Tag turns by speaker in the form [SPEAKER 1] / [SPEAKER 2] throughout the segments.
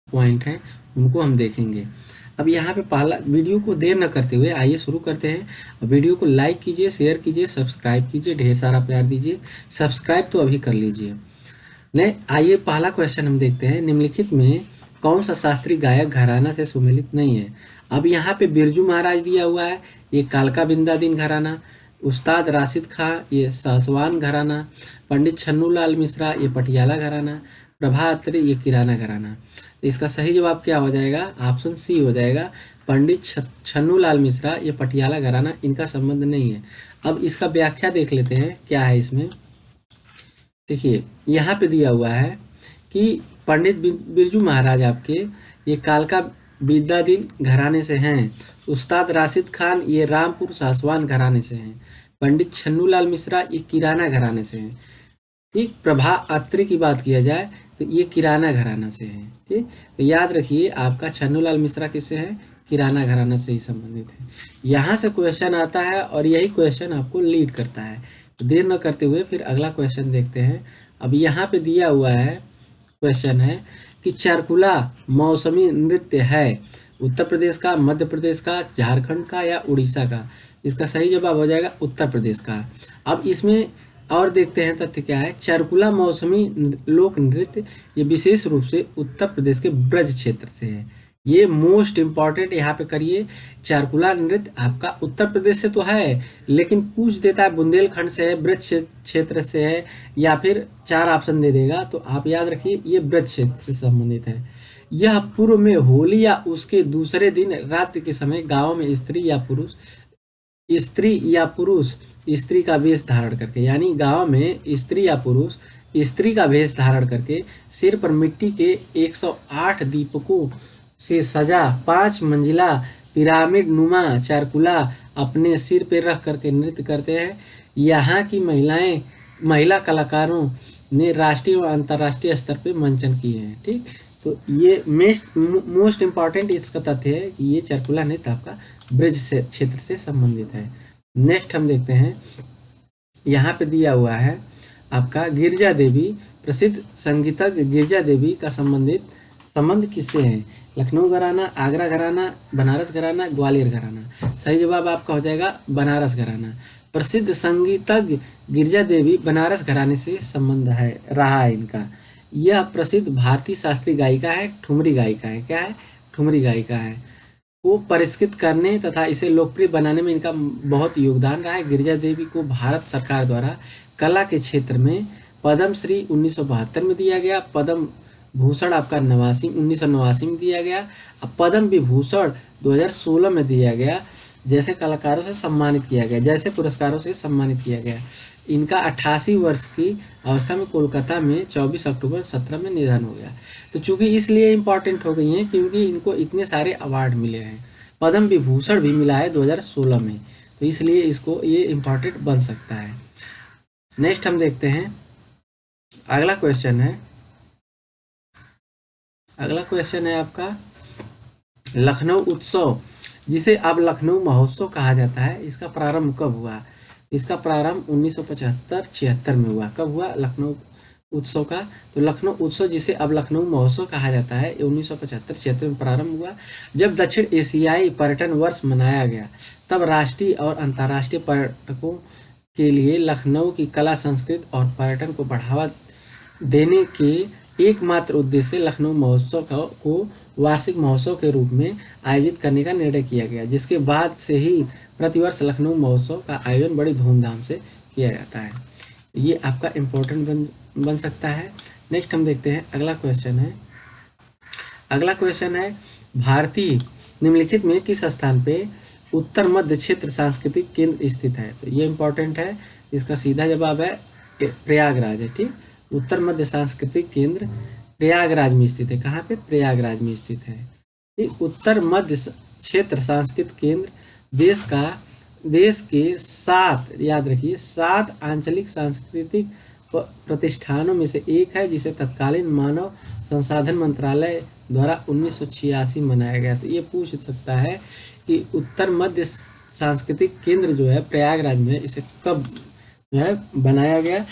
[SPEAKER 1] Point हैं उनको हम देखेंगे। अब यहाँ पे पहला वीडियो को देर न करते हुए आइए शुरू करते हैं। वीडियो को लाइक कीजिए, शेयर कीजिए, सब्सक्राइब कीजिए, ढेर सारा प्यार दीजिए। सब्सक्राइब तो अभी कर लीजिए। नहीं, आइए पहला क्वेश्चन हम देखते हैं। निम्नलिखित में कौन सा शास्त्रीय गायक घराना से सुमेलित नहीं है? अब यहाँ पे बिरजू महाराज दिया हुआ है, ये कालका बिंदादीन घराना। उस्ताद राशिद खां, ये सासवान घराना। पंडित छन्नूलाल मिश्रा, ये पटियाला घराना। प्रभा अत्रे, ये किराना घराना। तो इसका सही जवाब क्या हो जाएगा? ऑप्शन सी हो जाएगा। पंडित छन्नूलाल मिश्रा, ये पटियाला घराना, इनका संबंध नहीं है। अब इसका व्याख्या देख लेते हैं क्या है इसमें। देखिए यहाँ पे दिया हुआ है कि पंडित बिरजू महाराज आपके ये कालका बिंदादीन घराने से हैं। उस्ताद राशिद खान ये रामपुर सासवान घराने से हैं। पंडित छन्नूलाल मिश्रा ये किराना घराने से हैं। ठीक, प्रभा अत्रे की बात किया जाए तो ये किराना घराना से हैं। ठीक, तो याद रखिए आपका छन्नूलाल मिश्रा किससे है? किराना घराना से ही संबंधित है। यहाँ से क्वेश्चन आता है और यही क्वेश्चन आपको लीड करता है। तो देर न करते हुए फिर अगला क्वेश्चन देखते हैं। अब यहाँ पे दिया हुआ है क्वेश्चन है कि चारकुला मौसमी नृत्य है उत्तर प्रदेश का, मध्य प्रदेश का, झारखंड का या उड़ीसा का? इसका सही जवाब हो जाएगा उत्तर प्रदेश का। अब इसमें और देखते हैं तथ्य क्या है। चारकुला मौसमी लोक नृत्य ये विशेष रूप से उत्तर प्रदेश के ब्रज क्षेत्र से है। ये मोस्ट इम्पॉर्टेंट यहाँ पे करिए। चारकुला नृत्य आपका उत्तर प्रदेश से तो है, लेकिन पूछ देता है बुंदेलखंड से है, ब्रज क्षेत्र से है, या फिर 4 ऑप्शन दे देगा। तो आप याद रखिए ये ब्रज क्षेत्र से संबंधित है। यह पूर्व में होली या उसके दूसरे दिन रात्रि के समय गाँव में स्त्री का वेश धारण करके, यानी गांव में स्त्री या पुरुष स्त्री का वेश धारण करके सिर पर मिट्टी के 108 दीपकों से सजा 5 मंजिला पिरामिड नुमा चारकुला अपने सिर पर रख करके नृत्य करते हैं। यहाँ की महिला कलाकारों ने राष्ट्रीय व अंतर्राष्ट्रीय स्तर पर मंचन किए हैं। ठीक, तो ये मोस्ट इम्पॉर्टेंट इसका तथ्य है कि ये चारकुला नृत्य आपका ब्रज से क्षेत्र से संबंधित है। नेक्स्ट हम देखते हैं। यहाँ पे दिया हुआ है आपका गिरजा देवी, प्रसिद्ध संगीतज्ञ गिरजा देवी का संबंध किससे है? लखनऊ घराना, आगरा घराना, बनारस घराना, ग्वालियर घराना? सही जवाब आपका हो जाएगा बनारस घराना। प्रसिद्ध संगीतज्ञ गिरजा देवी बनारस घराने से संबंध रहा है इनका। यह प्रसिद्ध भारतीय शास्त्रीय गायिका है, ठुमरी गायिका है। क्या है? ठुमरी गायिका है। को परिष्कृत करने तथा इसे लोकप्रिय बनाने में इनका बहुत योगदान रहा है। गिरिजा देवी को भारत सरकार द्वारा कला के क्षेत्र में पद्म श्री 1972 में दिया गया, पद्म भूषण आपका 1989 में दिया गया, अब पद्म विभूषण 2016 में दिया गया। जैसे कलाकारों से सम्मानित किया गया, जैसे पुरस्कारों से सम्मानित किया गया। इनका 88 वर्ष की अवस्था में कोलकाता में 24 अक्टूबर 17 में निधन हो गया। तो चूंकि इसलिए इम्पॉर्टेंट हो गई हैं क्योंकि इनको इतने सारे अवार्ड मिले हैं। पद्म विभूषण भी मिला है 2016 में, तो इसलिए इसको ये इम्पॉर्टेंट बन सकता है। नेक्स्ट हम देखते हैं अगला क्वेश्चन है आपका लखनऊ उत्सव, जिसे अब लखनऊ महोत्सव कहा जाता है। इसका प्रारंभ कब हुआ? इसका प्रारंभ 1975-76 में हुआ। कब हुआ लखनऊ उत्सव का? तो लखनऊ उत्सव जिसे अब लखनऊ महोत्सव कहा जाता है 1975-76 में प्रारंभ हुआ। जब दक्षिण एशियाई पर्यटन वर्ष मनाया गया तब राष्ट्रीय और अंतर्राष्ट्रीय पर्यटकों के लिए लखनऊ की कला, संस्कृति और पर्यटन को बढ़ावा देने के एकमात्र उद्देश्य से लखनऊ महोत्सव को वार्षिक महोत्सव के रूप में आयोजित करने का निर्णय किया गया, जिसके बाद से ही प्रतिवर्ष लखनऊ महोत्सव का आयोजन बड़ी धूमधाम से किया जाता है। ये आपका इम्पोर्टेंट बन सकता है। नेक्स्ट हम देखते हैं अगला क्वेश्चन है भारतीय निम्नलिखित में किस स्थान पे उत्तर मध्य क्षेत्र सांस्कृतिक केंद्र स्थित है? तो ये इम्पोर्टेंट है। इसका सीधा जवाब है प्रयागराज है। ठीक, उत्तर मध्य सांस्कृतिक केंद्र प्रयागराज में स्थित है। कहाँ पे? प्रयागराज में स्थित है। ठीक, उत्तर मध्य क्षेत्र सांस्कृतिक केंद्र देश के 7, याद रखिए 7 आंचलिक सांस्कृतिक प्रतिष्ठानों में से एक है, जिसे तत्कालीन मानव संसाधन मंत्रालय द्वारा 1986 मनाया गया। तो ये पूछ सकता है कि उत्तर मध्य सांस्कृतिक केंद्र जो है प्रयागराज में, इसे कब जो है बनाया गया?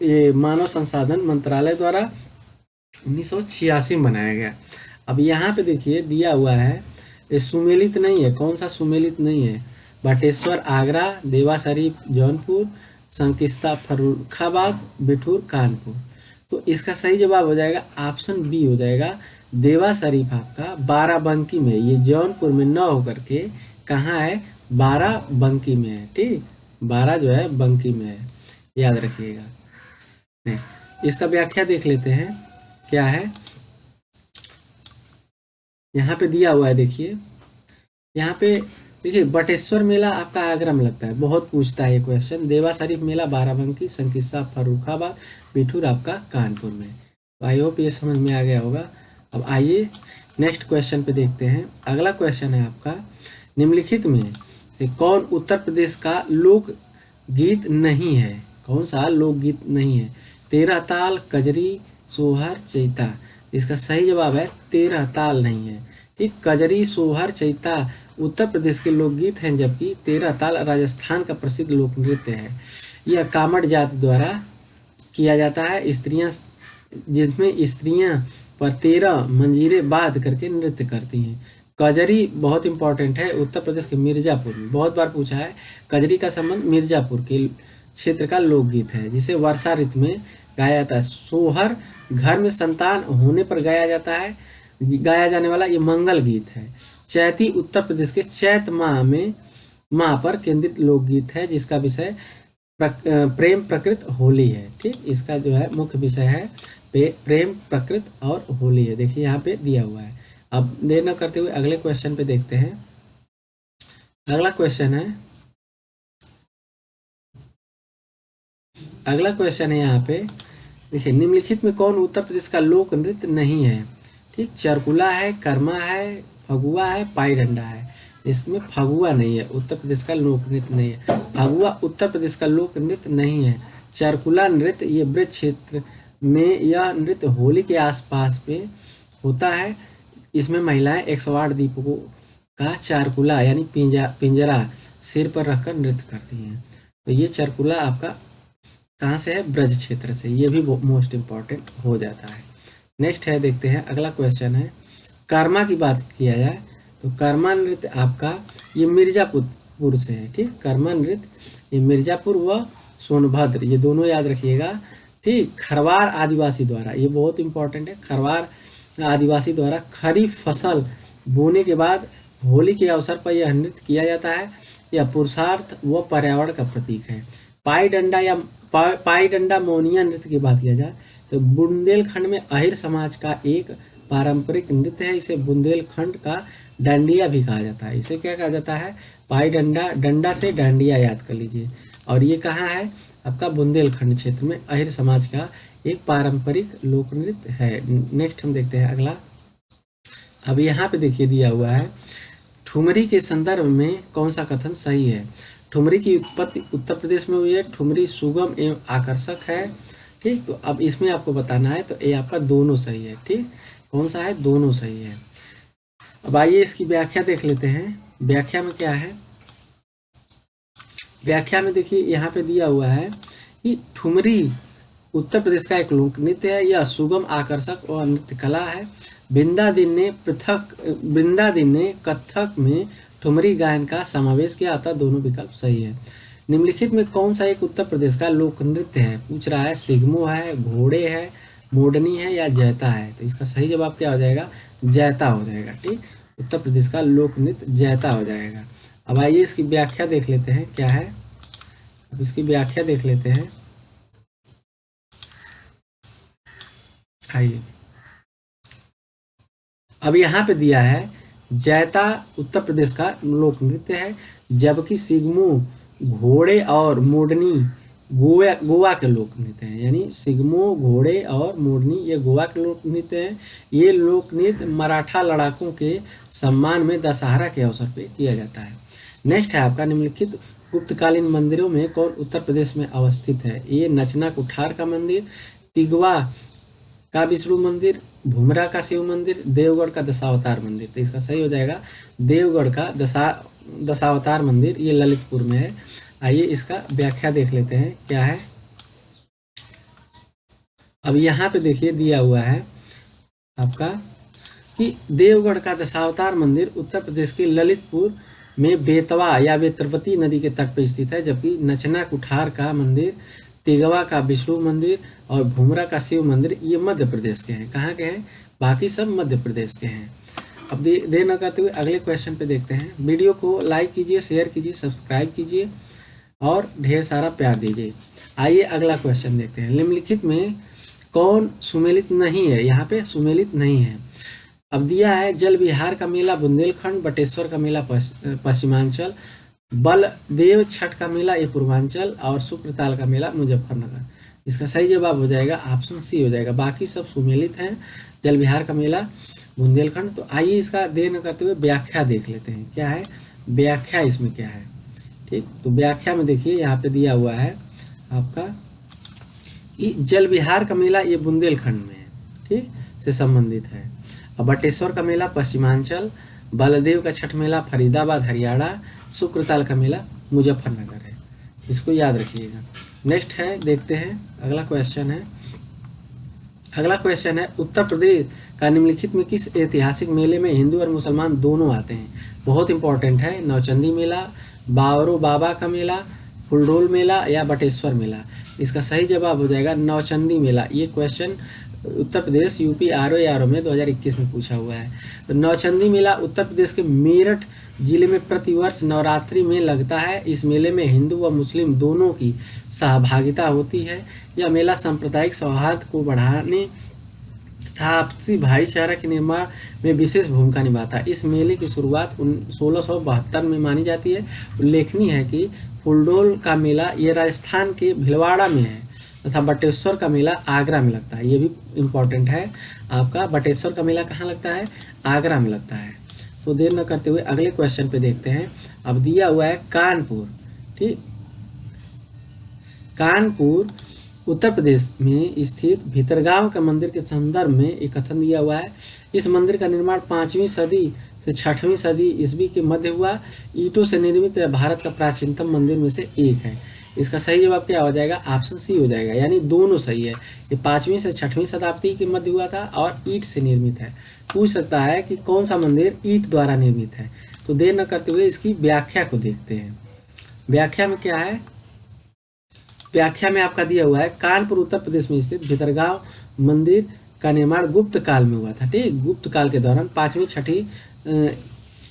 [SPEAKER 1] ये मानव संसाधन मंत्रालय द्वारा 1986 में बनाया गया। अब यहाँ पे देखिए दिया हुआ है, ये सुमेलित नहीं है, कौन सा सुमेलित नहीं है? बटेश्वर आगरा, देवा शरीफ जौनपुर, संकिस्ता फर्रुखाबाद, बिठूर कानपुर। तो इसका सही जवाब हो जाएगा ऑप्शन बी हो जाएगा, देवा शरीफ आपका बाराबंकी में, ये जौनपुर में न होकर के कहाँ है? बाराबंकी में है। ठीक, बारह जो है बंकी में है, याद रखिएगा। इसका व्याख्या देख लेते हैं क्या है। यहाँ पे दिया हुआ है, देखिए यहाँ पे देखिए, बटेश्वर मेला आपका आगरा में लगता है, बहुत पूछता है ये क्वेश्चन। देवा शरीफ मेला बाराबंकी, संकिस्सा फर्रुखाबाद, बिठूर आपका कानपुर में। तो आई होप ये समझ में आ गया होगा। अब आइए नेक्स्ट क्वेश्चन पे देखते हैं। अगला क्वेश्चन है आपका, निम्नलिखित में से कौन उत्तर प्रदेश का लोक गीत नहीं है? कौन सा लोकगीत नहीं है? 13 ताल, कजरी, सोहर, चैता। इसका सही जवाब है 13 ताल नहीं है। ठीक, कजरी, सोहर, चैता उत्तर प्रदेश के लोकगीत हैं, जबकि 13 ताल राजस्थान का प्रसिद्ध लोक नृत्य है। यह कामड़ जाति द्वारा किया जाता है, स्त्रियां, जिसमें स्त्रियां पर 13 मंजीरे बांध करके नृत्य करती हैं। कजरी बहुत इंपॉर्टेंट है, उत्तर प्रदेश के मिर्जापुर में बहुत बार पूछा है। कजरी का संबंध मिर्जापुर के क्षेत्र का लोकगीत है, जिसे वर्षा ऋतु में गाया जाता है। सोहर घर में संतान होने पर गाया जाता है, गाया जाने वाला ये मंगल गीत है। चैती उत्तर प्रदेश के चैत माह पर केंद्रित लोकगीत है, जिसका विषय प्रेम प्रकृत होली है। ठीक, इसका जो है मुख्य विषय है प्रेम प्रकृत और होली है। देखिए यहाँ पे दिया हुआ है। अब देर न करते हुए अगले क्वेश्चन पे देखते हैं। अगला क्वेश्चन है यहाँ पे, देखिए निम्नलिखित में कौन उत्तर प्रदेश का लोक नृत्य नहीं है? ठीक, चरकुला है, कर्मा है, फगुआ है, पाई डंडा है। इसमें फगुआ नहीं है, उत्तर प्रदेश का लोक नृत्य नहीं है। फगुआ उत्तर प्रदेश का लोक नृत्य नहीं है। चरकुला नृत्य ये ब्रज क्षेत्र में, यह नृत्य होली के आसपास में होता है। इसमें महिलाएं 108 दीपकों का चारकुला यानी पिंजरा सिर पर रखकर नृत्य करती हैं। तो ये चरकुला आपका कहाँ से है? ब्रज क्षेत्र से। ये भी मोस्ट इम्पॉर्टेंट हो जाता है। नेक्स्ट है, देखते हैं अगला क्वेश्चन है, कर्मा की बात किया जाए तो कर्मा नृत्य आपका ये मिर्जापुर से है। ठीक, कर्मा नृत्य ये मिर्जापुर व सोनभद्र, ये दोनों याद रखिएगा। ठीक, खरवार आदिवासी द्वारा, ये बहुत इंपॉर्टेंट है, खरवार आदिवासी द्वारा खरीफ फसल बोने के बाद होली के अवसर पर यह नृत्य किया जाता है। यह पुरुषार्थ व पर्यावरण का प्रतीक है। पाई डंडा या पाई डंडा मोनिया नृत्य की बात किया जाए तो बुंदेलखंड में अहिर समाज का एक पारंपरिक नृत्य है। इसे बुंदेलखंड का डांडिया भी कहा जाता है। इसे क्या कहा जाता है? पाई डंडा, डंडा से डांडिया याद कर लीजिए। और ये कहाँ है? आपका बुंदेलखंड क्षेत्र में अहिर समाज का एक पारंपरिक लोक नृत्य है। नेक्स्ट हम देखते हैं अगला। अब यहाँ पे देखिए दिया हुआ है, ठुमरी के संदर्भ में कौन सा कथन सही है? ठुमरी की उत्पत्ति उत्तर प्रदेश में हुई है। ठुमरी सुगम एवं आकर्षक है। ठीक, तो अब इसमें आपको बताना है, तो ये आपका दोनों सही है। ठीक, कौन सा है? दोनों सही है। अब आइए इसकी व्याख्या देख लेते हैं। व्याख्या में क्या है? व्याख्या में देखिए यहाँ पे दिया हुआ है कि ठुमरी उत्तर प्रदेश का एक लोक नृत्य है। यह सुगम, आकर्षक और नृत्य कला है। वृंदादिन ने कथक में ठुमरी गायन का समावेश किया, अतः दोनों विकल्प सही है। निम्नलिखित में कौन सा एक उत्तर प्रदेश का लोक नृत्य है? पूछ रहा है। सिगमो है, घोड़े है, मोडनी है या जैता है? तो इसका सही जवाब क्या हो जाएगा? जैता हो जाएगा। ठीक, उत्तर प्रदेश का लोक नृत्य जैता हो जाएगा। अब आइए इसकी व्याख्या देख लेते हैं क्या है। अब इसकी व्याख्या देख लेते हैं। आइए, अब यहाँ पे दिया है जैता उत्तर प्रदेश का लोक नृत्य है, जबकि सिगमो घोड़े और मोडनी गोवा के लोक नृत्य हैं। यानी सिगमो, घोड़े और मोडनी ये गोवा के लोक नृत्य हैं। ये लोक नृत्य मराठा लड़ाकों के सम्मान में दशहरा के अवसर पे किया जाता है। नेक्स्ट है आपका, निम्नलिखित गुप्तकालीन मंदिरों में कौन उत्तर प्रदेश में अवस्थित है? ये नचना कुठार का मंदिर, तिगवा का विष्णु मंदिर, भुमरा का शिव मंदिर, देवगढ़ का दशावतार मंदिर। तो इसका सही हो जाएगा देवगढ़ का दशावतार मंदिर, ये ललितपुर में है। आइए इसका व्याख्या देख लेते हैं क्या है। अब यहाँ पे देखिए दिया हुआ है आपका कि देवगढ़ का दशावतार मंदिर उत्तर प्रदेश के ललितपुर में बेतवा या बेतरवती नदी के तट पर स्थित है, जबकि नचना कुठार का मंदिर, तिगवा का विष्णु मंदिर और भूमरा का शिव मंदिर ये मध्य प्रदेश के हैं। कहाँ के हैं? बाकी सब मध्य प्रदेश के हैं। अब देर न करते हुए अगले क्वेश्चन पे देखते हैं। वीडियो को लाइक कीजिए, शेयर कीजिए, सब्सक्राइब कीजिए और ढेर सारा प्यार दीजिए। आइए अगला क्वेश्चन देखते हैं। निम्नलिखित में कौन सुमेलित नहीं है? यहाँ पे सुमेलित नहीं है। अब दिया है जल विहार का मेला बुंदेलखंड, बटेश्वर का मेला पश्चिमांचल, बलदेव छठ का मेला ये पूर्वांचल और शुक्रताल का मेला मुजफ्फरनगर। इसका सही जवाब हो जाएगा ऑप्शन सी हो जाएगा। बाकी सब सुमेलित हैं। जल विहार का मेला बुंदेलखंड। तो आइए इसका देर न करते हुए व्याख्या देख लेते हैं। क्या है व्याख्या, इसमें क्या है? ठीक, तो व्याख्या में देखिए यहाँ पे दिया हुआ है आपका जल विहार का मेला ये बुंदेलखंड में है, ठीक, से संबंधित है। और बटेश्वर का मेला पश्चिमांचल, बलदेव का छठ मेला फरीदाबाद हरियाणा, शुक्रताल का मेला मुजफ्फरनगर है। इसको याद रखिएगा। नेक्स्ट है, देखते हैं अगला क्वेश्चन है। अगला क्वेश्चन है उत्तर प्रदेश का निम्नलिखित में किस ऐतिहासिक मेले में हिंदू और मुसलमान दोनों आते हैं? बहुत इंपॉर्टेंट है। नौचंदी मेला, बावरो बाबा का मेला, फुलडोल मेला या बटेश्वर मेला। इसका सही जवाब हो जाएगा नौचंदी मेला। ये question Uttar Pradesh UP RO में 2021 में पूछा हुआ है। तो नौचंदी मेला उत्तर प्रदेश के मेरठ जिले में प्रतिवर्ष नवरात्रि में लगता है। इस मेले में हिंदू व मुस्लिम दोनों की सहभागिता होती है। यह मेला सांप्रदायिक सौहार्द को बढ़ाने तथा आपसी भाईचारा के निर्माण में विशेष भूमिका निभाता है। इस मेले की शुरुआत 1672 में मानी जाती है। उल्लेखनीय है कि फुलडोल का मेला ये राजस्थान के भीलवाड़ा में है तथा बटेश्वर का मेला आगरा में लगता है। ये भी इम्पोर्टेंट है आपका। बटेश्वर का मेला कहाँ लगता है? आगरा में लगता है। तो देर न करते हुए अगले क्वेश्चन पे देखते हैं। अब दिया हुआ है कानपुर, ठीक, कानपुर उत्तर प्रदेश में स्थित भीतरगांव के मंदिर के संदर्भ में एक कथन दिया हुआ है। इस मंदिर का निर्माण 5वीं सदी से 6वीं सदी ईस्वी के मध्य हुआ। ईंटों से निर्मित भारत का प्राचीनतम मंदिर में से एक है। इसका सही जवाब क्या हो जाएगा? ऑप्शन सी हो जाएगा, यानी दोनों सही है। ये 5वीं से 6वीं शताब्दी के मध्य हुआ था और ईंट से निर्मित है। पूछ सकता है कि कौन सा मंदिर ईंट द्वारा निर्मित है। तो देर न करते हुए इसकी व्याख्या को देखते हैं। व्याख्या में क्या है? व्याख्या में आपका दिया हुआ है कानपुर उत्तर प्रदेश में स्थित भीतरगांव मंदिर का निर्माण गुप्त काल में हुआ था, ठीक। गुप्त काल के दौरान 5वीं-6वीं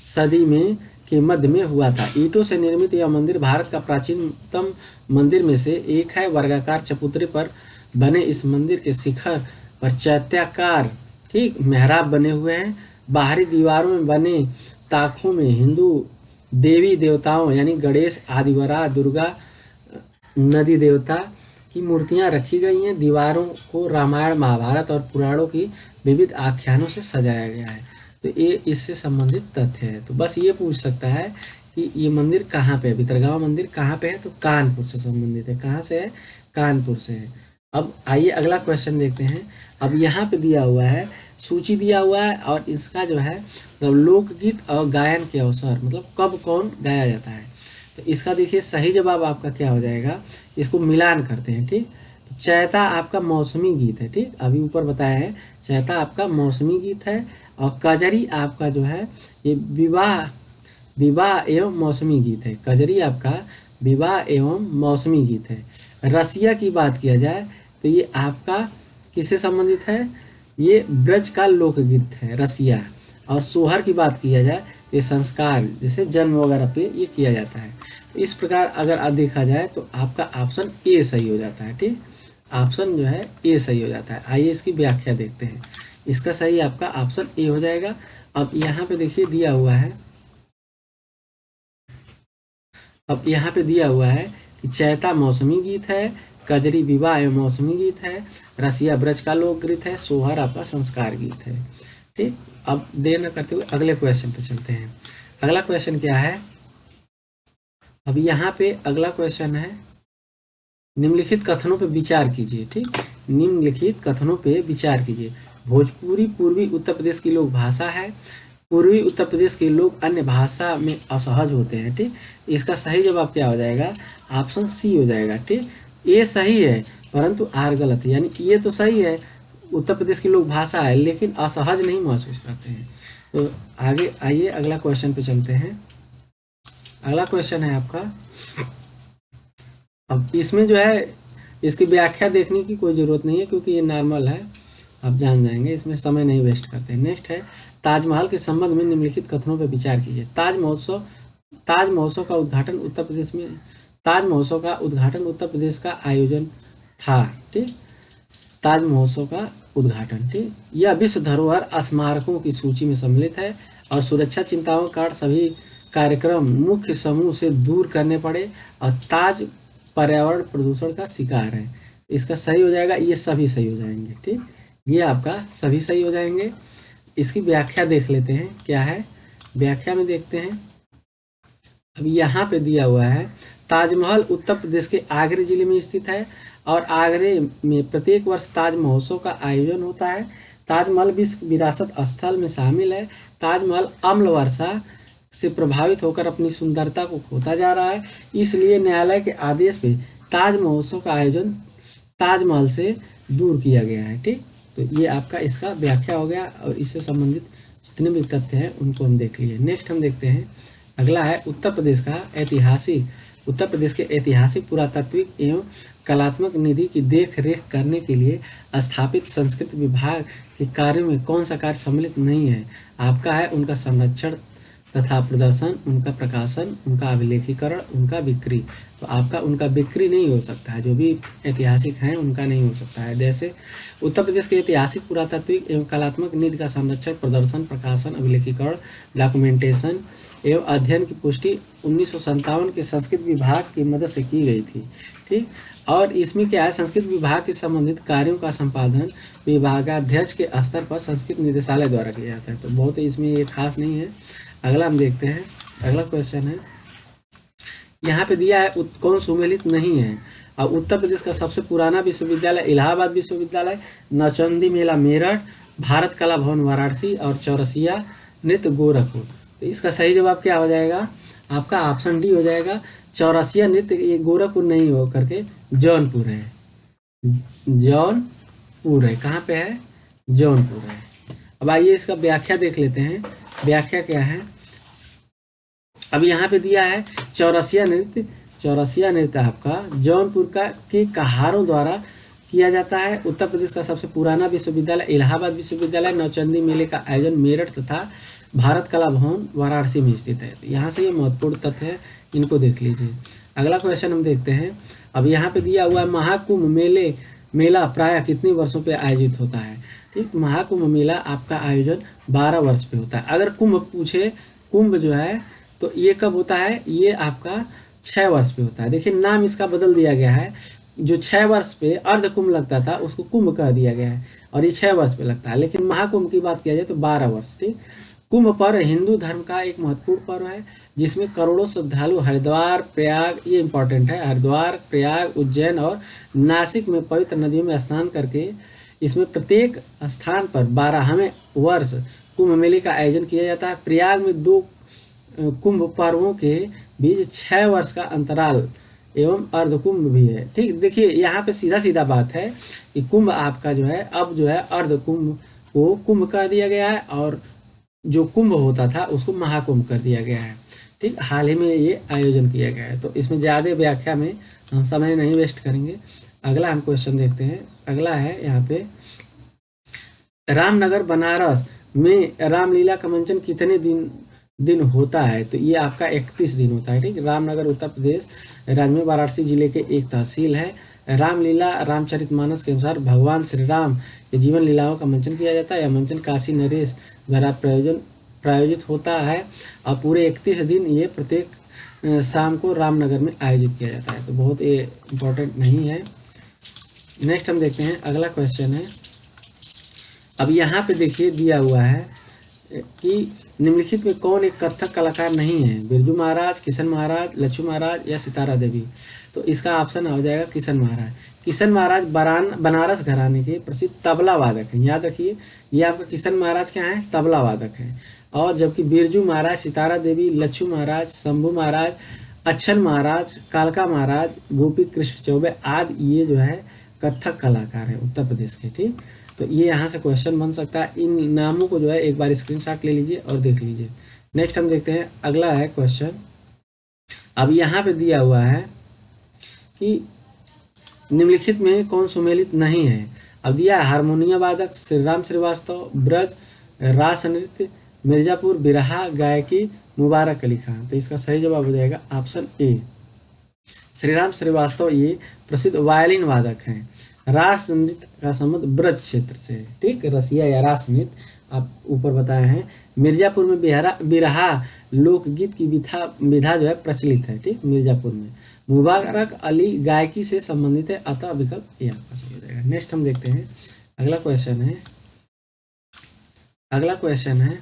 [SPEAKER 1] सदी में के मध्य में हुआ था। ईंटों से निर्मित यह मंदिर भारत का प्राचीनतम मंदिर में से एक है। वर्गाकार चबूतरे पर बने इस मंदिर के शिखर पर चैत्याकार, ठीक, मेहराब बने हुए हैं। बाहरी दीवारों में बने ताकों में हिंदू देवी देवताओं यानी गणेश, आदिवरा, दुर्गा, नदी देवता की मूर्तियां रखी गई हैं। दीवारों को रामायण, महाभारत और पुराणों की विविध आख्यानों से सजाया गया है। तो ये इससे संबंधित तथ्य है। तो बस ये पूछ सकता है कि ये मंदिर कहाँ पे है, भीतरगांव मंदिर कहाँ पे है? तो कानपुर से संबंधित है। कहाँ से है? कानपुर से है। अब आइए अगला क्वेश्चन देखते हैं। अब यहाँ पे दिया हुआ है, सूची दिया हुआ है और इसका जो है मतलब लोकगीत और गायन के अवसर, मतलब कब कौन गाया जाता है। तो इसका देखिए सही जवाब आपका क्या हो जाएगा, इसको मिलान करते हैं, ठीक। तो चैता आपका मौसमी गीत है, ठीक, अभी ऊपर बताया है। चैता आपका मौसमी गीत है और कजरी आपका जो है ये विवाह एवं मौसमी गीत है। कजरी आपका विवाह एवं मौसमी गीत है। रसिया की बात किया जाए तो ये आपका किससे संबंधित है? ये ब्रज का लोकगीत है रसिया। और सोहर की बात किया जाए तो ये संस्कार जैसे जन्म वगैरह पे ये किया जाता है। तो इस प्रकार अगर देखा जाए तो आपका ऑप्शन ए सही हो जाता है, ठीक। ऑप्शन जो है ए सही हो जाता है। आइए इसकी व्याख्या देखते हैं। इसका सही आपका ऑप्शन ए हो जाएगा। अब यहाँ पे देखिए दिया हुआ है, अब यहाँ पे दिया हुआ है कि चैता मौसमी गीत है, कजरी विवाह एवं मौसमी गीत है, रसिया ब्रज का लोकगीत है, सोहर आपका संस्कार गीत है, ठीक। अब देर न करते हुए अगले क्वेश्चन पे चलते हैं। अगला क्वेश्चन क्या है? अब यहाँ पे अगला क्वेश्चन है निम्नलिखित कथनों पे विचार कीजिए, ठीक। निम्नलिखित कथनों पे विचार कीजिए। भोजपुरी पूर्वी उत्तर प्रदेश की लोक भाषा है। पूर्वी उत्तर प्रदेश के लोग अन्य भाषा में असहज होते हैं, ठीक। इसका सही जवाब क्या हो जाएगा? ऑप्शन सी हो जाएगा, ठीक। ए सही है परंतु आर गलत है, यानी ये तो सही है, उत्तर प्रदेश की लोक भाषा है, लेकिन असहज नहीं महसूस करते हैं। तो आगे आइए अगला क्वेश्चन पे चलते हैं। अगला क्वेश्चन है आपका, अब इसमें जो है इसकी व्याख्या देखने की कोई ज़रूरत नहीं है क्योंकि ये नॉर्मल है, आप जान जाएंगे, इसमें समय नहीं वेस्ट करते। नेक्स्ट है, ताजमहल के संबंध में निम्नलिखित कथनों पर विचार कीजिए। ताज महोत्सव का उद्घाटन उत्तर प्रदेश में, ताज महोत्सव का उद्घाटन उत्तर प्रदेश का आयोजन था। ठीक, ताज महोत्सव का उद्घाटन। ठीक, यह विश्व धरोहर स्मारकों की सूची में सम्मिलित है और सुरक्षा चिंताओं के कारण सभी कार्यक्रम मुख्य समूह से दूर करने पड़े और ताज पर्यावरण प्रदूषण का शिकार है। इसका सही हो जाएगा, ये सभी सही हो जाएंगे। ठीक, ये आपका सभी सही हो जाएंगे। इसकी व्याख्या देख लेते हैं क्या है, व्याख्या में देखते हैं। अब यहाँ पे दिया हुआ है, ताजमहल उत्तर प्रदेश के आगरे जिले में स्थित है और आगरे में प्रत्येक वर्ष ताज महोत्सव का आयोजन होता है। ताजमहल विश्व विरासत स्थल में शामिल है। ताजमहल अम्ल वर्षा से प्रभावित होकर अपनी सुंदरता को खोता जा रहा है, इसलिए न्यायालय के आदेश पे ताज महोत्सव का आयोजन ताजमहल से दूर किया गया है। ठीक, तो ये आपका इसका व्याख्या हो गया और इससे संबंधित जितने भी तथ्य हैं उनको हम देख लिए। नेक्स्ट हम देखते हैं, अगला है उत्तर प्रदेश के ऐतिहासिक पुरातात्विक एवं कलात्मक निधि की देख रेख करने के लिए स्थापित संस्कृति विभाग के कार्यों में कौन सा कार्य सम्मिलित नहीं है। आपका है उनका संरक्षण तथा प्रदर्शन, उनका प्रकाशन, उनका अभिलेखीकरण, उनका बिक्री। तो आपका उनका बिक्री नहीं हो सकता है, जो भी ऐतिहासिक हैं उनका नहीं हो सकता है। जैसे उत्तर प्रदेश के ऐतिहासिक पुरातात्विक एवं कलात्मक निधि का संरक्षण, प्रदर्शन, प्रकाशन, अभिलेखीकरण, डॉक्यूमेंटेशन एवं अध्ययन की पुष्टि 1957 के संस्कृत विभाग की मदद से की गई थी। ठीक, और इसमें क्या है, संस्कृत विभाग के संबंधित कार्यों का संपादन विभागाध्यक्ष के स्तर पर संस्कृत निदेशालय द्वारा किया जाता है। तो बहुत इसमें ये खास नहीं है। अगला हम देखते हैं, अगला क्वेश्चन है, यहाँ पे दिया है कौन सुमेलित नहीं है। और उत्तर प्रदेश का सबसे पुराना विश्वविद्यालय इलाहाबाद विश्वविद्यालय, नौचंदी मेला मेरठ, भारत कला भवन वाराणसी और चौरसिया नृत्य गोरखपुर। तो इसका सही जवाब क्या हो जाएगा, आपका ऑप्शन डी हो जाएगा। चौरसिया नृत्य ये गोरखपुर नहीं हो करके जौनपुर है, जौनपुर है। कहाँ पे है, जौनपुर है। अब आइए इसका व्याख्या देख लेते हैं, व्याख्या क्या है। अब यहाँ पे दिया है चौरसिया नृत्य आपका जौनपुर के कहारों द्वारा किया जाता है। उत्तर प्रदेश का सबसे पुराना विश्वविद्यालय इलाहाबाद विश्वविद्यालय, नौचंदी मेले का आयोजन मेरठ तथा भारत कला भवन वाराणसी में स्थित है। तो यहाँ से ये महत्वपूर्ण तथ्य है, इनको देख लीजिए। अगला क्वेश्चन हम देखते हैं। अब यहाँ पे दिया हुआ है महाकुंभ मेला प्रायः कितने वर्षों पे आयोजित होता है। ठीक, महाकुंभ मेला आपका आयोजन 12 वर्ष पे होता है। अगर कुंभ पूछे, कुंभ जो है तो ये कब होता है, ये आपका 6 वर्ष पे होता है। देखिए नाम इसका बदल दिया गया है, जो 6 वर्ष पे अर्ध कुंभ लगता था उसको कुंभ कह दिया गया है और ये 6 वर्ष पे लगता है। लेकिन महाकुंभ की बात किया जाए तो 12 वर्ष। ठीक, कुंभ पर्व हिंदू धर्म का एक महत्वपूर्ण पर्व है जिसमें करोड़ों श्रद्धालु हरिद्वार, प्रयाग, ये इंपॉर्टेंट है, हरिद्वार, प्रयाग, उज्जैन और नासिक में पवित्र नदियों में स्नान करके इसमें प्रत्येक स्थान पर 12वें वर्ष कुंभ मेले का आयोजन किया जाता है। प्रयाग में 2 कुंभ पर्वों के बीच 6 वर्ष का अंतराल एवं अर्धकुंभ भी है। ठीक, देखिए यहाँ पे सीधा बात है कि कुंभ आपका जो है अब जो है अर्धकुंभ को कुंभ कर दिया गया है और जो कुंभ होता था उसको महाकुंभ कर दिया गया है। ठीक, हाल ही में ये आयोजन किया गया है, तो इसमें ज़्यादा व्याख्या में हम समय नहीं वेस्ट करेंगे। अगला हम क्वेश्चन देखते हैं। अगला है यहाँ पे, रामनगर बनारस में रामलीला का मंचन कितने दिन होता है। तो ये आपका 31 दिन होता है। ठीक, रामनगर उत्तर प्रदेश राज्य में वाराणसी जिले के एक तहसील है। रामलीला रामचरितमानस के अनुसार भगवान श्री राम के जीवन लीलाओं का मंचन किया जाता है। यह मंचन काशी नरेश द्वारा प्रायोजित होता है और पूरे 31 दिन ये प्रत्येक शाम को रामनगर में आयोजित किया जाता है। तो बहुत ये इम्पोर्टेंट नहीं है। नेक्स्ट हम देखते हैं, अगला क्वेश्चन है। अब यहाँ पे देखिए दिया हुआ है कि निम्नलिखित में कौन एक कथक कलाकार नहीं है, बिरजू महाराज, किशन महाराज, लच्छू महाराज या सितारा देवी। तो इसका ऑप्शन हो जाएगा किशन महाराज। किशन महाराज बनारस घराने के प्रसिद्ध तबला वादक हैं, याद रखिए। ये आपका किशन महाराज क्या है, तबला वादक हैं। और जबकि बिरजू महाराज, सितारा देवी, लच्छू महाराज, शंभू महाराज, अच्छन महाराज, कालका महाराज, गोपी कृष्ण चौबे आदि ये जो है कथक कलाकार है उत्तर प्रदेश के। ठीक, तो ये यहाँ से क्वेश्चन बन सकता है। इन नामों को जो है एक बार स्क्रीनशॉट ले लीजिए और देख लीजिए। नेक्स्ट हम देखते हैं, अगला है क्वेश्चन। अब यहाँ पे दिया हुआ है कि निम्नलिखित में कौन सुमेलित नहीं है। अब दिया है हारमोनियम वादक श्रीराम श्रीवास्तव, ब्रज, रास नृत्य, मिर्जापुर, बिरहा गायकी, मुबारक अली खान। तो इसका सही जवाब हो जाएगा ऑप्शन ए, श्रीराम श्रीवास्तव ये प्रसिद्ध वायलिन वादक हैं। रास नृत्य का संबंध ब्रज क्षेत्र से है, ठीक, रसिया या रास नृत्य आप ऊपर बताए हैं। मिर्जापुर में बिरहा लोकगीत की विधा जो है प्रचलित है, ठीक, मिर्जापुर में। मुबारक अली गायकी से संबंधित है, अतः विकल्प ए आपका सही हो जाएगा। नेक्स्ट हम देखते हैं, अगला क्वेश्चन है, अगला क्वेश्चन है।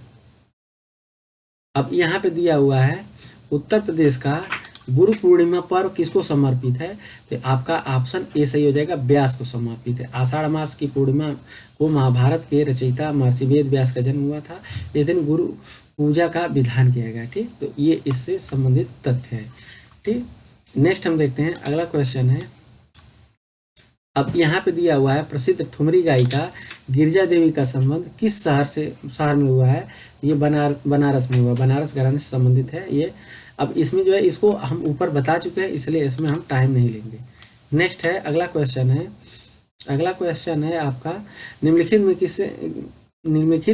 [SPEAKER 1] अब यहाँ पे दिया हुआ है उत्तर प्रदेश का गुरु पूर्णिमा पर्व किसको समर्पित है। तो आपका ऑप्शन ए सही हो जाएगा, व्यास को समर्पित है। आषाढ़ मास की पूर्णिमा को महाभारत के रचयिता महर्षि वेद व्यास का जन्म हुआ था। इस दिन गुरु पूजा का विधान किया गया, ठीक। तो ये इससे संबंधित तथ्य है, ठीक। नेक्स्ट हम देखते हैं, अगला क्वेश्चन है। अब यहाँ पे दिया हुआ है प्रसिद्ध ठुमरी गायिका गिरिजा देवी का संबंध किस शहर में हुआ है। ये बनारस में हुआ, बनारस घराने से संबंधित है ये। अब इसमें जो है इसको हम ऊपर बता चुके हैं, इसलिए इसमें हम टाइम नहीं लेंगे। नेक्स्ट है, अगला क्वेश्चन है, अगला क्वेश्चन है आपका, निम्नलिखित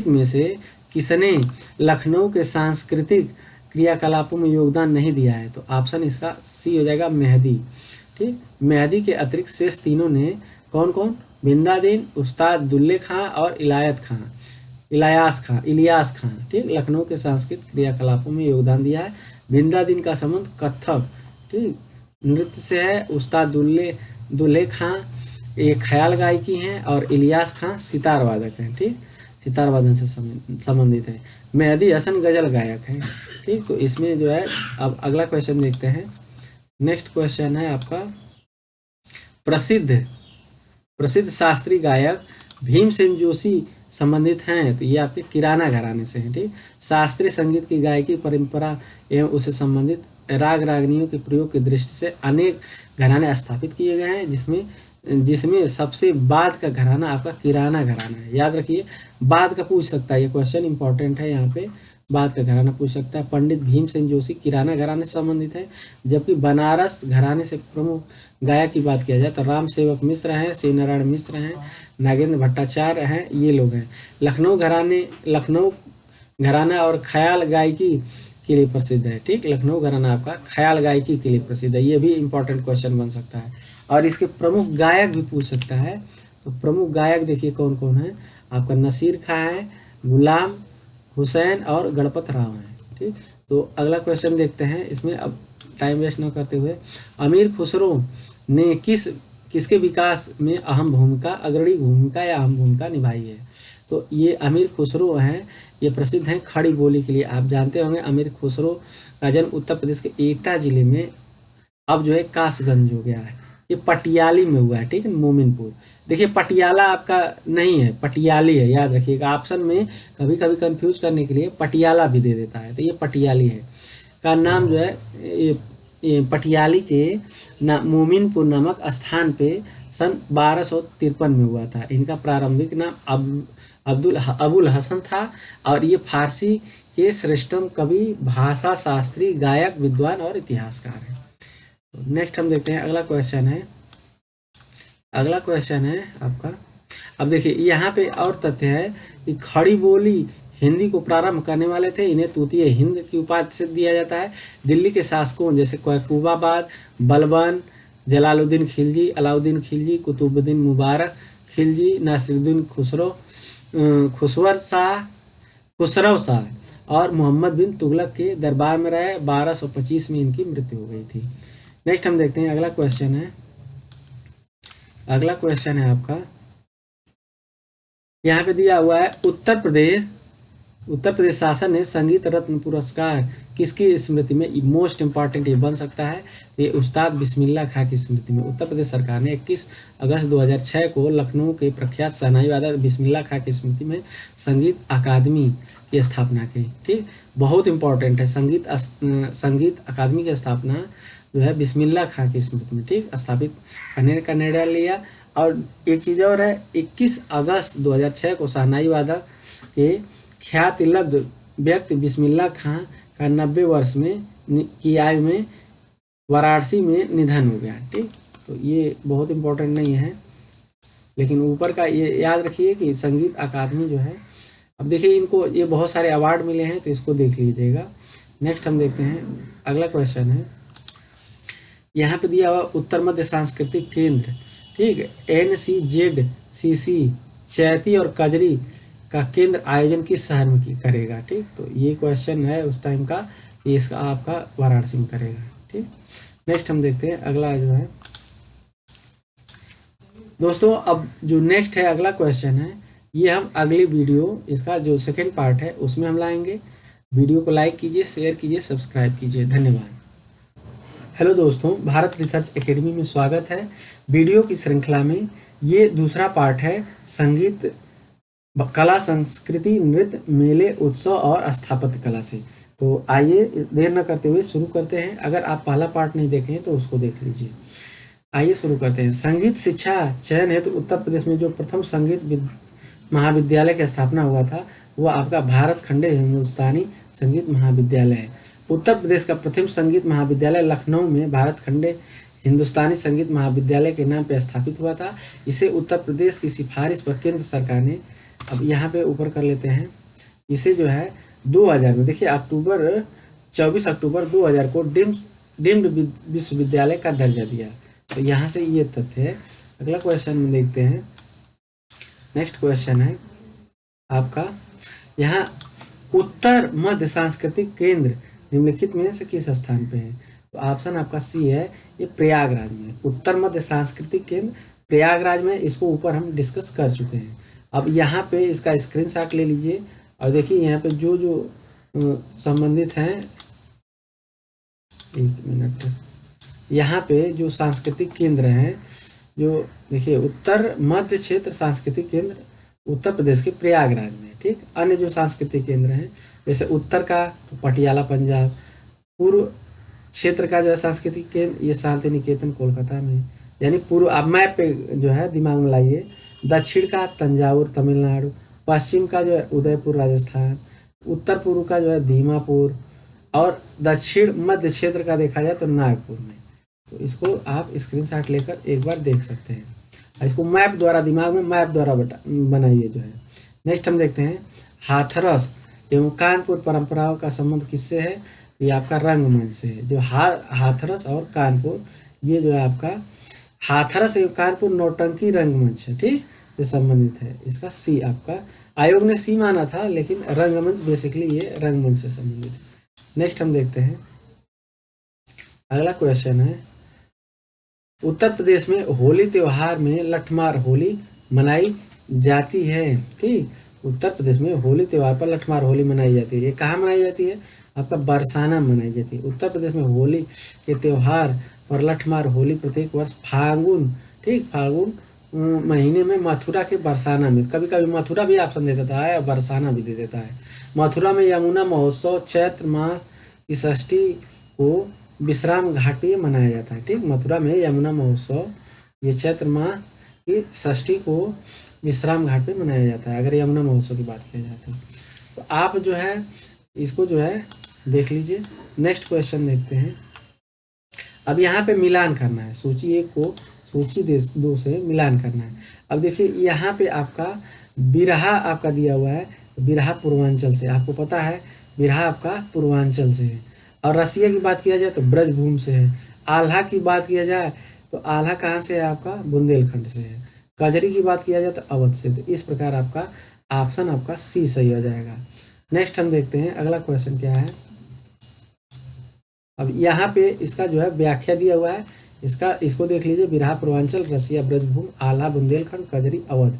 [SPEAKER 1] में से किसने लखनऊ के सांस्कृतिक क्रियाकलापों में योगदान नहीं दिया है। तो ऑप्शन इसका सी हो जाएगा, मेहदी, ठीक। मेहदी के अतिरिक्त शेष तीनों ने कौन कौन, बिंदादीन, उस्ताद दुल्ले खां और इलियास खां, ठीक, लखनऊ के सांस्कृतिक क्रियाकलापों में योगदान दिया है। बिंदादीन का संबंध कथक, ठीक, नृत्य से है। उस्ताद दुल्ले खां एक ख्याल गायकी हैं और इलियास खां सितार वादक हैं, ठीक, सितार वादन से संबंधित है। मेहदी हसन गजल गायक हैं, ठीक। तो इसमें जो है, अब अगला क्वेश्चन देखते हैं। नेक्स्ट क्वेश्चन है आपका, प्रसिद्ध शास्त्रीय गायक भीमसेन जोशी संबंधित हैं। तो ये आपके किराना घराने से हैं, ठीक। शास्त्रीय संगीत की गायकी परंपरा एवं उससे संबंधित राग रागनियों के प्रयोग की दृष्टि से अनेक घराने स्थापित किए गए हैं, जिसमें सबसे बाद का घराना आपका किराना घराना है। याद रखिए, बाद का पूछ सकता है, ये क्वेश्चन इंपॉर्टेंट है, यहाँ पे बाद का घराना पूछ सकता है। पंडित भीमसेन जोशी किराना घराने से संबंधित है। जबकि बनारस घराने से प्रमुख गायक की बात किया जाए तो राम सेवक मिश्र हैं, शिव नारायण मिश्र हैं, नागेंद्र भट्टाचार्य हैं, ये लोग हैं। लखनऊ घराना और ख्याल गायकी के लिए प्रसिद्ध है, ठीक। लखनऊ घराना आपका ख्याल गायकी के लिए प्रसिद्ध है, ये भी इंपॉर्टेंट क्वेश्चन बन सकता है। और इसके प्रमुख गायक भी पूछ सकता है। तो प्रमुख गायक देखिए कौन कौन है, आपका नसीर खां है, गुलाम हुसैन और गणपत राव हैं, ठीक। तो अगला क्वेश्चन देखते हैं इसमें, अब टाइम वेस्ट न करते हुए। अमीर खुसरो ने किसके विकास में अग्रणी भूमिका या अहम भूमिका निभाई है। तो ये अमीर खुसरो हैं, ये प्रसिद्ध हैं खड़ी बोली के लिए। आप जानते होंगे अमीर खुसरो का जन्म उत्तर प्रदेश के एटा जिले में, अब जो है कासगंज हो गया है, ये पटियाली में हुआ है, ठीक है, मोमिनपुर। देखिए पटियाला आपका नहीं है, पटियाली है, याद रखिएगा। ऑप्शन में कभी कभी कंफ्यूज करने के लिए पटियाला भी दे देता है, तो ये पटियाली है। का नाम जो है ये पटियाली के मोमिनपुर नामक स्थान पे सन 1253 में हुआ था। इनका प्रारंभिक नाम अबुल हसन था और ये फारसी के श्रेष्ठतम कवि, भाषा शास्त्री, गायक, विद्वान और इतिहासकार हैं। नेक्स्ट हम देखते हैं, अगला क्वेश्चन है, अगला क्वेश्चन है आपका। अब देखिए यहाँ पे और तथ्य है कि खड़ी बोली हिंदी को प्रारंभ करने वाले थे, इन्हें तूतीय हिंद की उपाधि से दिया जाता है। दिल्ली के शासकों जैसे क्याकुबाबाद, बलबन, जलालुद्दीन खिलजी, अलाउद्दीन खिलजी, कुतुबुद्दीन मुबारक खिलजी, नासिरुद्दीन खुसरव शाह और मोहम्मद बिन तुगलक के दरबार में रहे। 1225 में इनकी मृत्यु हो गई थी। नेक्स्ट हम देखते हैं, अगला क्वेश्चन है, अगला क्वेश्चन है आपका, यहाँ पे दिया हुआ है उत्तर प्रदेश शासन ने संगीत रत्न पुरस्कार किसकी स्मृति में, मोस्ट इंपॉर्टेंट ये बन सकता है, ये उस्ताद बिस्मिल्लाह खां की स्मृति में। उत्तर प्रदेश सरकार ने 21 अगस्त 2006 को लखनऊ के प्रख्यात शहनाई वादक बिस्मिल्लाह खां की स्मृति में संगीत अकादमी की स्थापना की, ठीक। बहुत इंपॉर्टेंट है, संगीत अकादमी की स्थापना जो है बिस्मिल्लाह खां की स्मृति में, ठीक, स्थापित करने का निर्णय लिया। और एक चीज़ और है, 21 अगस्त 2006 को शहनाई वादक के ख्याति लब्ध व्यक्ति बिस्मिल्लाह खां का 90 वर्ष में की आयु में वाराणसी में निधन हो गया। ठीक, तो ये बहुत इम्पोर्टेंट नहीं है, लेकिन ऊपर का ये याद रखिए कि संगीत अकादमी जो है, अब देखिए इनको ये बहुत सारे अवार्ड मिले हैं, तो इसको देख लीजिएगा। नेक्स्ट हम देखते हैं, अगला क्वेश्चन है, यहाँ पे दिया हुआ उत्तर मध्य सांस्कृतिक केंद्र, ठीक है, NCZCC चैती और कजरी का केंद्र आयोजन किस शहर में करेगा। ठीक, तो ये क्वेश्चन है उस टाइम का, ये इसका आपका वाराणसी में करेगा। ठीक, नेक्स्ट हम देखते हैं, अगला जो है दोस्तों, अब जो नेक्स्ट है अगला क्वेश्चन है, ये हम अगली वीडियो, इसका जो सेकेंड पार्ट है उसमें हम लाएंगे। वीडियो को लाइक कीजिए, शेयर कीजिए, सब्सक्राइब कीजिए। धन्यवाद। हेलो दोस्तों, भारत रिसर्च एकेडमी में स्वागत है। वीडियो की श्रृंखला में ये दूसरा पार्ट है, संगीत, कला, संस्कृति, नृत्य, मेले, उत्सव और स्थापत्य कला से। तो आइए देर न करते हुए शुरू करते हैं। अगर आप पहला पार्ट नहीं देखे हैं तो उसको देख लीजिए। आइए शुरू करते हैं। संगीत शिक्षा चयन है तो उत्तर प्रदेश में जो प्रथम संगीत महाविद्यालय की स्थापना हुआ था वो आपका भारत खंडे हिंदुस्तानी संगीत महाविद्यालय है। उत्तर प्रदेश का प्रथम संगीत महाविद्यालय लखनऊ में भारत खंडे हिंदुस्तानी संगीत महाविद्यालय के नाम पर स्थापित हुआ था। इसे उत्तर प्रदेश की सिफारिश पर केंद्र सरकार ने, अब यहाँ पे ऊपर कर लेते हैं, इसे जो है 2000 में, देखिए 24 अक्टूबर 2000 को डीम्ड विश्वविद्यालय का दर्जा दिया। तो यहाँ से ये तथ्य है। अगला क्वेश्चन में देखते हैं। नेक्स्ट क्वेश्चन है आपका, यहाँ उत्तर मध्य सांस्कृतिक केंद्र निम्नलिखित में से किस स्थान पे है। तो ऑप्शन आपका सी है, ये प्रयागराज में। उत्तर मध्य सांस्कृतिक केंद्र प्रयागराज में, इसको ऊपर हम डिस्कस कर चुके हैं। अब यहाँ पे इसका स्क्रीनशॉट ले लीजिए और देखिए यहाँ पे जो जो संबंधित हैं, एक मिनट, यहाँ पे जो सांस्कृतिक केंद्र हैं, जो देखिए उत्तर मध्य क्षेत्र सांस्कृतिक केंद्र उत्तर प्रदेश के प्रयागराज में। ठीक, अन्य जो सांस्कृतिक केंद्र हैं जैसे उत्तर का तो पटियाला पंजाब, पूर्व क्षेत्र का जो है सांस्कृतिक केंद्र ये शांति निकेतन कोलकाता में, यानी पूर्व, आप मैप पे जो है दिमाग में लाइए। दक्षिण का तंजावुर तमिलनाडु, पश्चिम का जो है उदयपुर राजस्थान, उत्तर पूर्व का जो है दीमापुर, और दक्षिण मध्य क्षेत्र का देखा जाए तो नागपुर में। तो इसको आप स्क्रीनशॉट लेकर एक बार देख सकते हैं। इसको मैप द्वारा, दिमाग में मैप द्वारा बनाइए जो है। नेक्स्ट हम देखते हैं, हाथरस एवं कानपुर परंपराओं का संबंध किससे है। ये आपका रंगमंच से है। जो हाथरस और कानपुर, ये जो है आपका हाथरस एवं कानपुर नौटंकी रंगमंच है, ठीक, ये संबंधित है। इसका सी आपका, आयोग ने सी माना था, लेकिन रंगमंच बेसिकली ये रंगमंच से संबंधित है। नेक्स्ट हम देखते हैं, अगला क्वेश्चन है, उत्तर प्रदेश में होली त्योहार में लठमार होली मनाई जाती है। ठीक, उत्तर प्रदेश में होली त्योहार पर लठमार होली मनाई जाती है। ये कहाँ मनाई जाती है, आपका बरसाना मनाई जाती है। उत्तर प्रदेश में होली के त्योहार पर लठमार होली प्रत्येक वर्ष फागुन, ठीक, फागुन महीने में मथुरा के बरसाना में, कभी कभी मथुरा भी ऑप्शन दे देता है और बरसाना भी दे देता है। मथुरा में यमुना महोत्सव चैत्र मास की षष्ठी को विश्राम घाट पे मनाया जाता है। ठीक, मथुरा में यमुना महोत्सव ये चैत्र माह की षष्ठी को विश्राम घाट पे मनाया जाता है, अगर यमुना महोत्सव की बात किया जाए तो आप जो है इसको जो है देख लीजिए। नेक्स्ट क्वेश्चन देखते हैं। अब यहाँ पे मिलान करना है, सूची 1 को सूची 2 से मिलान करना है। अब देखिए यहाँ पे आपका बिरहा आपका दिया हुआ है, बिरहा पूर्वांचल से, आपको पता है बिरहा आपका पूर्वांचल से है। और रसिया की बात किया जाए तो ब्रजभूम से है। आल्हा की बात किया जाए तो आल्हा कहाँ से है, आपका बुंदेलखंड से है। कजरी की बात किया जाए तो अवध से। तो इस प्रकार आपका ऑप्शन आपका सी सही हो जाएगा। नेक्स्ट हम देखते हैं, अगला क्वेश्चन क्या है। अब यहाँ पे इसका जो है व्याख्या दिया हुआ है, इसको देख लीजिए, बिरहा पूर्वांचल, रसिया ब्रजभूम, आल्हा बुंदेलखंड, कजरी अवध।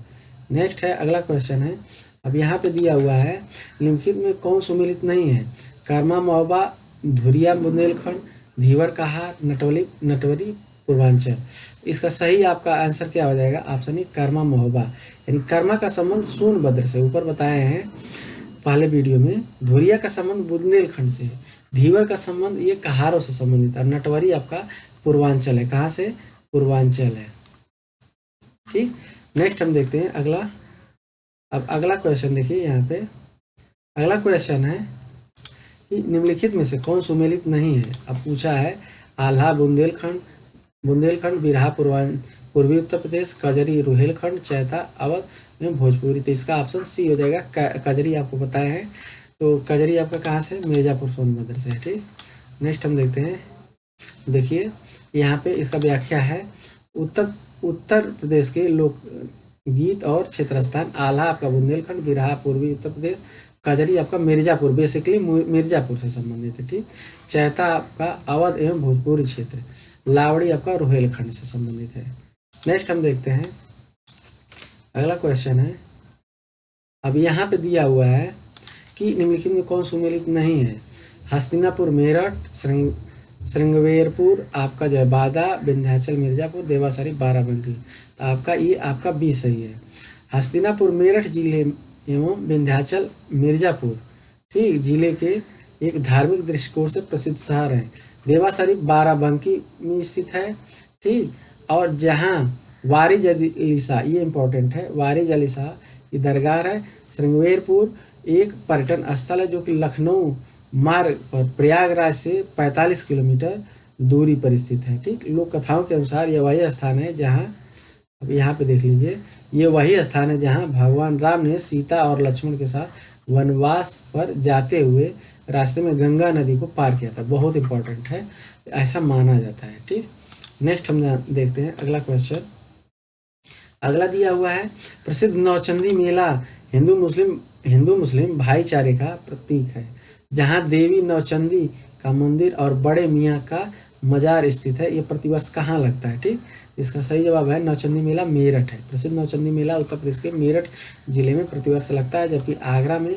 [SPEAKER 1] नेक्स्ट है, अगला क्वेश्चन है। अब यहाँ पे दिया हुआ है, निम्नलिखित में कौन सुमेलित नहीं है। कर्मा महोबा, धुरिया बुंदेलखंड, धीवर कहार, नटवरी पूर्वांचल। इसका सही आपका आंसर क्या हो जाएगा, ऑप्शन ए कर्मा महोबा, यानी कर्मा का संबंध सोनभद्र से, ऊपर बताए हैं पहले वीडियो में। धुरिया का संबंध बुंदेलखंड से है, धीवर का संबंध ये कहारों से संबंधित है, नटवरी आपका पूर्वांचल है। कहाँ से, पूर्वांचल है। ठीक। नेक्स्ट हम देखते हैं अगला। अब अगला क्वेश्चन देखिए यहाँ पे। अगला क्वेश्चन है कि निम्नलिखित में से कौन सुमेलित नहीं है। अब पूछा है आल्हा बुंदेलखंड, बुंदेलखंड बिरहा पूर्वी उत्तर प्रदेश, कजरी रुहेलखंड, चैता अवध एवं भोजपुरी। तो इसका ऑप्शन सी हो जाएगा। कजरी आपको बताया है, तो कजरी आपका कहाँ से, मिर्जापुर सोनभद्र से है। ठीक। नेक्स्ट हम देखते हैं। देखिए यहाँ पे इसका व्याख्या है। उत्तर प्रदेश के लोक गीत और क्षेत्र स्थान। आल्हा आपका बुंदेलखंड, बिरहा पूर्वी उत्तर प्रदेश, कजरी आपका मिर्जापुर, बेसिकली मिर्जापुर से संबंधित है। ठीक। चैता आपका अवध एवं भोजपुरी क्षेत्र, लावड़ी आपका रुहेलखंड से संबंधित है। नेक्स्ट हम देखते हैं अगला क्वेश्चन है। अब यहाँ पे दिया हुआ है कि निम्नलिखित में कौन सुमेलित नहीं है। हस्तिनापुर मेरठ, श्रृंगवेरपुर आपका जो है बादा, विंध्याचल मिर्जापुर, देवासारी बाराबंकी। तो आपका ये आपका बी सही है। हस्तिनापुर मेरठ जिले एवं विंध्याचल मिर्जापुर, ठीक, जिले के एक धार्मिक दृष्टिकोण से प्रसिद्ध शहर है। देवासारी बाराबंकी में स्थित है। ठीक। और जहाँ वारिज अलीसा, ये इम्पोर्टेंट है, वारिज अलीसा की दरगाह है। श्रृंगवेरपुर एक पर्यटन स्थल है जो कि लखनऊ मार्ग पर प्रयागराज से 45 किलोमीटर दूरी पर स्थित है। ठीक। लोक कथाओं के अनुसार यह वही स्थान है जहाँ, अब यहाँ पे देख लीजिए, ये वही स्थान है जहाँ भगवान राम ने सीता और लक्ष्मण के साथ वनवास पर जाते हुए रास्ते में गंगा नदी को पार किया था। बहुत इंपॉर्टेंट है, ऐसा माना जाता है। ठीक। नेक्स्ट हम देखते हैं अगला क्वेश्चन। अगला दिया हुआ है प्रसिद्ध नौचंदी मेला हिंदू मुस्लिम भाईचारे का प्रतीक है। जहाँ देवी नौचंदी का मंदिर और बड़े मियाँ का मजार स्थित है, ये प्रतिवर्ष कहाँ लगता है। ठीक। इसका सही जवाब है नौचंदी मेला मेरठ है। प्रसिद्ध नौचंदी मेला उत्तर प्रदेश के मेरठ जिले में प्रतिवर्ष लगता है, जबकि आगरा में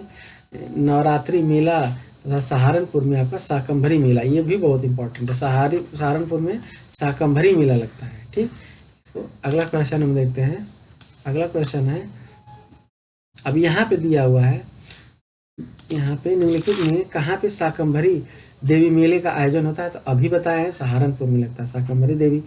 [SPEAKER 1] नवरात्रि मेला तथा सहारनपुर में आपका शाकंभरी मेला, ये भी बहुत इंपॉर्टेंट है। सहारनपुर में शाकंभरी मेला लगता है। ठीक। तो अगला क्वेश्चन हम देखते हैं। अगला क्वेश्चन है, अब यहाँ पे दिया हुआ है, यहाँ पे निम्नलिखित में कहाँ पे शाकंभरी देवी मेले का आयोजन होता है। तो अभी बताए हैं सहारनपुर में लगता है शाकंभरी देवी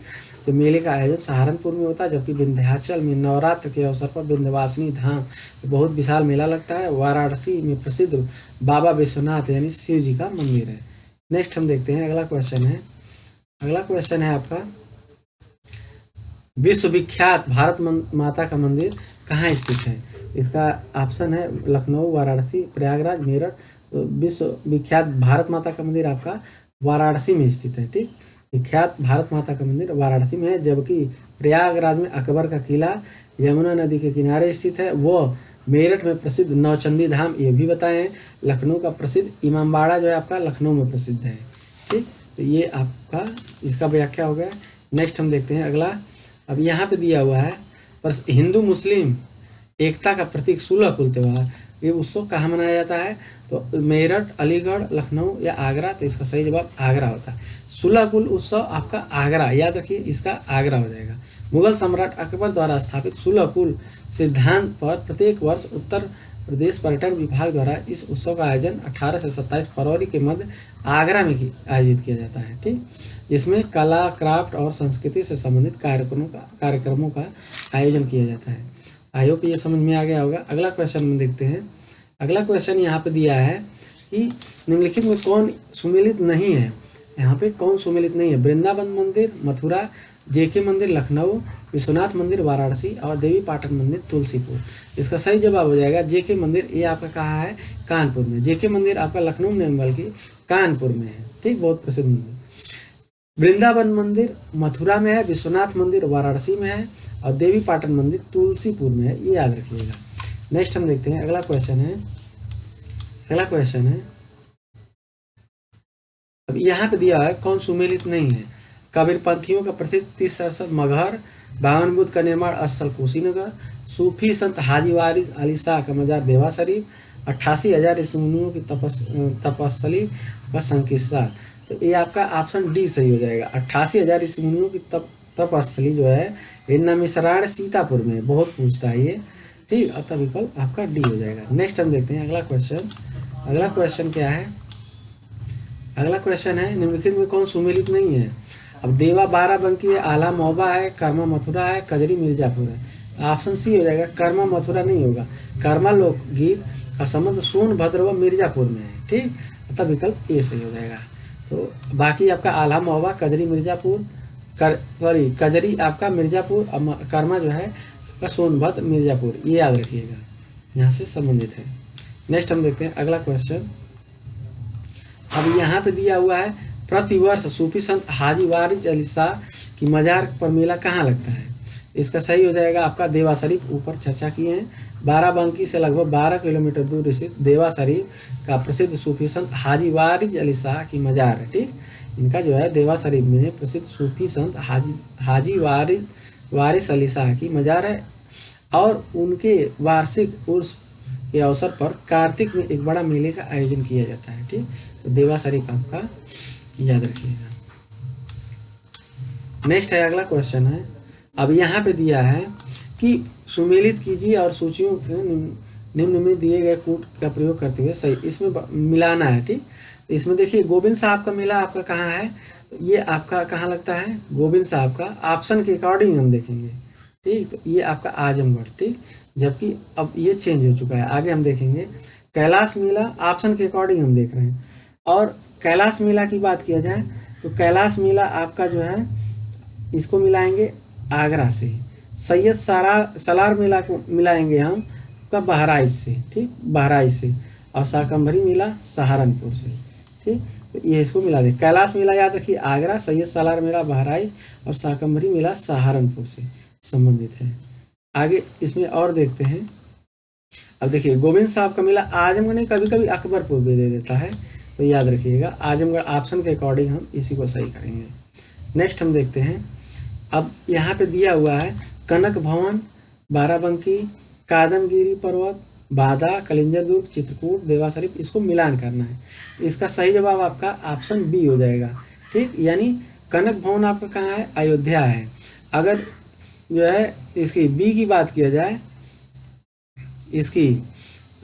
[SPEAKER 1] तो मेले का आयोजन सहारनपुर में होता है, जबकि विंध्याचल में नवरात्र के अवसर पर विंध्यवासिनी धाम बहुत विशाल मेला लगता है। वाराणसी में प्रसिद्ध बाबा विश्वनाथ यानी शिव जी का मंदिर है। नेक्स्ट हम देखते हैं अगला क्वेश्चन है। अगला क्वेश्चन है आपका, विश्वविख्यात भारत माता का मंदिर कहाँ स्थित है। इसका ऑप्शन है लखनऊ, वाराणसी, प्रयागराज, मेरठ। तो विश्व विख्यात भारत माता का मंदिर आपका वाराणसी में स्थित है। ठीक। विख्यात भारत माता का मंदिर वाराणसी में है, जबकि प्रयागराज में अकबर का किला यमुना नदी के किनारे स्थित है। वो मेरठ में प्रसिद्ध नौचंदी धाम, ये भी बताए हैं। लखनऊ का प्रसिद्ध इमामबाड़ा जो है आपका लखनऊ में प्रसिद्ध है। ठीक। तो ये आपका इसका व्याख्या हो गया। नेक्स्ट हम देखते हैं अगला। अब यहाँ पे दिया हुआ है पर हिंदू मुस्लिम एकता का प्रतीक सुलह कुल त्योहार, ये उत्सव कहाँ मनाया जाता है। तो मेरठ, अलीगढ़, लखनऊ या आगरा। तो इसका सही जवाब आगरा होता है। सुलह कुल उत्सव आपका आगरा, याद रखिए इसका आगरा हो जाएगा। मुगल सम्राट अकबर द्वारा स्थापित सुलह कुल सिद्धांत पर प्रत्येक वर्ष उत्तर प्रदेश पर्यटन विभाग द्वारा इस उत्सव का आयोजन 18 से 27 फरवरी के मध्य आगरा में आयोजित किया जाता है। ठीक। जिसमें कला, क्राफ्ट और संस्कृति से संबंधित कार्यक्रमों का आयोजन किया जाता है। आई होप ये समझ में आ गया होगा। अगला क्वेश्चन में देखते हैं। अगला क्वेश्चन यहाँ पे दिया है कि निम्नलिखित में कौन सुमेलित नहीं है। यहाँ पे कौन सुमेलित नहीं है। वृंदावन मंदिर मथुरा, जेके मंदिर लखनऊ, विश्वनाथ मंदिर वाराणसी और देवी पाटन मंदिर तुलसीपुर। इसका सही जवाब हो जाएगा जेके मंदिर। ये आपका कहाँ है, कानपुर में। जेके मंदिर आपका लखनऊ में नहीं बल्कि कानपुर में है। ठीक। बहुत प्रसिद्ध मंदिर। वृंदावन मंदिर मथुरा में है, विश्वनाथ मंदिर वाराणसी में है और देवी पाटन मंदिर तुलसीपुर में है, ये याद रखिएगा। नेक्स्ट हम देखते हैं अगला क्वेश्चन है। अगला क्वेश्चन है, अब यहाँ पे दिया है कौन सुमेलित नहीं है। कबीरपंथियों का प्रसिद्ध 30 सरसर मगहर, बावन बुद्ध का निर्माण स्थल कुशीनगर, सूफी संत हाजी वारिस अली शाह का मजार देवा शरीफ, 88,000 ऋषि मुनियों की तपस्थली का संकिस्सा। तो ये आपका ऑप्शन डी सही हो जाएगा। 88,000 ऋषि मुनियों की तपस्थली जो है ये नमिसराण सीतापुर में, बहुत पूछता है ये। ठीक। अतः विकल्प आपका डी हो जाएगा। नेक्स्ट हम देखते हैं अगला क्वेश्चन। अगला क्वेश्चन क्या है। अगला क्वेश्चन है निम्नलिखित में कौन सुमेलित नहीं है। अब देवा बाराबंकी है, आला महोबा है, कर्मा मथुरा है, कजरी मिर्जापुर है। तो ऑप्शन सी हो जाएगा, कर्मा मथुरा नहीं होगा। कर्मा लोकगीत का संबंध सोनभद्र व मिर्जापुर में है, ठीक। अतः विकल्प ए सही हो जाएगा। तो बाकी आपका आला महोबा, कजरी मिर्जापुर, कजरी आपका मिर्जापुर, कर्मा जो है आपका सोनभद्र मिर्जापुर, ये याद रखिएगा, यहाँ से संबंधित है। नेक्स्ट हम देखते हैं अगला क्वेश्चन। अब यहाँ पे दिया हुआ है, प्रतिवर्ष सूफी संत हाजी वारिस अली शाह की मजार पर मेला कहाँ लगता है। इसका सही हो जाएगा आपका देवा शरीफ, ऊपर चर्चा किए हैं। बाराबंकी से लगभग 12 किलोमीटर दूर स्थित देवा शरीफ का प्रसिद्ध सूफी संत हाजी वारिस अली शाह की मजार है, ठीक। इनका जो है देवा शरीफ में प्रसिद्ध सूफी संत हाजी वारिस अली शाह की मजार है, और उनके वार्षिक उर्स के अवसर पर कार्तिक में एक बड़ा मेले का आयोजन किया जाता है, ठीक। तो देवा शरीफ आपका याद रखिएगा। नेक्स्ट है अगला क्वेश्चन है। अब यहाँ पे दिया है कि सुमेलित कीजिए और सूचियों के निम्न में दिए गए कूट का प्रयोग करते हुए सही, इसमें मिलाना है, ठीक। इसमें देखिए गोविंद साहब का मेला आपका कहाँ है, ये आपका कहाँ लगता है, गोविंद साहब का ऑप्शन के अकॉर्डिंग हम देखेंगे, ठीक। तो ये आपका आजमगढ़, ठीक। जबकि अब ये चेंज हो चुका है, आगे हम देखेंगे। कैलाश मेला ऑप्शन के अकॉर्डिंग हम देख रहे हैं, और कैलाश मेला की बात किया जाए तो कैलाश मेला आपका जो है इसको मिलाएंगे आगरा से। सैयद सालार मेला को मिलाएंगे हम का बहराइच से, ठीक, बहराइच से। और शाकंभरी मेला सहारनपुर से, ठीक। तो ये इसको मिला दे। कैलाश मेला याद रखिए आगरा, सैयद सालार मेला बहराइच, और शाकंभरी मेला सहारनपुर से संबंधित है। आगे इसमें और देखते हैं। अब देखिए गोविंद साहब का मेला आजमगढ़ ने कभी कभी अकबरपुर भी दे देता है, तो याद रखिएगा आजमगढ़ ऑप्शन के अकॉर्डिंग हम इसी को सही करेंगे। नेक्स्ट हम देखते हैं। अब यहाँ पे दिया हुआ है कनक भवन, बाराबंकी, कादमगिरी पर्वत, बादा, कलिंजर दुर्ग, चित्रकूट, देवा शरीफ, इसको मिलान करना है। इसका सही जवाब आपका ऑप्शन बी हो जाएगा, ठीक। यानी कनक भवन आपका कहाँ है, अयोध्या है। अगर जो है इसकी बी की बात किया जाए, इसकी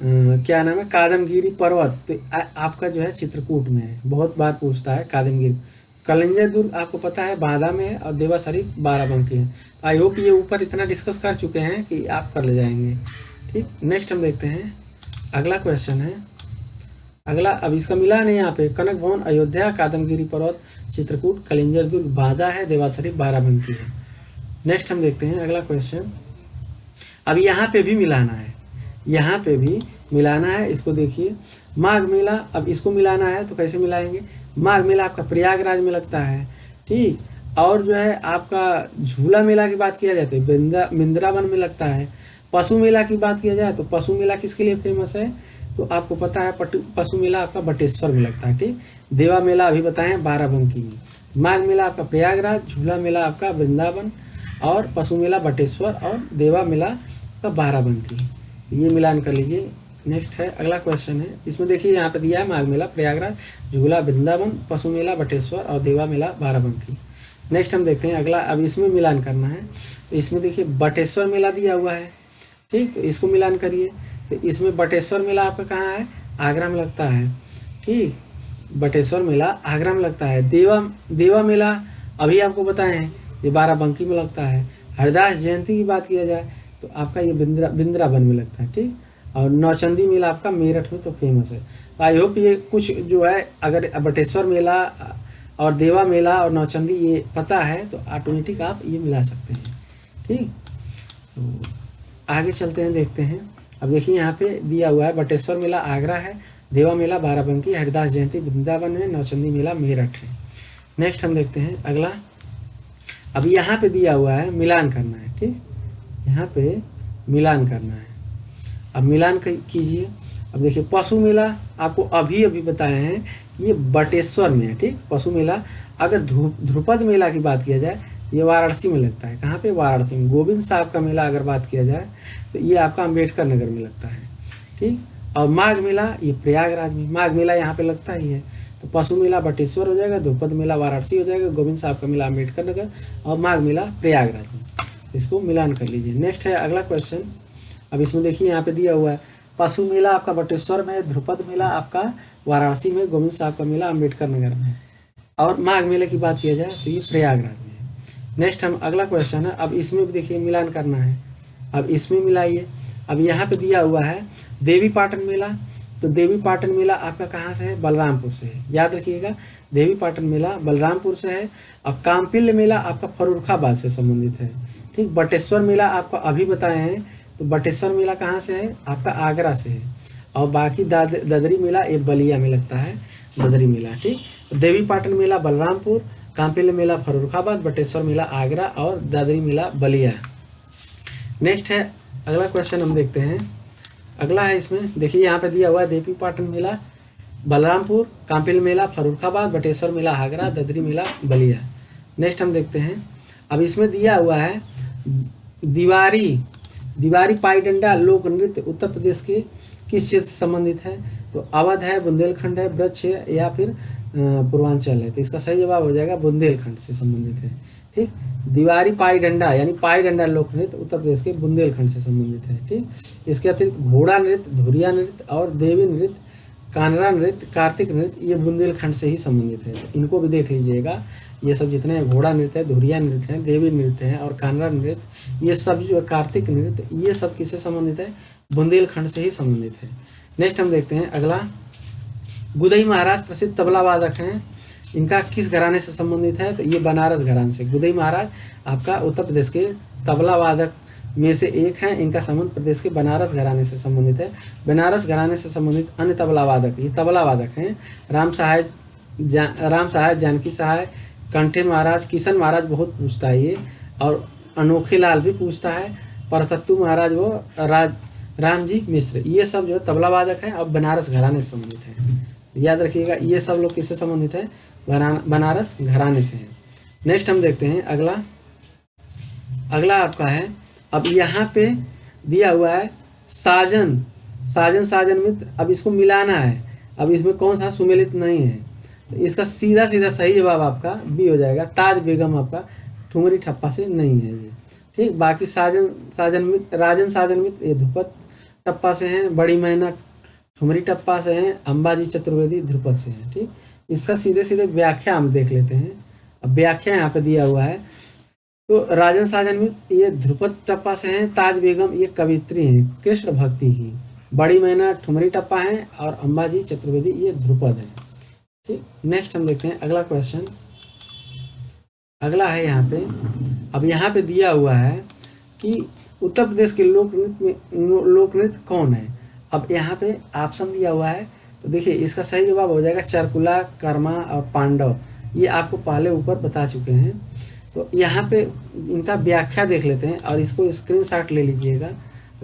[SPEAKER 1] क्या नाम है, कादमगिरी पर्वत, तो आपका जो है चित्रकूट में है, बहुत बार पूछता है कादमगिरी। कलिंजर दुर्ग आपको पता है बादा में है, और देवा शरीफ बाराबंकी है। आई होप ये ऊपर इतना डिस्कस कर चुके हैं कि आप कर ले जाएंगे, ठीक। नेक्स्ट हम देखते हैं अगला क्वेश्चन है। अगला अब इसका मिलान है यहाँ पे, कनक भवन अयोध्या, कादमगिरी पर्वत चित्रकूट, कलिंजर दुर्ग बादा है, देवा शरीफ बाराबंकी है। नेक्स्ट हम देखते हैं अगला क्वेश्चन। अब यहाँ पे भी मिलाना है, यहाँ पे भी मिलाना है। इसको देखिए माघ मेला, अब इसको मिलाना है तो कैसे मिलाएंगे। माघ मेला आपका प्रयागराज में लगता है, ठीक। और जो है आपका झूला मेला की बात किया जाए तो बिंद्रावन में लगता है। पशु मेला की बात किया जाए तो पशु मेला किसके लिए फेमस है, तो आपको पता है पशु मेला आपका बटेश्वर में लगता है, ठीक। देवा मेला अभी बताएं बाराबंकी में। माघ मेला आपका प्रयागराज, झूला मेला आपका वृंदावन, और पशु मेला बटेश्वर, और देवा मेला का बाराबंकी। ये मिलान कर लीजिए। नेक्स्ट है अगला क्वेश्चन है। इसमें देखिए यहाँ पे दिया है माघ मेला प्रयागराज, झूला वृंदावन, पशु मेला बटेश्वर, और देवा मेला बाराबंकी। नेक्स्ट हम देखते हैं अगला। अब इसमें मिलान करना है, तो इसमें देखिए बटेश्वर मेला दिया हुआ है, ठीक। तो इसको मिलान करिए। तो इसमें बटेश्वर मेला आपका कहाँ है, आगरा में लगता है, ठीक। बटेश्वर मेला आगरा में लगता है। देवा मेला अभी आपको बताए हैं ये बाराबंकी में लगता है। हरिदास जयंती की बात किया जाए तो आपका ये बिंद्रावन में लगता है, ठीक। और नौचंदी मेला आपका मेरठ में तो फेमस है। आई होप ये कुछ जो है अगर बटेश्वर मेला और देवा मेला और नौचंदी ये पता है तो ऑटोमेटिक आप ये मिला सकते हैं, ठीक। तो आगे चलते हैं, देखते हैं। अब देखिए यहाँ पे दिया हुआ है बटेश्वर मेला आगरा है, देवा मेला बाराबंकी, हरिदास जयंती वृंदावन में, नौचंदी मेला मेरठ है। नेक्स्ट हम देखते हैं अगला। अब यहाँ पे दिया हुआ है मिलान करना है, ठीक। यहाँ पे मिलान करना है। अब मिलान कीजिए। अब देखिए पशु मेला आपको अभी बताए हैं कि ये बटेश्वर में है, ठीक। पशु मेला अगर ध्रुपद मेला की बात किया जाए ये वाराणसी में लगता है। कहाँ पे, वाराणसी में। गोविंद साहब का मेला अगर बात किया जाए तो ये आपका अम्बेडकर नगर में लगता है, ठीक। और माघ मेला ये प्रयागराज में, माघ मेला यहाँ पे लगता ही है। तो पशु मेला बटेश्वर हो जाएगा, ध्रुपद मेला वाराणसी हो जाएगा, गोविंद साहब का मेला अम्बेडकर नगर, और माघ मेला प्रयागराज में। इसको मिलान कर लीजिए। नेक्स्ट है अगला क्वेश्चन। अब इसमें देखिए यहाँ पे दिया हुआ है पशु मेला आपका बटेश्वर में, ध्रुपद मेला आपका वाराणसी में, गोविंद साहब का मेला अम्बेडकर नगर में। और माघ मेले की बात किया जाए तो ये प्रयागराज में है। नेक्स्ट हम अगला क्वेश्चन है, अब इसमें भी देखिए मिलान करना है, अब इसमें मिलाइए। अब यहाँ पे दिया हुआ है देवी पाटन मेला, तो देवी पाटन मेला आपका कहाँ से है, बलरामपुर से है, याद रखिएगा देवी पाटन मेला बलरामपुर से है। और काम्पिल्य मेला आपका फर्रुखाबाद से संबंधित है, ठीक। बटेश्वर मेला आपको अभी बताए हैं, तो बटेश्वर मेला कहाँ से है, आपका आगरा से है। और बाकी ददरी मेला ये बलिया में लगता है, ददरी मेला, ठीक। देवी पाटन मेला बलरामपुर, काम्पिल्य मेला फर्रुखाबाद, बटेश्वर मेला आगरा और दादरी मेला बलिया। नेक्स्ट है अगला क्वेश्चन हम देखते हैं, अगला है इसमें देखिए यहाँ पे दिया हुआ है देवी पाटन मेला बलरामपुर, काम्पिल्य मेला फर्रुखाबाद, बटेश्वर मेला आगरा, ददरी मेला बलिया। नेक्स्ट हम देखते हैं, अब इसमें दिया हुआ है दीवारी पाई डंडा लोक नृत्य उत्तर प्रदेश के किस क्षेत्र से संबंधित है, तो अवध है, बुंदेलखंड है, ब्रज है या फिर पूर्वांचल है। तो इसका सही जवाब हो जाएगा बुंदेलखंड से संबंधित है, ठीक। दीवारी पाई डंडा यानी पाई डंडा लोक नृत्य उत्तर प्रदेश के बुंदेलखंड से संबंधित है, ठीक। इसके अतिरिक्त घोड़ा नृत्य, धुरिया नृत्य और देवी नृत्य, कानरा नृत्य, कार्तिक नृत्य ये बुंदेलखंड से ही संबंधित है, तो इनको भी देख लीजिएगा। ये सब जितने घोड़ा नृत्य है, धुरिया नृत्य है, देवी नृत्य है और कानरा नृत्य, ये सब जो कार्तिक नृत्य ये सब किससे संबंधित है, बुंदेलखंड से ही संबंधित है। नेक्स्ट हम देखते हैं अगला, गुदई महाराज प्रसिद्ध तबला वादक हैं, इनका किस घराने से संबंधित है, तो ये बनारस घराने से। गुदई महाराज आपका उत्तर प्रदेश के तबला वादक में से एक हैं, इनका संबंध प्रदेश के बनारस घराने से संबंधित है। बनारस घराने से संबंधित अन्य तबला वादक, ये तबला वादक हैं राम सहाय, जानकी सहाय, कंठे महाराज, किशन महाराज बहुत पूछता है ये, और अनोखे लाल भी पूछता है, परतत्तु महाराज वो रामजी मिश्र, ये सब जो तबला वादक हैं और बनारस घराने से संबंधित है। याद रखिएगा ये सब लोग किससे संबंधित है, बनारस घराने से है। नेक्स्ट हम देखते हैं अगला आपका है, अब यहाँ पे दिया हुआ है साजन मित्र, अब इसको मिलाना है, अब इसमें कौन सा सुमेलित नहीं है, तो इसका सीधा सही जवाब आपका बी हो जाएगा, ताज बेगम आपका ठुमरी ठप्पा से नहीं है ये, ठीक। बाकी राजन साजन मित्र ये ध्रुपद टप्पा से हैं, बड़ी मैना ठुमरी टप्पा से हैं, अंबाजी चतुर्वेदी ध्रुपद से हैं, ठीक। इसका सीधे व्याख्या हम देख लेते हैं। अब व्याख्या यहाँ पे दिया हुआ है, तो राजन साजन मित्र ये ध्रुपद टप्पा से हैं, ताज बेगम ये कवित्री हैं कृष्ण भक्ति की, बड़ी मैना ठुमरी टप्पा हैं और अंबाजी चतुर्वेदी ये ध्रुपद है, ठीक। नेक्स्ट हम देखते हैं अगला क्वेश्चन, अगला है यहाँ पे, अब यहाँ पे दिया हुआ है कि उत्तर प्रदेश के लोक नृत्य कौन है। अब यहाँ पे ऑप्शन दिया हुआ है, तो देखिए इसका सही जवाब हो जाएगा चरकुला, कर्मा और पांडव, ये आपको पहले ऊपर बता चुके हैं। तो यहाँ पे इनका व्याख्या देख लेते हैं और इसको स्क्रीनशॉट ले लीजिएगा,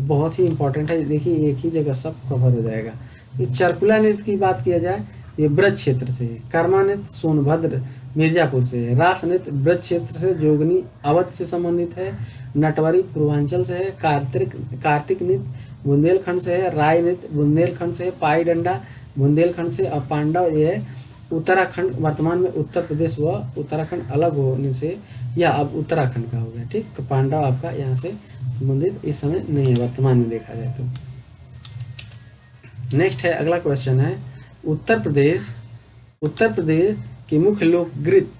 [SPEAKER 1] बहुत ही इंपॉर्टेंट है, देखिए एक ही जगह सब कवर हो जाएगा। ये चरकुला नृत्य की बात किया जाए ये ब्रज क्षेत्र से है, कर्मा नृत्य सोनभद्र मिर्जापुर से है, रास नृत्य ब्रज क्षेत्र से जोगनी अवध से संबंधित है, नटवरी पूर्वांचल से है, कार्तिक नृत्य बुंदेलखंड से है, राय नृत्य बुंदेलखंड से है, पाई डंडा बुंदेलखंड से, और पांडव ये है उत्तराखंड, वर्तमान में उत्तर प्रदेश व उत्तराखंड अलग होने से यह अब उत्तराखंड का हो गया, ठीक। तो पांडव आपका यहाँ से संबंधित इस समय नहीं है वर्तमान में देखा जाए तो। नेक्स्ट है अगला क्वेश्चन है, उत्तर प्रदेश के मुख्य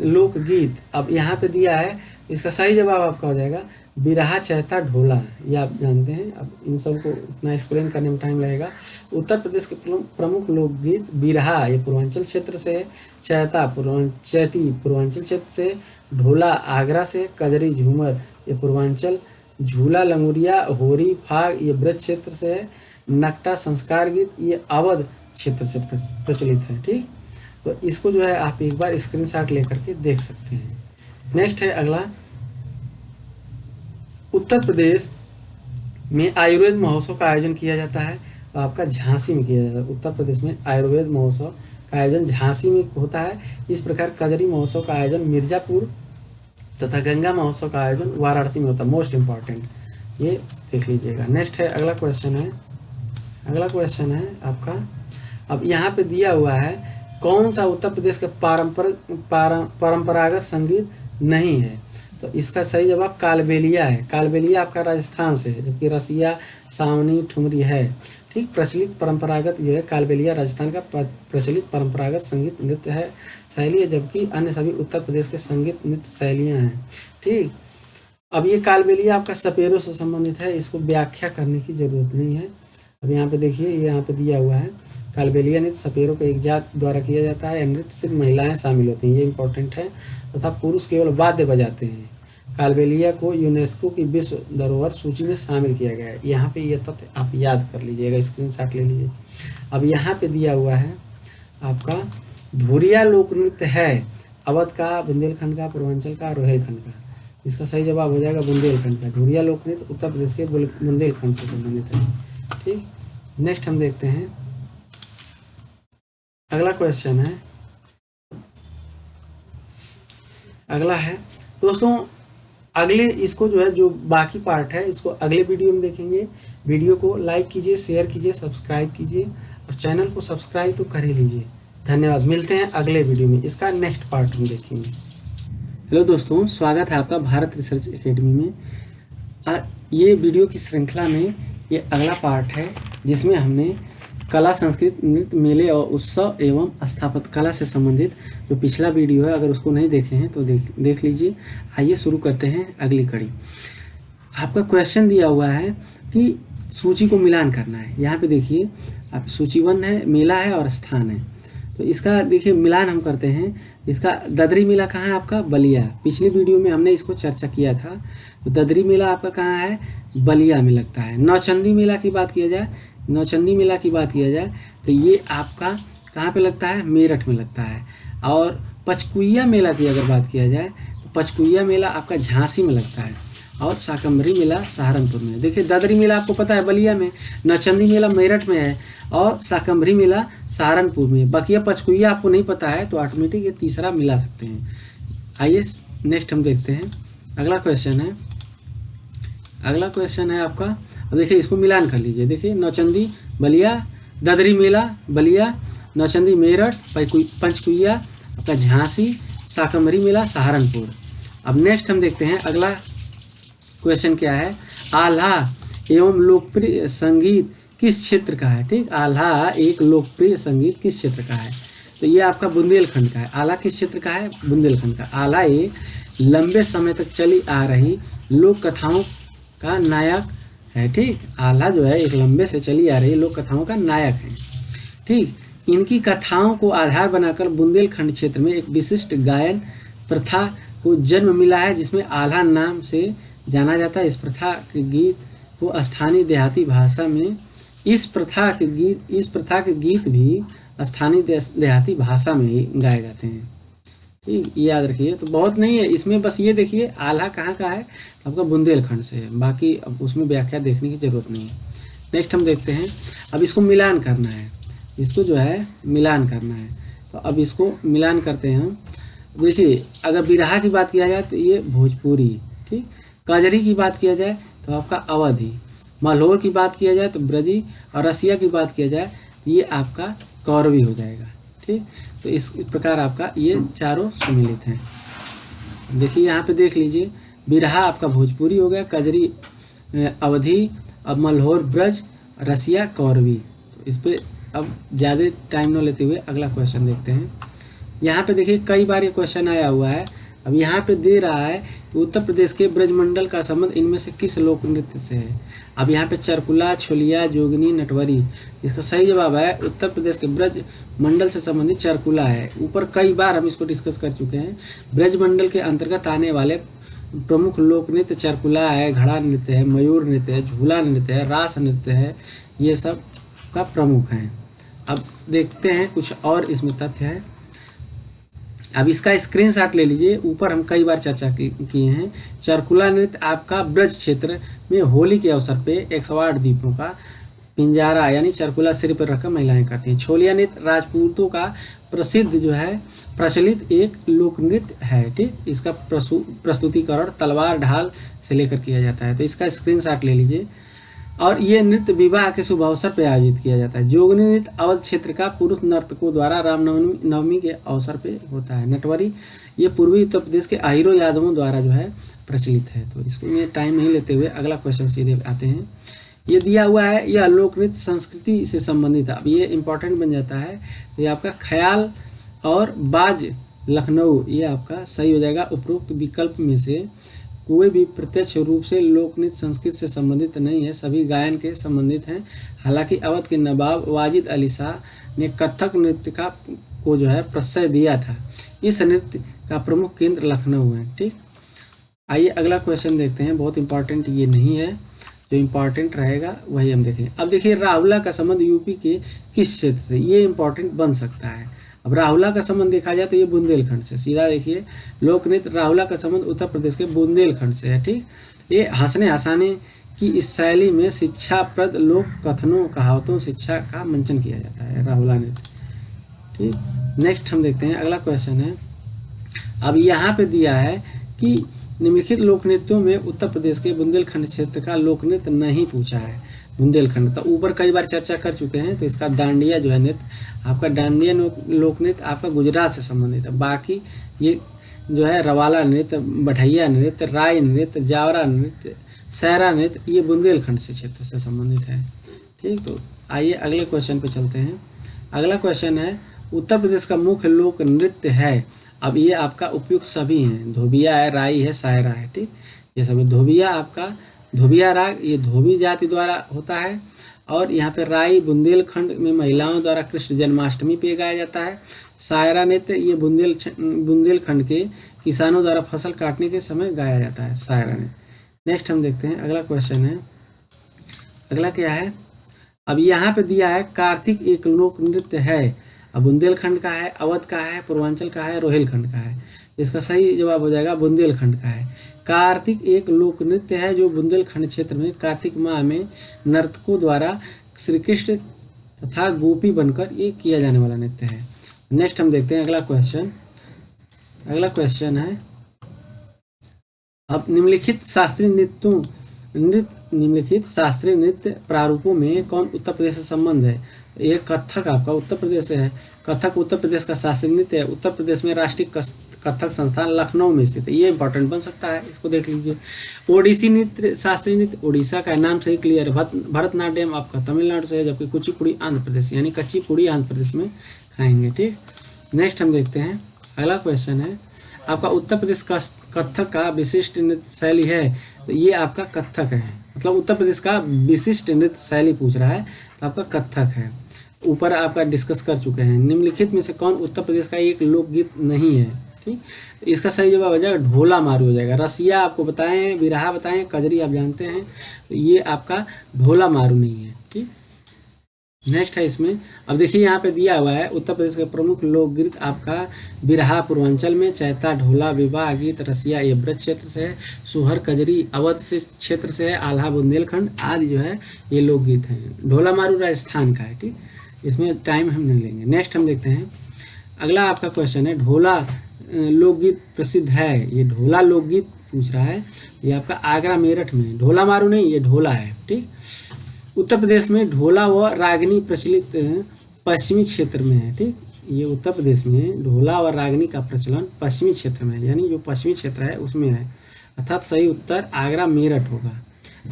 [SPEAKER 1] लोकगीत, अब यहाँ पे दिया है, इसका सही जवाब आपका हो जाएगा बिरहा, चैता, ढोला, ये आप जानते हैं। अब इन सब को उतना एक्सप्लेन करने में टाइम लगेगा। उत्तर प्रदेश के प्रमुख लोकगीत बिरहा ये पूर्वांचल क्षेत्र से है, चैती पूर्वांचल क्षेत्र से, ढोला आगरा से, कजरी झूमर ये पूर्वांचल, झूला लंगुरिया होरी फाग ये ब्रज क्षेत्र से है, नकटा संस्कार गीत ये अवध क्षेत्र से प्रचलित है, ठीक। तो इसको जो है आप एक बार स्क्रीनशॉट लेकर के देख सकते हैं। नेक्स्ट है अगला, उत्तर प्रदेश में आयुर्वेद महोत्सव का आयोजन किया जाता है, तो आपका झांसी में किया जाता है। उत्तर प्रदेश में आयुर्वेद महोत्सव का आयोजन झांसी में होता है। इस प्रकार कजरी महोत्सव का आयोजन मिर्जापुर तथा गंगा महोत्सव का आयोजन वाराणसी में होता है। मोस्ट इम्पॉर्टेंट ये देख लीजिएगा। नेक्स्ट है अगला क्वेश्चन है आपका, अब यहाँ पे दिया हुआ है कौन सा उत्तर प्रदेश का परंपरागत संगीत नहीं है, तो इसका सही जवाब कालबेलिया है। कालबेलिया आपका राजस्थान से है, जबकि रसिया, सावनी, ठुमरी है, ठीक, प्रचलित परंपरागत जो है कालबेलिया राजस्थान का प्रचलित परंपरागत संगीत नृत्य है शैली है, जबकि अन्य सभी उत्तर प्रदेश के संगीत नृत्य शैलियाँ हैं। ठीक, अब ये कालबेलिया आपका सपेरों से संबंधित है, इसको व्याख्या करने की जरूरत नहीं है। अब यहाँ पे देखिए, ये यहाँ पे दिया हुआ है, कालबेलिया नृत्य सपेरों के एक जात द्वारा किया जाता है। नृत्य सिर्फ महिलाएं शामिल होती हैं, ये इंपॉर्टेंट है, तथा पुरुष केवल वाद्य बजाते हैं। कालबेलिया को यूनेस्को की विश्व धरोहर सूची में शामिल किया गया है। यहाँ पे ये तथ्य आप याद कर लीजिएगा, स्क्रीनशॉट ले लीजिए। अब यहाँ पे दिया हुआ है आपका धुरिया लोक नृत्य है अवध का, बुंदेलखंड का, पूर्वांचल का, रोहिलखंड का। इसका सही जवाब हो जाएगा बुंदेलखंड का। धुरिया लोक नृत्य उत्तर प्रदेश के बुंदेलखंड से संबंधित है। ठीक, नेक्स्ट हम देखते हैं, अगला क्वेश्चन है, अगला है दोस्तों, अगले इसको जो है, जो बाकी पार्ट है इसको अगले वीडियो में देखेंगे। वीडियो को लाइक कीजिए, शेयर कीजिए, सब्सक्राइब कीजिए, और चैनल को सब्सक्राइब तो कर ही लीजिए। धन्यवाद, मिलते हैं अगले वीडियो में, इसका नेक्स्ट पार्ट हम देखेंगे। हेलो दोस्तों, स्वागत है आपका भारत रिसर्च एकेडमी में। ये वीडियो की श्रृंखला में ये अगला पार्ट है, जिसमें हमने कला, संस्कृति, नृत्य, मेले और उत्सव एवं स्थापत्य कला से संबंधित जो पिछला वीडियो है, अगर उसको नहीं देखे हैं तो देख लीजिए। आइए शुरू करते हैं अगली कड़ी। आपका क्वेश्चन दिया हुआ है कि सूची को मिलान करना है। यहाँ पे देखिए, आप सूची 1 है, मेला है और स्थान है। तो इसका देखिए मिलान हम करते हैं। इसका ददरी मेला कहाँ है आपका? बलिया। पिछली वीडियो में हमने इसको चर्चा किया था। तो ददरी मेला आपका कहाँ है? बलिया में लगता है। नौचंदी मेला की बात किया जाए, नौचंदी मेला की बात किया जाए तो ये आपका कहाँ पे लगता है? मेरठ में लगता है। और पचकुइया मेला की अगर बात किया जाए तो पचकुइया मेला आपका झांसी में लगता है, और शाकंभरी मेला सहारनपुर में। देखिए ददरी मेला आपको पता है बलिया में, नौचंदी मेला मेरठ में है, और शाकंभरी मेला सहारनपुर में। बकिया पचकुइया आपको नहीं पता है तो ऑटोमेटिक ये तीसरा मिला सकते हैं। आइए नेक्स्ट हम देखते हैं, अगला क्वेश्चन है। अगला क्वेश्चन है आपका, अब देखिए इसको मिलान कर लीजिए। देखिए नौचंदी बलिया, ददरी मेला बलिया, नौचंदी मेरठ, पंचकुइया आपका झांसी, शाकंभरी मेला सहारनपुर। अब नेक्स्ट हम देखते हैं अगला क्वेश्चन क्या है। आल्हा एवं लोकप्रिय संगीत किस क्षेत्र का है? ठीक, आल्हा एक लोकप्रिय संगीत किस क्षेत्र का है? तो ये आपका बुंदेलखंड का है। आल्हा किस क्षेत्र का है? बुंदेलखंड का। आल्हा एक लंबे समय तक चली आ रही लोक कथाओं का नायक है। ठीक, आल्हा जो है एक लंबे से चली आ रही लोक कथाओं का नायक है। ठीक, इनकी कथाओं को आधार बनाकर बुंदेलखंड क्षेत्र में एक विशिष्ट गायन प्रथा को जन्म मिला है, जिसमें आल्हा नाम से जाना जाता है। इस प्रथा के गीत को स्थानीय देहाती भाषा में इस प्रथा के गीत भी स्थानीय देहाती भाषा में ही गाए जाते हैं। ठीक, याद रखिए। तो बहुत नहीं है इसमें, बस ये देखिए आल्हा कहाँ का है? आपका बुंदेलखंड से है। बाकी अब उसमें व्याख्या देखने की जरूरत नहीं है। नेक्स्ट हम देखते हैं, अब इसको मिलान करना है, इसको जो है मिलान करना है। तो अब इसको मिलान करते हैं हम। देखिए अगर बिरहा की बात किया जाए तो ये भोजपुरी। ठीक, कजरी की बात किया जाए तो आपका अवधी, मालौर की बात किया जाए तो ब्रजी, और रसिया की बात किया जाए तो ये आपका कौरवी हो जाएगा। ठीक, तो इस प्रकार आपका ये चारों सम्मिलित हैं। देखिए यहाँ पे देख लीजिए, बिरहा आपका भोजपुरी हो गया, कजरी अवधी, अब मल्होर ब्रज, रसिया कौरवी। तो इस पर अब ज़्यादा टाइम न लेते हुए अगला क्वेश्चन देखते हैं। यहाँ पे देखिए कई बार ये क्वेश्चन आया हुआ है। अब यहाँ पे दे रहा है कि उत्तर प्रदेश के ब्रजमंडल का संबंध इनमें से किस लोक नृत्य से है? अब यहाँ पे चरकुला, छोलिया, जोगनी, नटवरी। इसका सही जवाब है उत्तर प्रदेश के ब्रज मंडल से संबंधित चरकुला है। ऊपर कई बार हम इसको डिस्कस कर चुके हैं। ब्रज मंडल के अंतर्गत आने वाले प्रमुख लोक नृत्य चरकुला है, घड़ा नृत्य है, मयूर नृत्य है, झूला नृत्य है, रास नृत्य है, ये सब का प्रमुख हैं। अब देखते हैं कुछ और इसमें तथ्य है। अब इसका स्क्रीनशॉट ले लीजिए, ऊपर हम कई बार चर्चा किए हैं। चरकुला नृत्य आपका ब्रज क्षेत्र में होली के अवसर पे 108 दीपों का पिंजारा यानी चरकुला सिर पर रखकर महिलाएं करती हैं। छोलिया नृत्य राजपूतों का प्रसिद्ध जो है प्रचलित एक लोक नृत्य है। ठीक, इसका प्रस्तुतिकरण तलवार ढाल से लेकर किया जाता है। तो इसका स्क्रीनशॉट ले लीजिए। और ये नृत्य विवाह के शुभ अवसर पर आयोजित किया जाता है। जोगनी नृत्य अवध क्षेत्र का पुरुष नर्तकों द्वारा रामनवमी के अवसर पे होता है। नटवरी ये पूर्वी उत्तर प्रदेश के आहिरो यादवों द्वारा जो है प्रचलित है। तो इसको ये टाइम नहीं लेते हुए अगला क्वेश्चन सीधे आते हैं। ये दिया हुआ है, यह लोक नृत्य संस्कृति से संबंधित है। अब ये इंपॉर्टेंट बन जाता है, तो ये आपका ख्याल और बाज लखनऊ ये आपका सही हो जाएगा। उपरोक्त विकल्प में से कोई भी प्रत्यक्ष रूप से लोक नृत्य संस्कृति से संबंधित नहीं है, सभी गायन के संबंधित हैं। हालांकि अवध के नवाब वाजिद अली शाह ने कथक नृत्य को जो है प्रश्रय दिया था। इस नृत्य का प्रमुख केंद्र लखनऊ है। ठीक, आइए अगला क्वेश्चन देखते हैं। बहुत इंपॉर्टेंट ये नहीं है, जो इम्पॉर्टेंट रहेगा वही हम देखें। अब देखिए, राहुला का संबंध यूपी के किस क्षेत्र से, ये इम्पॉर्टेंट बन सकता है। अब राहुला का संबंध देखा जाए तो ये बुंदेलखंड से, सीधा देखिए लोक नृत्य राहुला का संबंध उत्तर प्रदेश के बुंदेलखंड से है। ठीक, ये हंसने हंसाने की इस शैली में शिक्षाप्रद लोक कथनों कहावतों शिक्षा का मंचन किया जाता है राहुला नृत्य। ठीक, नेक्स्ट हम देखते हैं, अगला क्वेश्चन है। अब यहाँ पे दिया है कि निम्नलिखित लोक नृत्यों में उत्तर प्रदेश के बुंदेलखंड क्षेत्र का लोक नृत्य नहीं पूछा है। बुंदेलखंड तो ऊपर कई बार चर्चा कर चुके हैं, तो इसका डांडिया जो है नृत्य आपका, डांडिया लोक नृत्य आपका गुजरात से संबंधित है। बाकी ये जो है रवाला नृत्य, बढ़ैया नृत्य, राय नृत्य, जावरा नृत्य, सहरा नृत्य, ये बुंदेलखंड से क्षेत्र से संबंधित है। ठीक, तो आइए अगले क्वेश्चन पे चलते हैं। अगला क्वेश्चन है, उत्तर प्रदेश का मुख्य लोक नृत्य है। अब ये आपका उपयुक्त सभी हैं, धोबिया है, राई है, सायरा है। ठीक, ये सभी। धोबिया आपका धोबिया राग ये धोबी जाति द्वारा होता है, और यहाँ पे राई बुंदेलखंड में महिलाओं द्वारा कृष्ण जन्माष्टमी पे गाया जाता है। सायरा नृत्य ये बुंदेलखंड के किसानों द्वारा फसल काटने के समय गाया जाता है, सायरा नृत्य। नेक्स्ट हम देखते हैं, अगला क्वेश्चन है। अगला क्या है, अब यहाँ पे दिया है कार्तिक एक लोक नृत्य है। अब बुंदेलखंड का है, अवध का है, पूर्वांचल का है, रोहिलखंड का है। इसका सही जवाब हो जाएगा बुंदेलखंड का है। कार्तिक एक लोक नृत्य है जो बुंदेलखंड क्षेत्र में कार्तिक माह में नर्तकों द्वारा श्री कृष्ण तथा गोपी बनकर ये किया जाने वाला नृत्य है। नेक्स्ट हम देखते हैं अगला क्वेश्चन। अगला क्वेश्चन है, अब निम्नलिखित शास्त्रीय नृत्य प्रारूपों में कौन उत्तर प्रदेश से संबंध है। ये कथक आपका उत्तर प्रदेश से है। कथक उत्तर प्रदेश का शास्त्रीय नृत्य है। उत्तर प्रदेश में राष्ट्रीय कथक संस्थान लखनऊ में स्थित है। ये इंपॉर्टेंट बन सकता है, इसको देख लीजिए। ओडिसी नृत्य शास्त्रीय नृत्य उड़ीसा का, नाम से ही क्लियर है। भरतनाट्यम आपका तमिलनाडु से है, जबकि कुचिपुड़ी आंध्र प्रदेश, यानी कच्ची पुड़ी आंध्र प्रदेश में खाएंगे। ठीक, नेक्स्ट हम देखते हैं। अगला क्वेश्चन है आपका, उत्तर प्रदेश का कथक का विशिष्ट नृत्य शैली है। तो ये आपका कथक है, मतलब उत्तर प्रदेश का विशिष्ट नृत्य शैली पूछ रहा है, तो आपका कथक है। ऊपर आपका डिस्कस कर चुके हैं। निम्नलिखित में से कौन उत्तर प्रदेश का एक लोकगीत नहीं है। ठीक, इसका सही जवाब हो जाएगा ढोला मारू हो जाएगा। रसिया आपको बताएं, बिरहा बताएं, कजरी आप जानते हैं, तो ये आपका ढोला मारू नहीं है। ठीक, नेक्स्ट है इसमें। अब देखिए यहाँ पे दिया हुआ है उत्तर प्रदेश के प्रमुख लोकगीत आपका बिरहा पूर्वांचल में, चैता ढोला विवाह गीत, रसिया ये ब्रज क्षेत्र से है, सोहर कजरी अवध से क्षेत्र से है, आल्हा बुंदेलखंड आदि जो है ये लोकगीत हैं। ढोला मारू राजस्थान का है। ठीक, इसमें टाइम हम नहीं लेंगे। नेक्स्ट हम देखते हैं। अगला आपका क्वेश्चन है, ढोला लोकगीत प्रसिद्ध है। ये ढोला लोकगीत पूछ रहा है। ये आपका आगरा मेरठ में, ढोला मारू नहीं, ये ढोला है। ठीक, उत्तर प्रदेश में ढोला व रागनी प्रचलित पश्चिमी क्षेत्र में है। ठीक, ये उत्तर प्रदेश में ढोला और रागनी का प्रचलन पश्चिमी क्षेत्र में है, यानी जो पश्चिमी क्षेत्र है उसमें है, अर्थात सही उत्तर आगरा मेरठ होगा।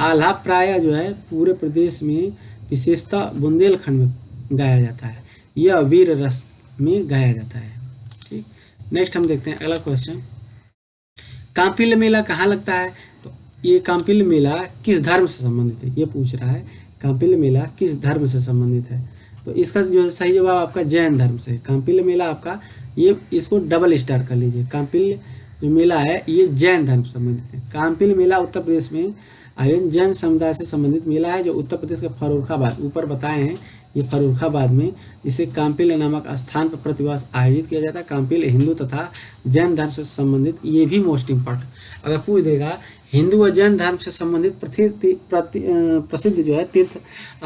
[SPEAKER 1] आल्हा प्राय जो है पूरे प्रदेश में विशेषतः बुंदेलखंड में गाया जाता है। यह वीर रस में गाया जाता है। ठीक, नेक्स्ट हम देखते हैं अगला क्वेश्चन। कांपिल्य मेला कहाँ लगता है। तो ये कांपिल्य मेला किस धर्म से संबंधित है, ये पूछ रहा है। कांपिल्य मेला किस धर्म से संबंधित है, तो इसका जो है सही जवाब आपका जैन धर्म से। कांपिल्य मेला आपका ये, इसको डबल स्टार कर लीजिए। कांपिल्य जो मेला है ये जैन धर्म से संबंधित है। कांपिल्य मेला उत्तर प्रदेश में आयोजन जैन समुदाय से संबंधित मेला है, जो उत्तर प्रदेश के फर्रुखाबाद, ऊपर बताए हैं ये फर्रुखाबाद में, जिसे कांपिल्य नामक स्थान पर प्रतिवर्ष आयोजित किया जाता है। कांपिल्य हिंदू तथा जैन धर्म से संबंधित, ये भी मोस्ट इम्पॉर्टेंट अगर पूछ देगा, हिंदू और जैन धर्म से संबंधित प्रसिद्ध जो है तीर्थ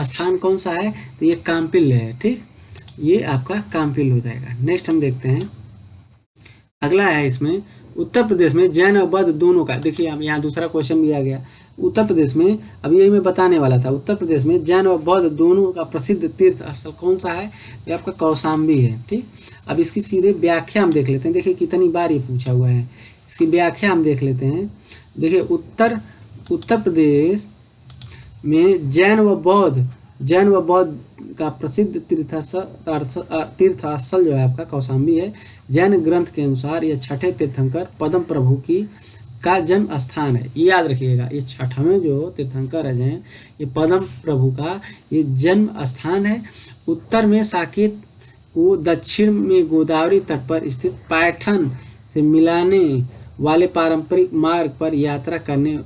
[SPEAKER 1] स्थान कौन सा है, तो ये कांपिल्य है। ठीक, ये आपका कांपिल्य हो जाएगा। नेक्स्ट हम देखते हैं। अगला है इसमें, उत्तर प्रदेश में जैन और बौद्ध दोनों का, देखिए अब यहाँ दूसरा क्वेश्चन भी आ गया। उत्तर प्रदेश में, अब यही मैं बताने वाला था, उत्तर प्रदेश में जैन और बौद्ध दोनों का प्रसिद्ध तीर्थ स्थल कौन सा है, ये आपका कौशाम्बी है। ठीक, अब इसकी सीधे व्याख्या हम देख लेते हैं। देखिए कितनी बार ये पूछा हुआ है, इसकी व्याख्या हम देख लेते हैं। देखिए उत्तर प्रदेश में जैन व बौद्ध का प्रसिद्ध तीर्थस्थल जो है आपका कौशाम्बी है। जैन ग्रंथ के अनुसार यह छठे तीर्थंकर पद्म प्रभु का जन्म स्थान है। ये याद रखिएगा, ये छठवें जो तीर्थंकर है जैन, ये पद्म प्रभु का ये जन्म स्थान है। उत्तर में साकेत को, दक्षिण में गोदावरी तट पर स्थित पैठन से मिलाने वाले पारंपरिक मार्ग पर यात्रा करने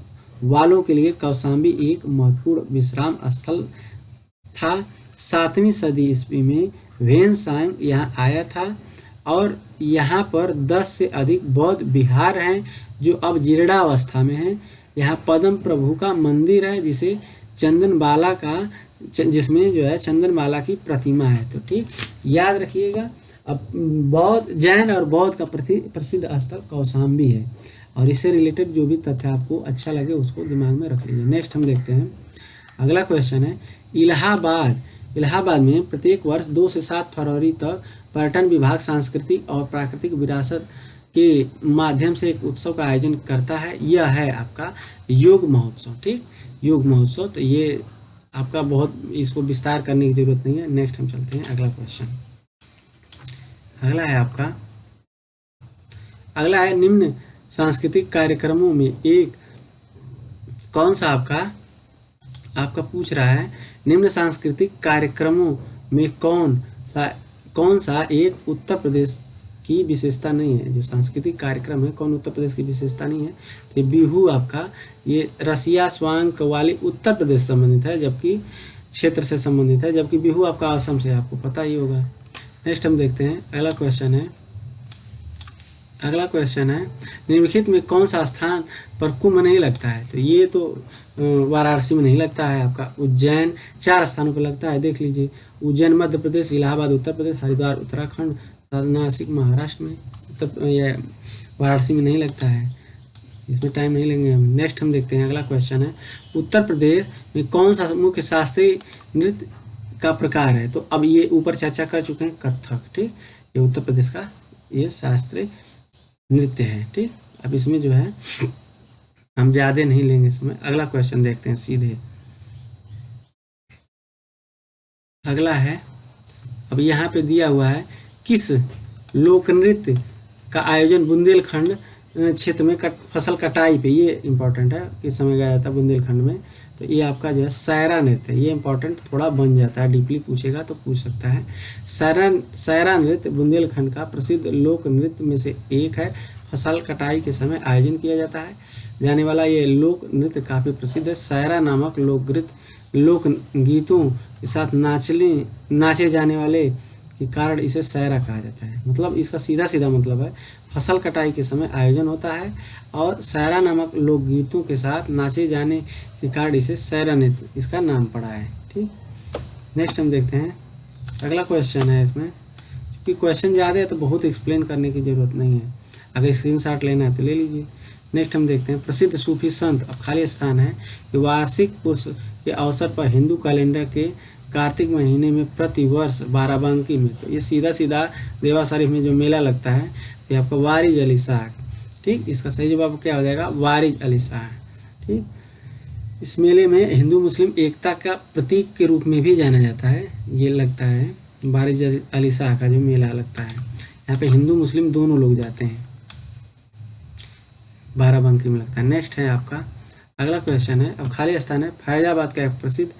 [SPEAKER 1] वालों के लिए कौशाम्बी एक महत्वपूर्ण विश्राम स्थल था। 7वीं सदी ईस्वी में वेन-त्सांग यहाँ आया था और यहाँ पर 10 से अधिक बौद्ध विहार हैं जो अब जीर्णावस्था में हैं। यहाँ पद्म प्रभु का मंदिर है जिसमें जो है चंदनबाला की प्रतिमा है। तो ठीक याद रखिएगा। अब जैन और बौद्ध का प्रसिद्ध स्थल कौशाम्बी है और इससे रिलेटेड जो भी तथ्य आपको अच्छा लगे उसको दिमाग में रख लीजिए। नेक्स्ट हम देखते हैं, अगला क्वेश्चन है, इलाहाबाद में प्रत्येक वर्ष 2 से 7 फरवरी तक पर्यटन विभाग सांस्कृतिक और प्राकृतिक विरासत के माध्यम से एक उत्सव का आयोजन करता है। यह है आपका योग महोत्सव। ठीक, योग महोत्सव। तो ये आपका बहुत, इसको विस्तार करने की जरूरत नहीं है। नेक्स्ट हम चलते हैं अगला क्वेश्चन। अगला है निम्न सांस्कृतिक कार्यक्रमों में एक कौन सा आपका पूछ रहा है, निम्न सांस्कृतिक कार्यक्रमों में कौन सा एक उत्तर प्रदेश की विशेषता नहीं है। जो सांस्कृतिक कार्यक्रम है कौन उत्तर प्रदेश की विशेषता नहीं है। तो ये बिहू आपका, ये रसिया स्वांग कव्वाली उत्तर प्रदेश से संबंधित है, जबकि क्षेत्र से संबंधित है, जबकि बिहू आपका असम से, आपको पता ही होगा। नेक्स्ट हम देखते हैं अगला क्वेश्चन है निम्नलिखित में कौन सा स्थान पर कुंभ नहीं लगता है। तो ये तो वाराणसी में नहीं लगता है, आपका उज्जैन 4 स्थानों पर लगता है। देख लीजिए, उज्जैन मध्य प्रदेश, इलाहाबाद उत्तर प्रदेश, हरिद्वार उत्तराखंड, नासिक महाराष्ट्र में, ये वाराणसी में नहीं लगता है। इसमें टाइम नहीं लेंगे हम। नेक्स्ट हम देखते हैं अगला क्वेश्चन है, उत्तर प्रदेश में कौन सा मुख्य शास्त्रीय नृत्य का प्रकार है। तो अब ये ऊपर चर्चा कर चुके हैं, कथक। ठीक, ये उत्तर प्रदेश का ये शास्त्रीय नृत्य है। ठीक, अब इसमें जो है हम ज्यादा नहीं लेंगे समय। अगला क्वेश्चन देखते हैं सीधे। अगला है, अब यहाँ पे दिया हुआ है, किस लोक नृत्य का आयोजन बुंदेलखंड क्षेत्र में फसल कटाई पे, ये इंपॉर्टेंट है, किस समय गया जाता है बुंदेलखंड में। तो ये आपका जो है सायरा नृत्य है। ये इंपॉर्टेंट थोड़ा बन जाता है, डीपली पूछेगा तो पूछ सकता है। सायरा नृत्य बुंदेलखंड का प्रसिद्ध लोक नृत्य में से एक है। फसल कटाई के समय आयोजन किया जाता है जाने वाला ये लोक नृत्य काफ़ी प्रसिद्ध है। सायरा नामक लोक गीतों के साथ नाचे जाने वाले के कारण इसे सायरा कहा जाता है। मतलब इसका सीधा मतलब है, फसल कटाई के समय आयोजन होता है और सायरा नामक लोकगीतों के साथ नाचे जाने के कारण इसे सायरा नृत्य इसका नाम पड़ा है। ठीक, नेक्स्ट हम देखते हैं अगला क्वेश्चन है। इसमें क्योंकि क्वेश्चन ज़्यादा है तो बहुत एक्सप्लेन करने की ज़रूरत नहीं है, अगर स्क्रीनशॉट लेना है तो ले लीजिए। नेक्स्ट हम देखते हैं, प्रसिद्ध सूफी संत, अब खाली स्थान है, कि वार्षिक पुरुष के अवसर पर हिंदू कैलेंडर के कार्तिक महीने में प्रति वर्ष बाराबंकी में, तो ये सीधा देवा शरीफ में जो मेला लगता है ये आपका वारिज अली शाह। ठीक, इसका सही जवाब क्या हो जाएगा, वारिज अली शाह। ठीक, इस मेले में हिंदू मुस्लिम एकता का प्रतीक के रूप में भी जाना जाता है। ये लगता है वारिज अली शाह का जो मेला लगता है, यहाँ पे हिंदू मुस्लिम दोनों लोग जाते हैं, बाराबंकी में लगता है। नेक्स्ट है आपका अगला क्वेश्चन है, अब खाली स्थान है, फैजाबाद का एक प्रसिद्ध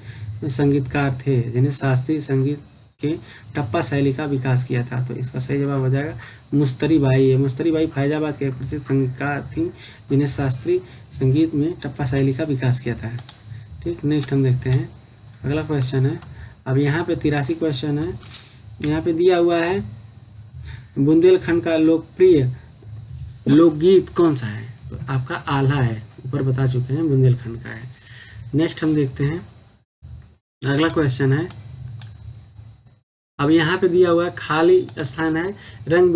[SPEAKER 1] संगीतकार थे जिन्हें शास्त्रीय संगीत के टप्पा शैली का विकास किया था। तो इसका सही जवाब हो जाएगा मुस्तरी बाई। मुस्तरी बाई फैजाबाद के एक प्रसिद्ध संगीतकार थी जिन्हें शास्त्रीय संगीत में टप्पा शैली का विकास किया था। ठीक, नेक्स्ट हम देखते हैं अगला क्वेश्चन है। अब यहाँ पे 83 क्वेश्चन है। यहाँ पे दिया हुआ है बुंदेलखंड का लोकप्रिय लोकगीत कौन सा है। तो आपका आल्हा है, ऊपर बता चुके हैं बुंदेलखंड का है। नेक्स्ट हम देखते हैं अगला क्वेश्चन है। अब यहाँ पे दिया हुआ है खाली स्थान है, रंग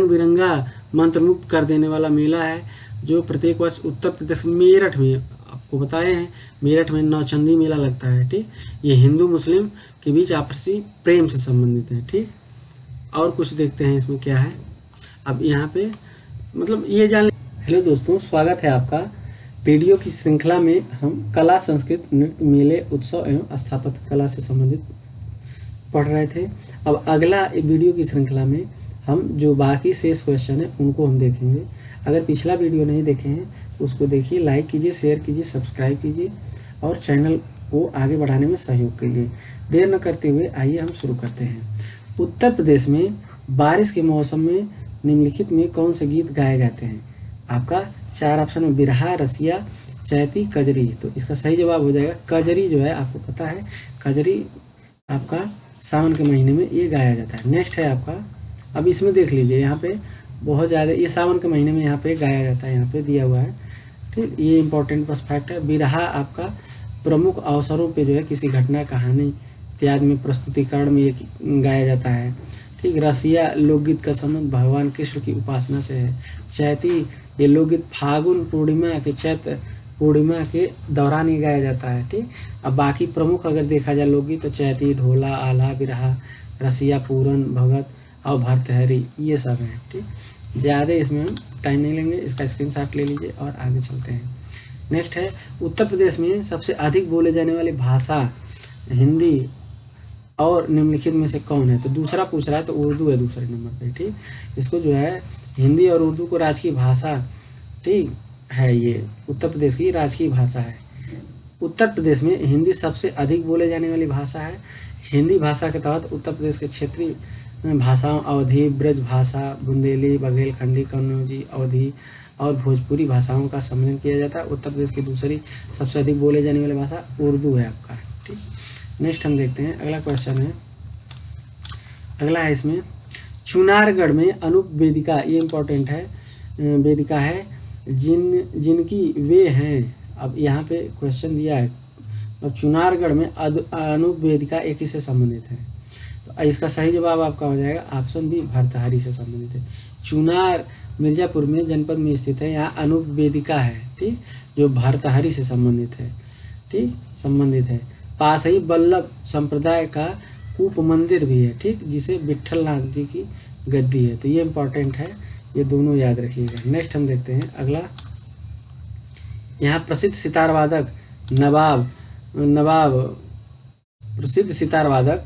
[SPEAKER 1] बिरंगा मंत्रमुग्ध कर देने वाला मेला है जो प्रत्येक वर्ष उत्तर प्रदेश मेरठ में, आपको बताए हैं मेरठ में नौचंदी मेला लगता है। ठीक, ये हिंदू मुस्लिम के बीच आपसी प्रेम से संबंधित है। ठीक, और कुछ देखते हैं इसमें क्या है। अब यहाँ पे मतलब ये जान। हेलो दोस्तों, स्वागत है आपका वीडियो की श्रृंखला में हम कला, संस्कृत, नृत्य, मेले, उत्सव एवं स्थापत्य कला से संबंधित पढ़ रहे थे। अब अगला वीडियो की श्रृंखला में हम जो बाकी शेष क्वेश्चन है उनको हम देखेंगे। अगर पिछला वीडियो नहीं देखे हैं तो उसको देखिए, लाइक कीजिए, शेयर कीजिए, सब्सक्राइब कीजिए और चैनल को आगे बढ़ाने में सहयोग कीजिए। देर न करते हुए आइए हम शुरू करते हैं। उत्तर प्रदेश में बारिश के मौसम में निम्नलिखित में कौन से गीत गाए जाते हैं? आपका 4 ऑप्शन में बिरहा, रसिया, चैती, कजरी। तो इसका सही जवाब हो जाएगा कजरी। जो है आपको पता है कजरी आपका सावन के महीने में ये गाया जाता है। नेक्स्ट है आपका, अब इसमें देख लीजिए, यहाँ पे बहुत ज़्यादा ये सावन के महीने में यहाँ पे गाया जाता है, यहाँ पे दिया हुआ है। ठीक, ये इंपॉर्टेंट बस फैक्ट है। बिरहा आपका प्रमुख अवसरों पे जो है किसी घटना, कहानी इत्यादि में प्रस्तुतिकरण में ये गाया जाता है। ठीक, रसिया लोकगीत का संबंध भगवान कृष्ण की उपासना से है। चैती ये लोकगीत फागुन पूर्णिमा के चैत्र पूर्णिमा के दौरान ही गाया जाता है। ठीक, अब बाकी प्रमुख अगर देखा जाए लोकगीत तो चैती, ढोला, आला, बिरहा, रसिया, पूरन, भगत और भर्तृहरि ये सब हैं। ठीक, ज़्यादा इसमें हम टाइम नहीं लेंगे, इसका स्क्रीनशॉट ले लीजिए और आगे चलते हैं। नेक्स्ट है, उत्तर प्रदेश में सबसे अधिक बोले जाने वाली भाषा हिंदी और निम्नलिखित में से कौन है? तो दूसरा पूछ रहा है तो उर्दू है दूसरे नंबर पे। ठीक, इसको जो है हिंदी और उर्दू को राजकीय भाषा ठीक है, ये उत्तर प्रदेश की राजकीय भाषा है। उत्तर प्रदेश में हिंदी सबसे अधिक बोले जाने वाली भाषा है। हिंदी भाषा के तहत उत्तर प्रदेश के क्षेत्रीय भाषाओं अवधी, ब्रज भाषा, बुंदेली, बघेलखंडी, कन्नौजी, अवधी और भोजपुरी भाषाओं का सम्मेलन किया जाता है। उत्तर प्रदेश की दूसरी सबसे अधिक बोले जाने वाली भाषा उर्दू है आपका। ठीक, नेक्स्ट हम देखते हैं, अगला क्वेश्चन है, अगला है इसमें चुनारगढ़ में अनूप वेदिका, ये इंपॉर्टेंट है, वेदिका है जिनकी वे हैं। अब यहाँ पे क्वेश्चन दिया है, अब चुनारगढ़ में अनूप वेदिका एक ही से संबंधित है। तो इसका सही जवाब आपका हो जाएगा ऑप्शन बी, भर्तृहरि से संबंधित है। चुनार मिर्जापुर में जनपद में स्थित है, यहाँ अनूप वेदिका है। ठीक, जो भर्तृहरि से संबंधित है। ठीक, संबंधित है। पास ही वल्लभ संप्रदाय का कूप मंदिर भी है। ठीक, जिसे विट्ठल नाथ जी की गद्दी है। तो ये इंपॉर्टेंट है, ये दोनों याद रखिएगा। नेक्स्ट हम देखते हैं अगला, यहाँ प्रसिद्ध सितार वादक प्रसिद्ध सितार वादक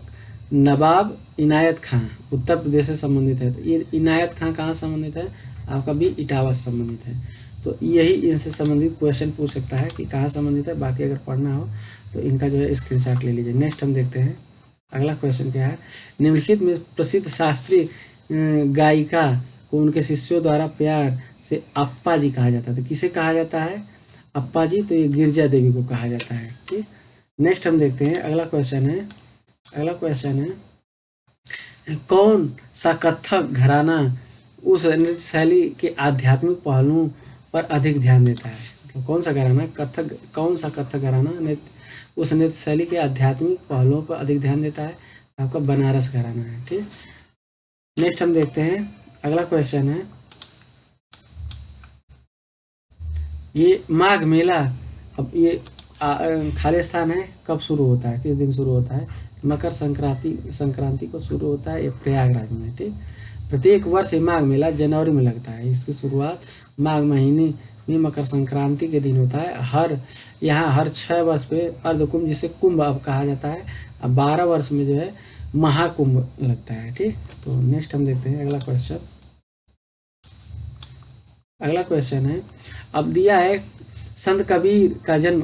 [SPEAKER 1] नवाब इनायत खां उत्तर प्रदेश से संबंधित है। तो ये इनायत खां कहाँ संबंधित है? आपका भी इटावा से संबंधित है। तो यही इनसे संबंधित क्वेश्चन पूछ सकता है कि कहाँ संबंधित है। बाकी अगर पढ़ना हो तो इनका जो है स्क्रीनशॉट ले लीजिए। नेक्स्ट हम देखते हैं अगला क्वेश्चन क्या है, निम्नलिखित में प्रसिद्ध शास्त्रीय गायिका को उनके शिष्यों द्वारा प्यार से अप्पा जी कहा जाता है। तो किसे कहा जाता है? अप्पा जी। तो ये गिरजा देवी को कहा जाता है। ठीक, नेक्स्ट हम देखते हैं अगला क्वेश्चन है, अगला क्वेश्चन है कौन सा कथक घराना उस नृत्य शैली के आध्यात्मिक पहलुओं पर अधिक ध्यान देता है? तो कौन सा घराना कथक, कौन सा कथक घराना नृत्य उस नृत्य शैली के आध्यात्मिक पहलुओं पर अधिक ध्यान देता है? आपका बनारस घराना है। ठीक, नेक्स्ट हम देखते हैं अगला क्वेश्चन है, ये माघ मेला, अब ये खाली स्थान है, कब शुरू होता है, किस दिन शुरू होता है? मकर संक्रांति को शुरू होता है, ये प्रयागराज में। ठीक, प्रत्येक वर्ष ये माघ मेला जनवरी में लगता है। इसकी शुरुआत माघ महीने में मकर संक्रांति के दिन होता है। यहाँ हर 6 वर्ष पे अर्धकुंभ, जिसे कुंभ अब कहा जाता है, अब 12 वर्ष में जो है महाकुंभ लगता है। ठीक, तो नेक्स्ट हम देखते हैं अगला क्वेश्चन, अगला क्वेश्चन है, अब दिया है संत कबीर का जन्म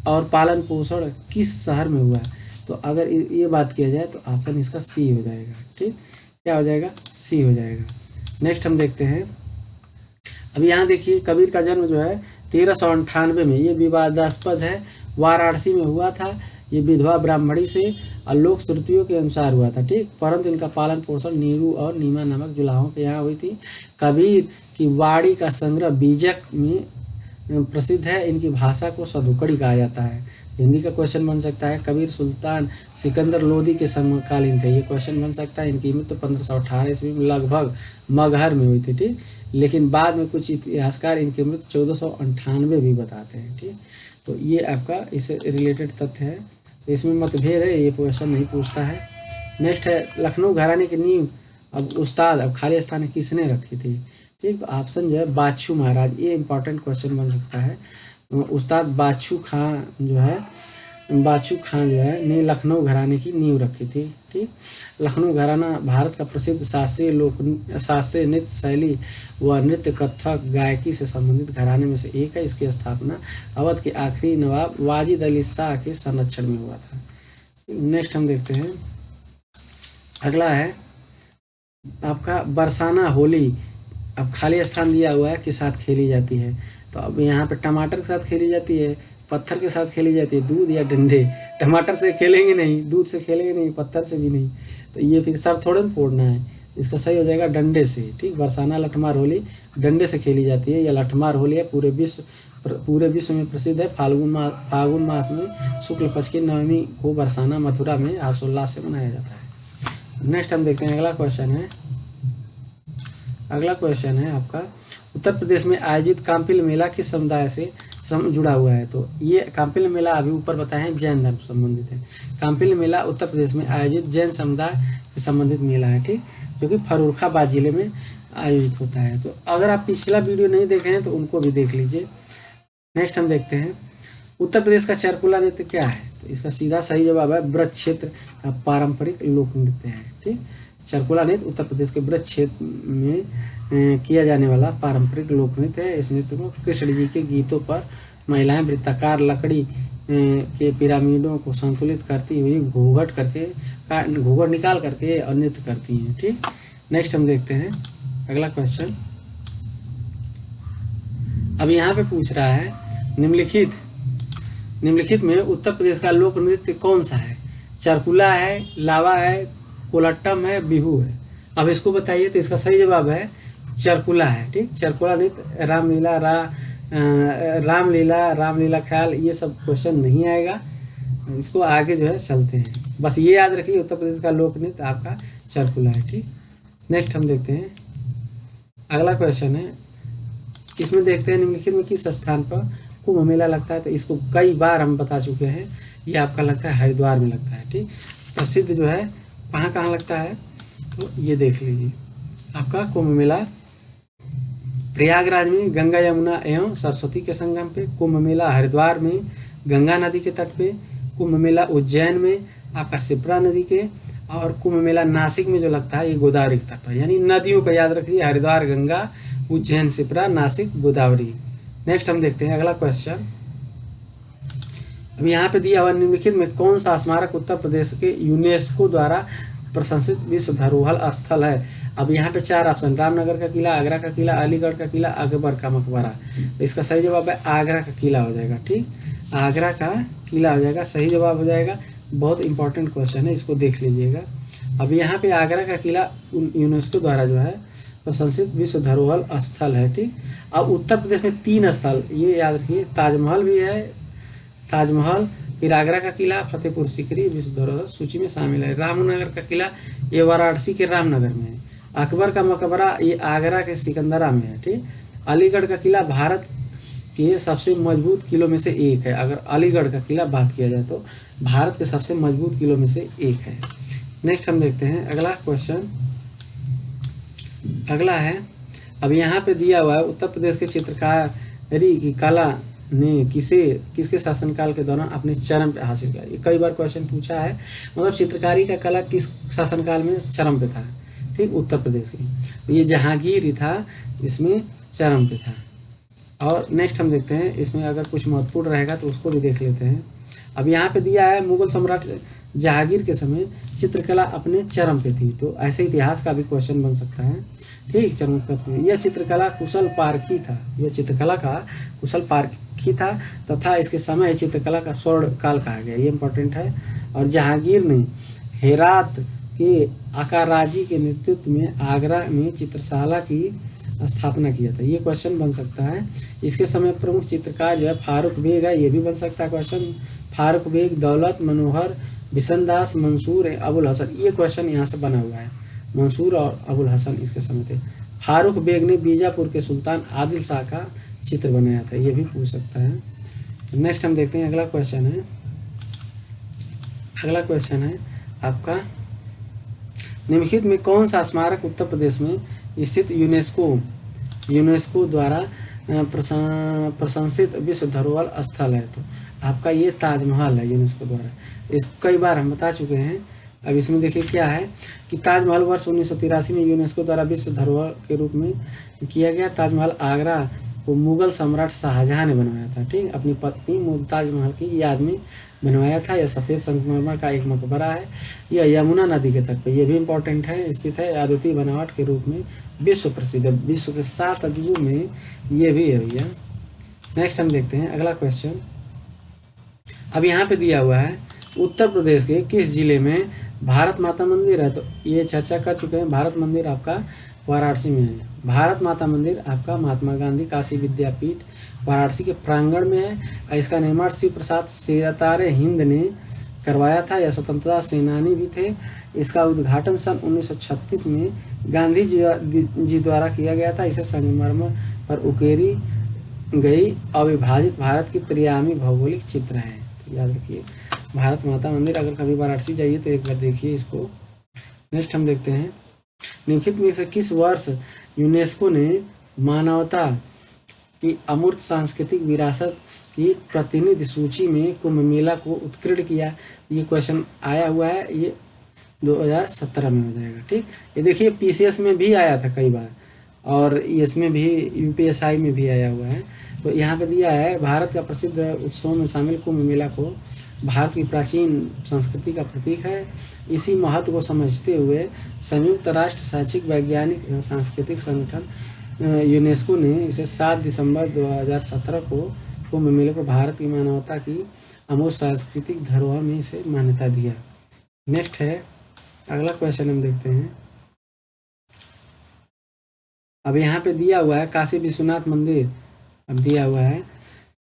[SPEAKER 1] और पालन पोषण किस शहर में हुआ है? तो अगर ये बात किया जाए तो ऑप्शन इसका सी हो जाएगा। ठीक, क्या हो जाएगा? सी हो जाएगा। नेक्स्ट हम देखते हैं, अब यहाँ देखिए कबीर का जन्म जो है 1398 में, ये विवादास्पद है, वाराणसी में हुआ था। ये विधवा ब्राह्मणी से लोक श्रुतियों के अनुसार हुआ था। ठीक, परंतु इनका पालन पोषण नीरू और नीमा नामक जुलाहों के यहाँ हुई थी। कबीर की वाणी का संग्रह बीजक में प्रसिद्ध है। इनकी भाषा को सदुकड़ी कहा जाता है। हिंदी का क्वेश्चन बन सकता है, कबीर सुल्तान सिकंदर लोदी के समकालीन थे, ये क्वेश्चन बन सकता है। इनकी मृत्यु 1518 ईस्वी में लगभग मगहर में हुई थी। ठीक, लेकिन बाद में कुछ इतिहासकार इनकी मृत्यु 1498 भी बताते हैं। ठीक, तो ये आपका इससे रिलेटेड तथ्य है, तो इसमें मतभेद है, ये क्वेश्चन नहीं पूछता है। नेक्स्ट है लखनऊ घराने की नींव अब उस्ताद, अब खाली स्थान किसने रखी थी? ठीक, तो ऑप्शन जो है बाछू महाराज, ये इंपॉर्टेंट क्वेश्चन बन सकता है। उस्ताद बाछू खां जो है ने लखनऊ घराने की नींव रखी थी। ठीक, लखनऊ घराना भारत का प्रसिद्ध शास्त्रीय नृत्य शैली व नृत्य कथक गायकी से संबंधित घराने में से एक है। इसकी स्थापना अवध के आखिरी नवाब वाजिद अली शाह के संरक्षण में हुआ था। नेक्स्ट हम देखते हैं, अगला है आपका बरसाना होली। अब खाली स्थान दिया हुआ है कि साथ खेली जाती है, तो अब यहाँ पे टमाटर के साथ खेली जाती है, पत्थर के साथ खेली जाती है, दूध या डंडे। टमाटर से खेलेंगे नहीं, दूध से खेलेंगे नहीं, पत्थर से भी नहीं, तो ये फिर सर थोड़े ना फोड़ना है। इसका सही हो जाएगा डंडे से। ठीक, बरसाना लठमार होली डंडे से खेली जाती है। यह लठमार होली है पूरे विश्व में प्रसिद्ध है। फागुन मास में शुक्ल पक्ष की नवमी को बरसाना मथुरा में हर्षोल्लास से मनाया जाता है। नेक्स्ट हम देखते हैं, अगला क्वेश्चन है आपका, उत्तर प्रदेश में आयोजित काम्पिल मेला किस समुदाय से जुड़ा हुआ है? तो ये काम्पिल मेला अभी ऊपर बताए हैं जैन धर्म से संबंधित है। काम्पिल मेला उत्तर प्रदेश में आयोजित जैन समुदाय से संबंधित मेला है। ठीक, जो कि फर्रुखाबाद जिले में आयोजित होता है। तो अगर आप पिछला वीडियो नहीं देखे हैं तो उनको भी देख लीजिए। नेक्स्ट हम देखते हैं, उत्तर प्रदेश का चरकुला नृत्य क्या है? तो इसका सीधा सही जवाब है ब्रज क्षेत्र का पारंपरिक लोक नृत्य है। ठीक, चरकुला नृत्य उत्तर प्रदेश के ब्रज क्षेत्र में किया जाने वाला पारंपरिक लोक नृत्य है। इस नृत्य को कृष्ण जी के गीतों पर महिलाएं वृत्ताकार लकड़ी के पिरामिडों को संतुलित करती हुई घूंघट निकाल करके और नृत्य करती हैं। ठीक, नेक्स्ट हम देखते हैं अगला क्वेश्चन। अब यहाँ पे पूछ रहा है निम्नलिखित में उत्तर प्रदेश का लोक नृत्य कौन सा है? चरकुला है, लावा है, कोलट्टम है, बिहू है। अब इसको बताइए। तो इसका सही जवाब है चरकुला है। ठीक, चरकुला नृत्य रामलीला ख्याल ये सब क्वेश्चन नहीं आएगा। इसको आगे जो है चलते हैं, बस ये याद रखिए उत्तर प्रदेश का लोक नृत्य आपका चरकुला है। ठीक, नेक्स्ट हम देखते हैं अगला क्वेश्चन है, इसमें देखते हैं निम्नलिखित में किस स्थान पर कुंभ मेला लगता है? तो इसको कई बार हम बता चुके हैं। ये आपका लगता है हरिद्वार में लगता है। ठीक, प्रसिद्ध जो है कहाँ लगता है? तो ये देख लीजिए, आपका कुंभ मेला प्रयागराज में गंगा यमुना एवं सरस्वती के संगम पे, कुंभ मेला हरिद्वार में गंगा नदी के तट पे, कुंभ मेला उज्जैन में आपका शिप्रा नदी के, और कुंभ मेला नासिक में जो लगता है ये गोदावरी के तट पर। यानी नदियों का याद रखिए, हरिद्वार गंगा, उज्जैन शिप्रा, नासिक गोदावरी। नेक्स्ट हम देखते हैं अगला क्वेश्चन। अब यहाँ पे दिया हुआ निम्नलिखित में कौन सा स्मारक उत्तर प्रदेश के यूनेस्को द्वारा प्रशंसित विश्व धरोहर स्थल है? अब यहाँ पे 4 ऑप्शन, रामनगर का किला, आगरा का किला, अलीगढ़ का किला, अकबर का मकबरा। तो इसका सही जवाब है आगरा का किला हो जाएगा। ठीक, आगरा का किला हो जाएगा, सही जवाब हो जाएगा। बहुत इंपॉर्टेंट क्वेश्चन है, इसको देख लीजिएगा। अब यहाँ पे आगरा का किला यूनेस्को द्वारा जो है प्रशंसित विश्व धरोहर स्थल है। ठीक, अब उत्तर प्रदेश में 3 स्थल ये याद रखिए, ताजमहल भी है, ताजमहल, फिर आगरा का किला, फतेहपुर सीकरी विश्व धरोहर सूची में शामिल है। रामनगर का किला ये वाराणसी के रामनगर में है। अकबर का मकबरा ये आगरा के सिकंदरा में है। ठीक, अलीगढ़ का किला भारत के सबसे मजबूत किलों में से एक है। अगर अलीगढ़ का किला बात किया जाए तो भारत के सबसे मजबूत किलों में से एक है। नेक्स्ट हम देखते हैं अगला क्वेश्चन। अगला है, अब यहाँ पे दिया हुआ है उत्तर प्रदेश के चित्रकारी की कला ने किसके शासनकाल के दौरान अपने चरम पे हासिल किया? ये कई बार क्वेश्चन पूछा है, मतलब चित्रकारी का कला किस शासनकाल में चरम पे था? ठीक, उत्तर प्रदेश की ये जहांगीर ही था, इसमें चरम पे था। और नेक्स्ट हम देखते हैं, इसमें अगर कुछ महत्वपूर्ण रहेगा तो उसको भी देख लेते हैं। अब यहाँ पे दिया है मुगल सम्राट जहांगीर के समय चित्रकला अपने चरम पे थी। तो ऐसे इतिहास का भी क्वेश्चन बन सकता है। ठीक, चरमोत्कर्ष में यह चित्रकला कुशल पारखी था, यह चित्रकला का कुशल पारखी था तथा इसके समय चित्रकला का स्वर्ण काल कहा गया, ये इंपॉर्टेंट है। और जहांगीर ने हेरात के आकाराजी के नेतृत्व में आगरा में चित्रशाला की स्थापना किया था, ये क्वेश्चन बन सकता है। इसके समय प्रमुख चित्रकार जो है फारूक बेग है, ये भी बन सकता है क्वेश्चन। फारूक बेग, दौलत मनोहर, बिशनदास, मंसूर, अबुल हसन, ये क्वेश्चन यहाँ से बना हुआ है। मंसूर और अबुल हसन इसके समय थे। फारूक बेग ने बीजापुर के सुल्तान आदिल शाह का चित्र बनाया था, ये भी पूछ सकता है। नेक्स्ट हम देखते हैं अगला क्वेश्चन है। अगला क्वेश्चन है आपका, निम्नलिखित में कौन सा स्मारक उत्तर प्रदेश में स्थित यूनेस्को यूनेस्को द्वारा प्रशंसित विश्व धरोहर स्थल है। तो आपका ये ताजमहल है यूनेस्को द्वारा, इसको कई बार हम बता चुके हैं। अब इसमें देखिए क्या है कि ताजमहल वर्ष 1983 में यूनेस्को द्वारा विश्व धरोहर के रूप में किया गया। ताजमहल आगरा को मुगल सम्राट शाहजहां ने बनवाया था, ठीक, अपनी पत्नी मुमताज महल की याद में बनवाया था। यह सफ़ेद संगमरमर का एक मकबरा है। यह यमुना नदी के तट पर, यह भी इम्पोर्टेंट है, स्थित है। अद्वितीय बनावट के रूप में विश्व प्रसिद्ध है, विश्व के 7 अजूबों में ये भी है भैया। नेक्स्ट हम देखते हैं अगला क्वेश्चन। अब यहाँ पे दिया हुआ है उत्तर प्रदेश के किस जिले में भारत माता मंदिर है। तो ये चर्चा कर चुके हैं। भारत मंदिर आपका वाराणसी में है। भारत माता मंदिर आपका महात्मा गांधी काशी विद्यापीठ वाराणसी के प्रांगण में है। इसका निर्माण शिव प्रसाद सितारे हिंद ने करवाया था। यह स्वतंत्रता सेनानी भी थे। इसका उद्घाटन सन 1936 में गांधी जी द्वारा किया गया था। इसे संगमरमर पर उकेरी गई अविभाजित भारत की त्रियामी भौगोलिक चित्र है। तो याद रखिए भारत माता मंदिर, अगर कभी वाराणसी जाइए तो एक बार देखिए इसको। नेक्स्ट हम देखते हैं निम्नलिखित में से किस वर्ष यूनेस्को ने मानवता की अमूर्त सांस्कृतिक विरासत की प्रतिनिधि सूची में कुंभ मेला को उत्कीर्ण किया। ये क्वेश्चन आया हुआ है, ये 2017 में हो जाएगा, ठीक। ये देखिए पीसीएस में भी आया था कई बार और इसमें भी यूपीएसआई में भी आया हुआ है। तो यहाँ पे दिया है भारत का प्रसिद्ध उत्सव में शामिल कुंभ मेला को भारत की प्राचीन संस्कृति का प्रतीक है। इसी महत्व को समझते हुए संयुक्त राष्ट्र शैक्षिक वैज्ञानिक एवं सांस्कृतिक संगठन यूनेस्को ने इसे 7 दिसंबर 2017 को कुंभ मेले को भारत की मानवता की अमूर्त सांस्कृतिक धरोहर में इसे मान्यता दिया। नेक्स्ट है अगला क्वेश्चन हम देखते हैं। अब यहाँ पे दिया हुआ है काशी विश्वनाथ मंदिर, अब दिया हुआ है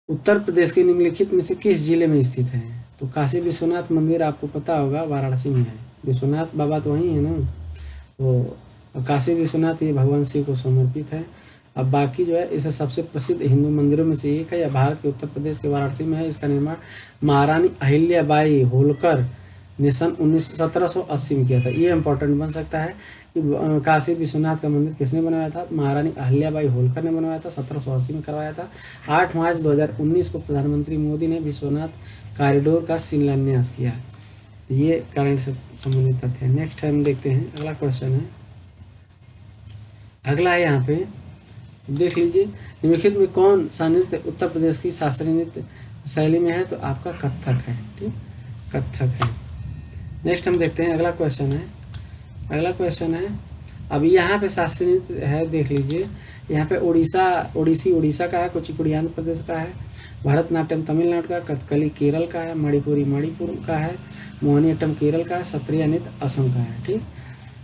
[SPEAKER 1] उत्तर प्रदेश के निम्नलिखित में से किस जिले में स्थित है। तो काशी विश्वनाथ मंदिर आपको पता होगा वाराणसी में है। विश्वनाथ बाबा तो वहीं है ना, तो काशी विश्वनाथ ये भगवान शिव को समर्पित है। अब बाकी जो है इसे सबसे प्रसिद्ध हिंदू मंदिरों में से एक है। यह भारत के उत्तर प्रदेश के वाराणसी में है। इसका निर्माण महारानी अहिल्याबाई होलकर ने सन 1780 में किया था। ये इंपॉर्टेंट बन सकता है कि काशी विश्वनाथ का मंदिर किसने बनवाया था। महारानी अहिल्याबाई होलकर ने बनवाया था, 1780 में करवाया था। 8 मार्च 2019 को प्रधानमंत्री मोदी ने विश्वनाथ कॉरिडोर का शिलान्यास किया। ये करंट से संबंधित तथ्य है। नेक्स्ट हम देखते हैं अगला क्वेश्चन है। अगला है यहाँ पे देख लीजिए निम्नलिखित में कौन सा नृत्य उत्तर प्रदेश की शास्त्रीय नृत्य शैली में है। तो आपका कथक है, ठीक, कथक है। नेक्स्ट हम देखते हैं अगला क्वेश्चन है। अगला क्वेश्चन है अब यहाँ पे शास्त्रीय नृत्य है, देख लीजिए यहाँ पे ओडिसी उड़ीसा का है, कुचिपुड़ी आंध्र प्रदेश का है, भरतनाट्यम तमिलनाडु का, कथकली केरल का है, मणिपुरी मणिपुर का है, मोहिनीअट्टम केरल का है, सत्रिया नृत्य असम का है, ठीक।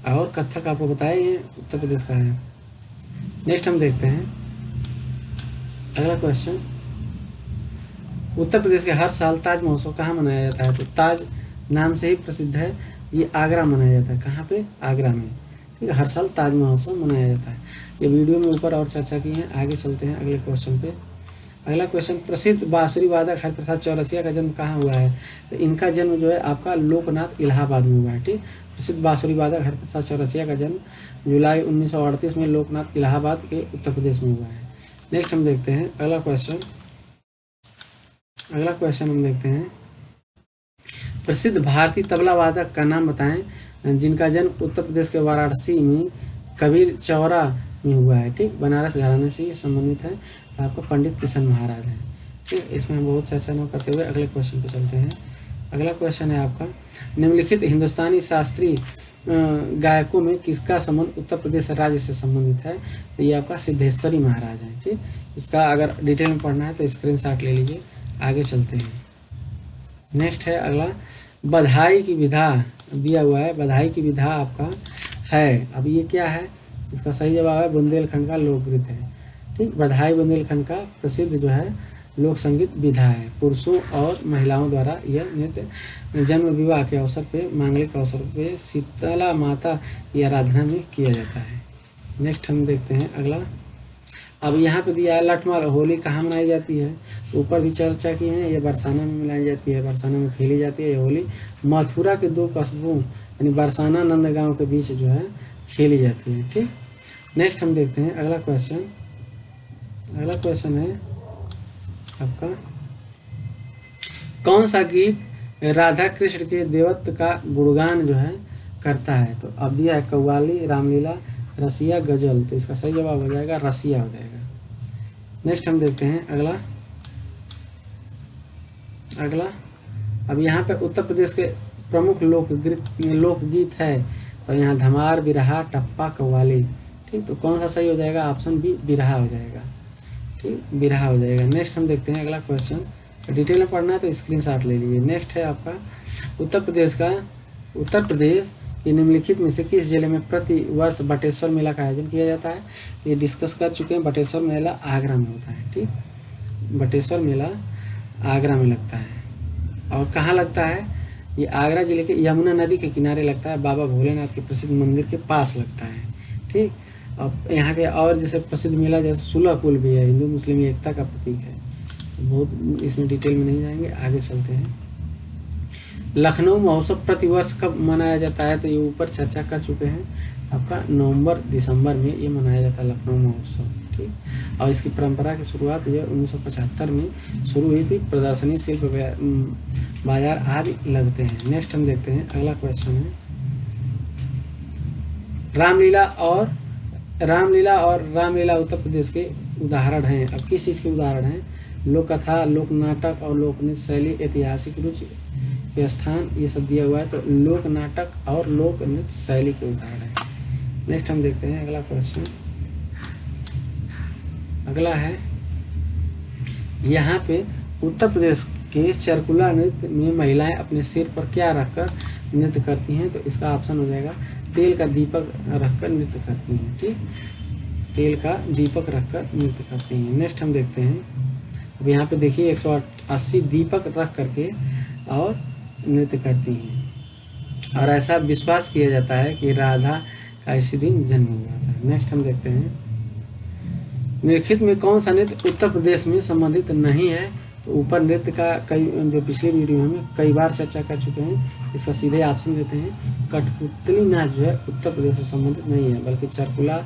[SPEAKER 1] और कथक आपको बताए हैं उत्तर प्रदेश का है। नेक्स्ट हम देखते हैं अगला क्वेश्चन। उत्तर प्रदेश के हर साल ताज महोत्सव कहाँ मनाया जाता है। तो ताज नाम से ही प्रसिद्ध है, ये आगरा मनाया जाता है। कहाँ पे, आगरा में, ठीक है। हर साल ताज महोत्सव मनाया जाता है। ये वीडियो में ऊपर और चर्चा की है। आगे चलते हैं अगले क्वेश्चन पे। अगला क्वेश्चन प्रसिद्ध बांसुरी वादक हरिप्रसाद चौरसिया का जन्म कहाँ हुआ है। तो इनका जन्म जो है आपका लोकनाथ इलाहाबाद में हुआ है, ठीक। प्रसिद्ध बांसुरी वादक हरिप्रसाद चौरसिया का जन्म जुलाई 1938 में लोकनाथ इलाहाबाद के उत्तर प्रदेश में हुआ है। नेक्स्ट हम देखते हैं अगला क्वेश्चन। अगला क्वेश्चन हम देखते हैं प्रसिद्ध भारतीय तबला वादक का नाम बताएं जिनका जन्म उत्तर प्रदेश के वाराणसी में कबीर चौरा में हुआ है, ठीक। बनारस घराने से ये संबंधित है। तो आपका पंडित किशन महाराज हैं, ठीक। इसमें हम बहुत चर्चा न करते हुए अगले क्वेश्चन पे चलते हैं। अगला क्वेश्चन है आपका निम्नलिखित हिंदुस्तानी शास्त्रीय गायकों में किसका संबंध उत्तर प्रदेश राज्य से संबंधित है। तो ये आपका सिद्धेश्वरी महाराज हैं, ठीक। इसका अगर डिटेल में पढ़ना है तो स्क्रीनशॉट ले लीजिए। आगे चलते हैं। नेक्स्ट है अगला बधाई की विधा दिया हुआ है। बधाई की विधा आपका है, अब ये क्या है, इसका सही जवाब है बुंदेलखंड का लोक नृत्य है, ठीक। बधाई बुंदेलखंड का प्रसिद्ध जो है लोक संगीत विधा है। पुरुषों और महिलाओं द्वारा यह नृत्य जन्म विवाह के अवसर पे, मांगलिक अवसर पे शीतला माता की आराधना में किया जाता है। नेक्स्ट हम देखते हैं अगला। अब यहाँ पे दिया है लठमार होली कहाँ मनाई जाती है। ऊपर भी चर्चा की है, ये बरसाना में मनाई जाती है, बरसाना में खेली जाती है। ये होली मथुरा के 2 कस्बों यानी बरसाना नंदगांव के बीच जो है खेली जाती है, ठीक। नेक्स्ट हम देखते हैं अगला क्वेश्चन। अगला क्वेश्चन है आपका, कौन सा गीत राधा कृष्ण के देवत्व का गुणगान जो है करता है? तो अब दिया है कव्वाली, रामलीला, रसिया, गजल। तो इसका सही जवाब हो जाएगा रसिया हो जाएगा। नेक्स्ट हम देखते हैं अगला। अगला अब यहाँ पे उत्तर प्रदेश के प्रमुख लोकगीत है। तो यहाँ धमार, बिरहा, टप्पा, कव्वाली। ठीक, तो कौन सा सही हो जाएगा? ऑप्शन बी बिरहा हो जाएगा। ठीक, बिरहा हो जाएगा। नेक्स्ट हम देखते हैं अगला क्वेश्चन। डिटेल में पढ़ना है तो स्क्रीनशॉट ले लीजिए। नेक्स्ट है आपका, उत्तर प्रदेश के निम्नलिखित में से किस जिले में प्रति वर्ष बटेश्वर मेला का आयोजन किया जाता है? ये डिस्कस कर चुके हैं। बटेश्वर मेला आगरा में होता है। ठीक, बटेश्वर मेला आगरा में लगता है। और कहाँ लगता है? ये आगरा जिले के यमुना नदी के किनारे लगता है, बाबा भोलेनाथ के प्रसिद्ध मंदिर के पास लगता है। ठीक, अब यहाँ के और जैसे प्रसिद्ध मेला जैसे सुलह पुल भी है, हिंदू मुस्लिम एकता का प्रतीक है। बहुत इसमें डिटेल में नहीं जाएंगे, आगे चलते हैं। लखनऊ महोत्सव प्रतिवर्ष कब मनाया जाता है? तो ये ऊपर चर्चा कर चुके हैं आपका, नवंबर दिसंबर में ये मनाया जाता है लखनऊ महोत्सव। ठीक, और इसकी परंपरा की शुरुआत ये 1975 में शुरू हुई थी। प्रदर्शनी, शिल्प बाजार आदि लगते हैं। नेक्स्ट हम देखते हैं अगला क्वेश्चन है, रामलीला और रामलीला उत्तर प्रदेश के उदाहरण हैं। अब किस चीज़ के उदाहरण हैं? लोक कथा, लोक नाटक और लोक नृत्य शैली, ऐतिहासिक रुचि के स्थान, ये सब दिया हुआ है। तो लोक नाटक और लोक नृत्य शैली के उदाहरण है। नेक्स्ट हम देखते हैं अगला क्वेश्चन। अगला है, यहाँ पे उत्तर प्रदेश के चरकुला नृत्य में महिलाएं अपने सिर पर क्या रखकर नृत्य करती हैं? तो इसका ऑप्शन हो जाएगा तेल का दीपक रखकर नृत्य करती हैं। ठीक, तेल का दीपक रखकर नृत्य करती हैं। नेक्स्ट हम देखते हैं, अब यहाँ पे देखिए 180 दीपक रख करके और नृत्य करती हैं। और ऐसा विश्वास किया जाता है कि राधा का इसी दिन जन्म हुआ था। नेक्स्ट हम देखते हैं, निम्नलिखित में कौन सा नृत्य उत्तर प्रदेश में संबंधित नहीं है? तो ऊपर नृत्य का कई जो पिछले वीडियो में कई बार चर्चा कर चुके हैं। इसका सीधे ऑप्शन देते हैं, कठपुतली नाच जो है उत्तर प्रदेश से संबंधित नहीं है, बल्कि चरकुला,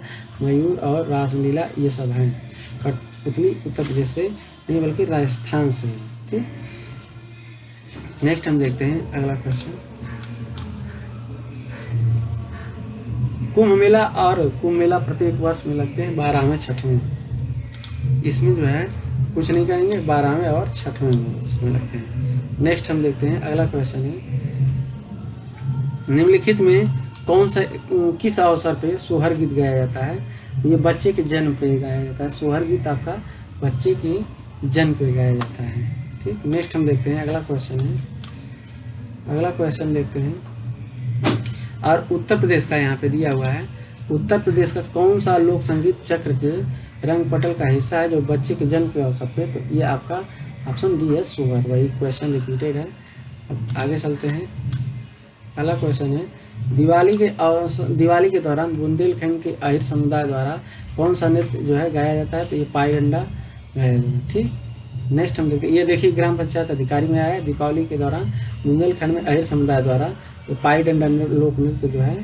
[SPEAKER 1] मयूर और रासलीला ये सब हैं। कठपुतली उत्तर प्रदेश से नहीं बल्कि राजस्थान से है। ठीक, नेक्स्ट हम देखते हैं अगला क्वेश्चन। कुंभ मेला प्रत्येक वर्ष में लगते हैं 12वें 6वें। इसमें जो है कुछ नहीं कहेंगे, 12वें और 6वें में इसमें लगते हैं। नेक्स्ट हम देखते हैं अगला क्वेश्चन है, निम्नलिखित में कौन सा किस अवसर पे सोहर गीत गाया जाता है? ये बच्चे के जन्म पे गाया जाता है। सोहर गीत आपका बच्चे के जन्म पे गाया जाता है। ठीक, नेक्स्ट हम देखते हैं अगला क्वेश्चन है। अगला क्वेश्चन देखते हैं, और उत्तर प्रदेश का यहाँ पे दिया हुआ है, उत्तर प्रदेश का कौन सा लोक संगीत चक्र के रंग पटल का हिस्सा है जो बच्चे के जन्म के अवसर पे? तो ये आपका ऑप्शन डी है, सोहर। वही क्वेश्चन रिपीटेड है। अब आगे चलते हैं। अगला क्वेश्चन है, दिवाली के दौरान बुंदेलखंड के अहिर समुदाय द्वारा कौन सा नृत्य जो है गाया जाता है? तो ये पाई डंडा गाया जाता है। ठीक, नेक्स्ट हम देखते हैं, ये देखिए ग्राम पंचायत अधिकारी में आया है, दीपावली के दौरान बुंदेलखंड में अहिर समुदाय द्वारा ये पाई डंडा लोक नृत्य जो है,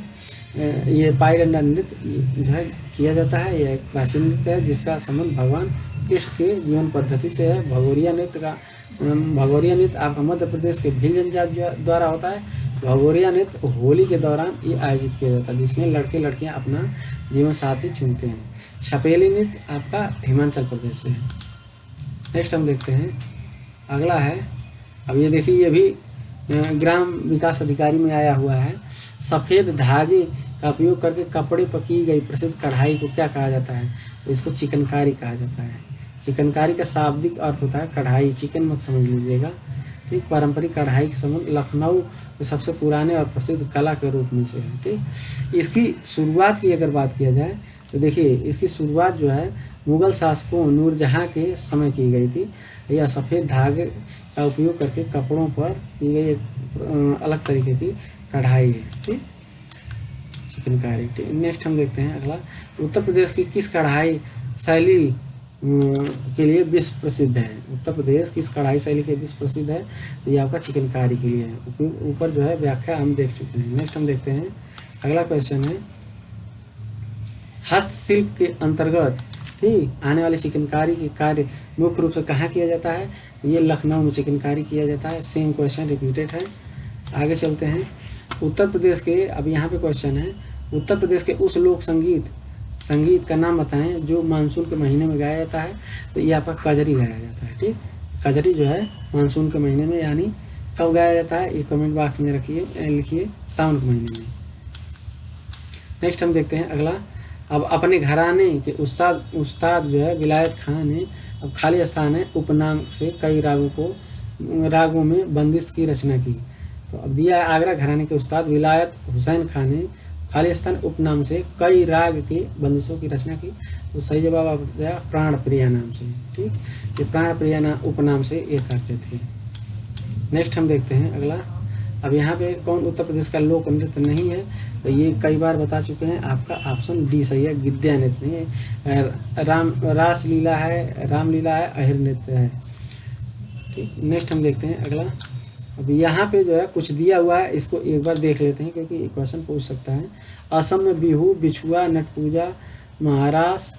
[SPEAKER 1] ये पाई डंडा नृत्य जो है किया जाता है। यह एक प्राचीन नृत्य है जिसका संबंध भगवान कृष्ण के जीवन पद्धति से है। भगोरिया नृत्य आपका मध्य प्रदेश के भील जनजाति द्वारा होता है। भगोरिया नृत्य होली के दौरान ये आयोजित किया जाता है, जिसमें लड़के लड़कियां अपना जीवन साथी चुनते हैं। छपेली नृत्य आपका हिमाचल प्रदेश से है। नेक्स्ट हम देखते हैं अगला है, अब ये देखिए ये भी ग्राम विकास अधिकारी में आया हुआ है। सफ़ेद धागे का उपयोग करके कपड़े पर की गई प्रसिद्ध कढ़ाई को क्या कहा जाता है? तो इसको चिकनकारी कहा जाता है। चिकनकारी का शाब्दिक अर्थ होता है कढ़ाई, चिकन मत समझ लीजिएगा। ठीक, पारंपरिक कढ़ाई के संबंध लखनऊ के सबसे पुराने और प्रसिद्ध कला के रूप में से है। ठीक, इसकी शुरुआत की अगर बात किया जाए तो देखिए इसकी शुरुआत जो है मुगल शासकों नूरजहाँ के समय की गई थी। यह सफ़ेद धागे का उपयोग करके कपड़ों पर की गई एक अलग तरीके की कढ़ाई है। ठीक, चिकनकारी। ठीक, नेक्स्ट हम देखते हैं अगला, उत्तर प्रदेश की किस कढ़ाई शैली के लिए विश्व प्रसिद्ध है? उत्तर प्रदेश किस कढ़ाई शैली के विश्व प्रसिद्ध है? ये आपका चिकनकारी के लिए है। ऊपर जो है व्याख्या हम देख चुके हैं। नेक्स्ट हम देखते हैं अगला क्वेश्चन है, हस्तशिल्प के अंतर्गत ठीक आने वाली चिकनकारी के कार्य मुख्य रूप से कहाँ किया जाता है? ये लखनऊ में चिकनकारी किया जाता है। सेम क्वेश्चन रिपीटेड है। आगे चलते हैं। उत्तर प्रदेश के, अब यहाँ पे क्वेश्चन है, उत्तर प्रदेश के उस लोक संगीत का नाम बताएं जो मानसून के महीने में गाया जाता है। तो ये आपका कजरी गाया जाता है। ठीक, कजरी जो है मानसून के महीने में, यानी कब गाया जाता है? ये कमेंट बॉक्स में लिखिए, सावन के महीने में। नेक्स्ट हम देखते हैं अगला। अब अपने घराने के उस्ताद जो है विलायत खान ने अब खाली स्थान है उपनाम से कई रागों में बंदिश की रचना की। तो अब दिया है आगरा घराने के उस्ताद विलायत हुसैन खान ने खाली स्थान उपनाम से कई राग के बंदिशों की रचना की। तो सही जवाब आप जाए प्राण प्रिया नाम से। ठीक, ये प्राण प्रिया उपनाम से ये करते थे। नेक्स्ट हम देखते हैं अगला। अब यहाँ पे कौन उत्तर प्रदेश का लोक नृत्य नहीं है? तो ये कई बार बता चुके हैं, आपका ऑप्शन डी सही है, गिद्या नृत्य नहीं है। रासलीला है, रामलीला है, अहिर नृत्य है। ठीक, नेक्स्ट हम देखते हैं अगला। अब यहाँ पे जो है कुछ दिया हुआ है, इसको एक बार देख लेते हैं क्योंकि ये क्वेश्चन पूछ सकता है। असम में बिहू, बिछुआ, नट पूजा, महारास,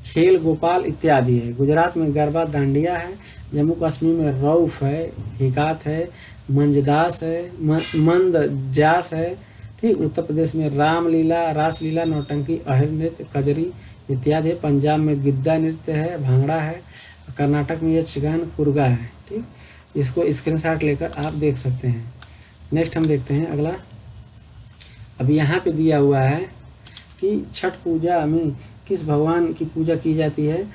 [SPEAKER 1] खेल गोपाल इत्यादि है। गुजरात में गरबा, दांडिया है। जम्मू कश्मीर में रऊफ है, हिकात है, मंजदास है, मंदजास है। ठीक, उत्तर प्रदेश में रामलीला, रासलीला, नौटंकी, अहिर नृत्य, कजरी इत्यादि है। पंजाब में गिद्दा नृत्य है, भांगड़ा है। कर्नाटक में यक्षगान, कुर्गा है। ठीक, इसको स्क्रीनशॉट लेकर आप देख सकते हैं। नेक्स्ट हम देखते हैं अगला। अब यहाँ पे दिया हुआ है कि छठ पूजा में किस भगवान की पूजा की जाती है?